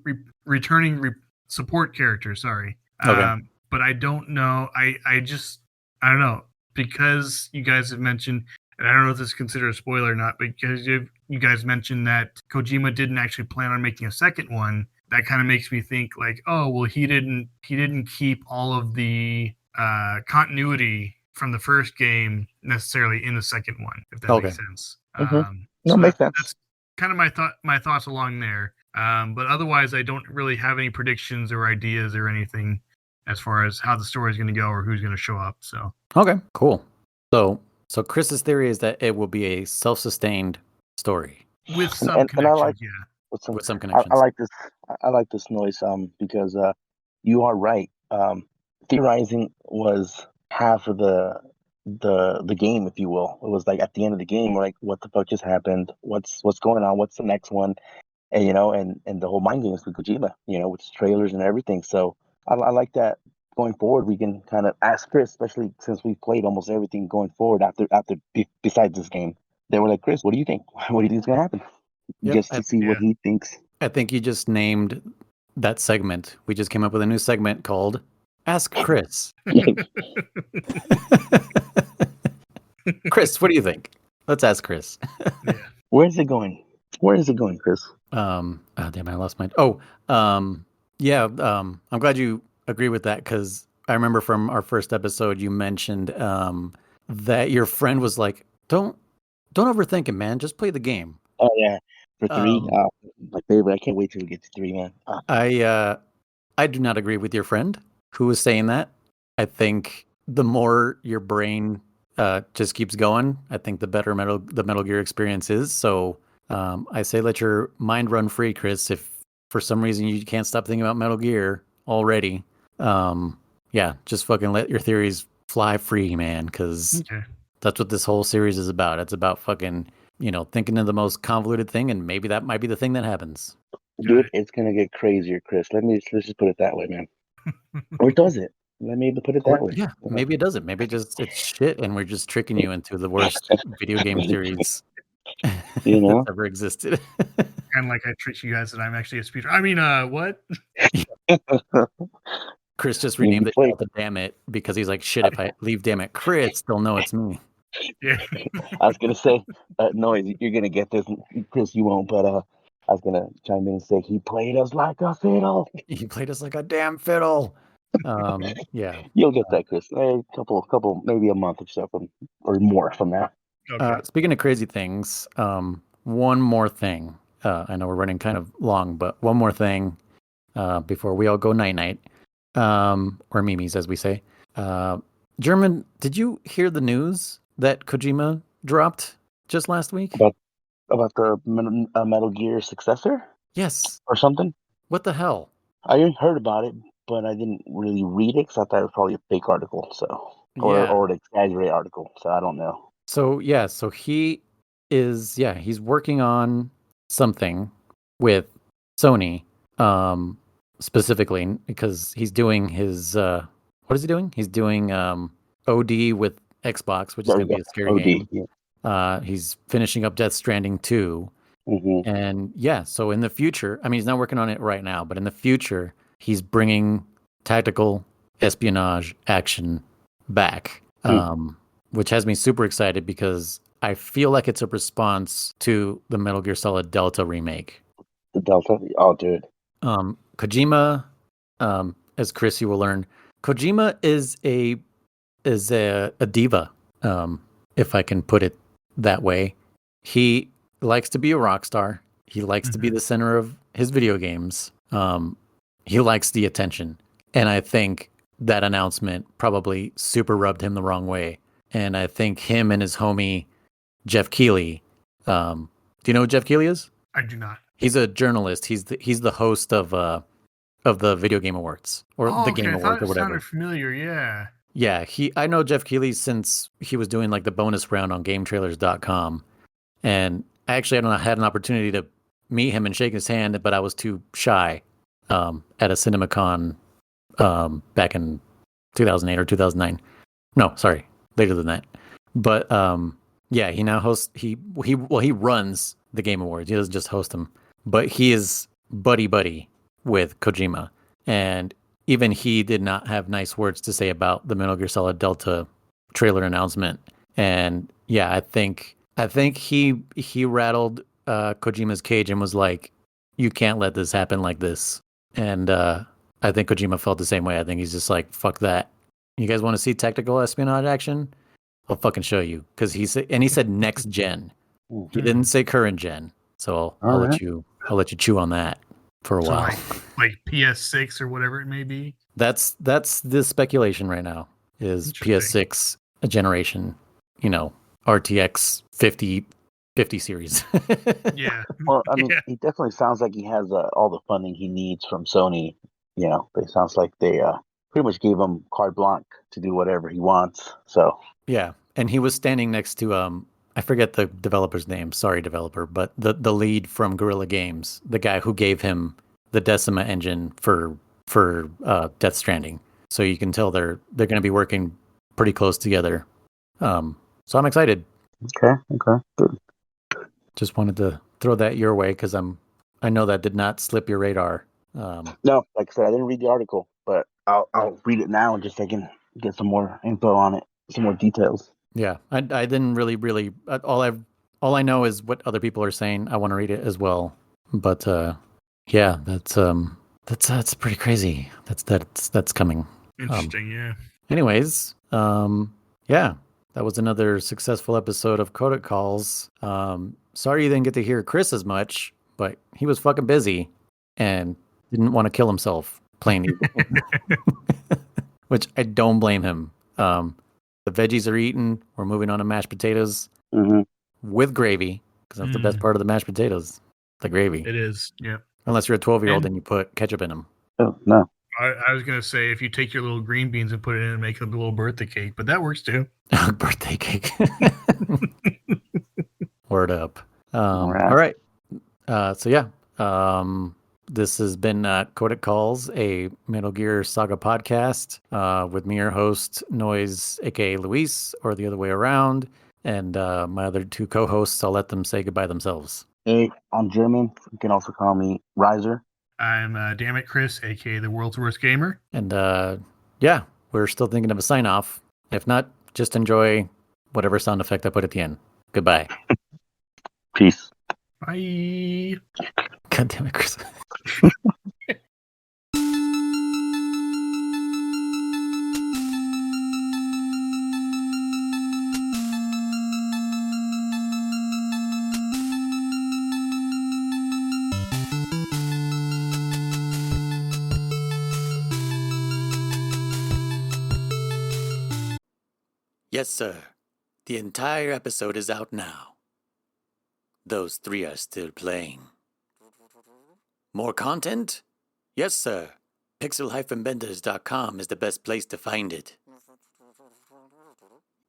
support characters. Sorry. Okay. But I don't know. I don't know, because you guys have mentioned, and I don't know if this is considered a spoiler or not, because you guys mentioned that Kojima didn't actually plan on making a second one. That kind of makes me think like, oh, well, he didn't keep all of the continuity from the first game necessarily in the second one, if that makes sense. No, makes sense. That's kind of my thoughts along there. But otherwise, I don't really have any predictions or ideas or anything as far as how the story is going to go or who's going to show up. So okay, cool. So Chris's theory is that it will be a self-sustained story with some connections. With some connections. I like this. I like this noise. Because you are right. Theorizing was half of the game, if you will. It was like at the end of the game, we're like, what the fuck just happened? What's going on? What's the next one? And and the whole mind games with Kojima, with the trailers and everything. So I like that. Going forward, we can kind of ask Chris, especially since we've played almost everything going forward after besides this game. They were like, Chris, what do you think? What do you think is going to happen? Yep, just to see what he thinks. I think you just named that segment. We just came up with a new segment called Ask Chris. Chris, what do you think? Let's ask Chris. Where is it going? Chris? Damn, I lost my. Yeah. I'm glad you agree with that, because I remember from our first episode you mentioned that your friend was like, "Don't overthink it, man. Just play the game." Oh yeah, for 3, my favorite. I can't wait till we get to 3, man. I do not agree with your friend who was saying that. I think the more your brain just keeps going, I think the better the Metal Gear experience is. So I say let your mind run free, Chris. for some reason you can't stop thinking about Metal Gear already, yeah, just fucking let your theories fly free, man, because that's what this whole series is about. It's about fucking, thinking of the most convoluted thing, and maybe that might be the thing that happens. Dude, it's gonna get crazier, Chris. Let's just put it that way, man. Or does it? Let me put it that way. Yeah, maybe it doesn't. Maybe it's shit, and we're just tricking you into the worst video game series that's ever existed. And like I tricked you guys that I'm actually a speedrunner. I mean, what? Chris just renamed it Delta Damn It because he's like, shit, if I leave Damn It Chris, they'll know it's me. Yeah. I was gonna say, Noise, you're gonna get this, Chris. You won't, but I was gonna chime in and say he played us like a fiddle. He played us like a damn fiddle. Yeah. You'll get that, Chris. A couple, maybe a month or so or more from now. Okay. Speaking of crazy things, one more thing. I know we're running kind of long, but one more thing before we all go night-night, or Mimi's, as we say. German, did you hear the news that Kojima dropped just last week? About the Metal Gear successor? Yes. Or something? What the hell? I heard about it, but I didn't really read it because I thought it was probably a fake article, or an exaggerated article, so I don't know. So he is, he's working on something with Sony, specifically because he's doing his, what is he doing? He's doing OD with Xbox, which is going to be a scary game. Yeah. He's finishing up Death Stranding 2. Mm-hmm. And so in the future, I mean, he's not working on it right now, but in the future, he's bringing tactical espionage action back, which has me super excited because I feel like it's a response to the Metal Gear Solid Delta remake. The Delta? Oh, dude. Kojima, as Chris, you will learn, Kojima is a diva, if I can put it that way. He likes to be a rock star. He likes to be the center of his video games. He likes the attention. And I think that announcement probably super rubbed him the wrong way. And I think him and his homie, Jeff Keighley, do you know who Jeff Keighley is? I do not. He's a journalist. He's the host of the Video Game Awards or the Game Awards or whatever. Sounded familiar, yeah. Yeah, I know Jeff Keighley since he was doing like the bonus round on GameTrailers.com. And I actually had an opportunity to meet him and shake his hand, but I was too shy at a CinemaCon back in 2008 or 2009. No, sorry, later than that. But he now hosts. He runs the Game Awards. He doesn't just host them, but he is buddy with Kojima, and even he did not have nice words to say about the Metal Gear Solid Delta trailer announcement. And yeah, I think he rattled Kojima's cage and was like, "You can't let this happen like this." And I think Kojima felt the same way. I think he's just like, "Fuck that! You guys want to see tactical espionage action? I'll fucking show you." Because he said next gen. He didn't say current gen. So I'll let you chew on that for a while. Like PS6 or whatever it may be. That's the speculation right now. Is PS6 a generation? RTX 50 series. Yeah. Well, I mean, he definitely sounds like he has all the funding he needs from Sony. It sounds like they pretty much gave him carte blanche to do whatever he wants. So yeah, and he was standing next to I forget the developer's name. Sorry, developer, but the lead from Guerrilla Games, the guy who gave him the Decima engine for Death Stranding. So you can tell they're going to be working pretty close together. So I'm excited. Okay, good. Just wanted to throw that your way because I know that did not slip your radar. No, like I said, I didn't read the article, but I'll read it now and just so I can get some more info on it, some more details. Yeah, I didn't really all I know is what other people are saying. I want to read it as well, but yeah, that's pretty crazy. That's coming. Interesting, yeah. Anyways, yeah, that was another successful episode of Codec Calls. Sorry you didn't get to hear Chris as much, but he was fucking busy and didn't want to kill himself playing these. Which I don't blame him. The veggies are eaten. We're moving on to mashed potatoes with gravy because that's the best part of the mashed potatoes, the gravy. It is, yeah. Unless you're a 12-year-old And- and you put ketchup in them. Oh, no. I was gonna say if you take your little green beans and put it in and make a little birthday cake, but that works too. Birthday cake. Word up. All right. All right. So yeah, this has been Codec Calls, a Metal Gear Saga podcast with me, your host, Noise, aka Luis, or the other way around, and my other two co-hosts. I'll let them say goodbye themselves. Hey, I'm German. You can also call me Riser. I'm Damn It Chris, aka the world's worst gamer. And yeah, we're still thinking of a sign off. If not, just enjoy whatever sound effect I put at the end. Goodbye. Peace. Bye. God damn it, Chris. Yes, sir. The entire episode is out now. Those three are still playing. More content? Yes, sir. Pixel-benders.com is the best place to find it.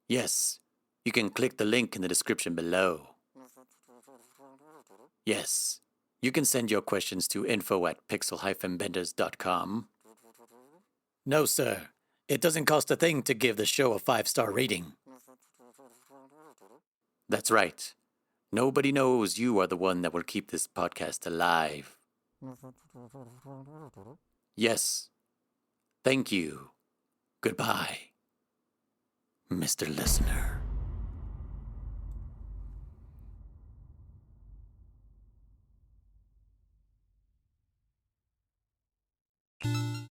Yes, you can click the link in the description below. Yes, you can send your questions to info@pixel-benders.com. No, sir. It doesn't cost a thing to give the show a 5-star rating. That's right. Nobody knows you are the one that will keep this podcast alive. Yes. Thank you. Goodbye, Mr. Listener.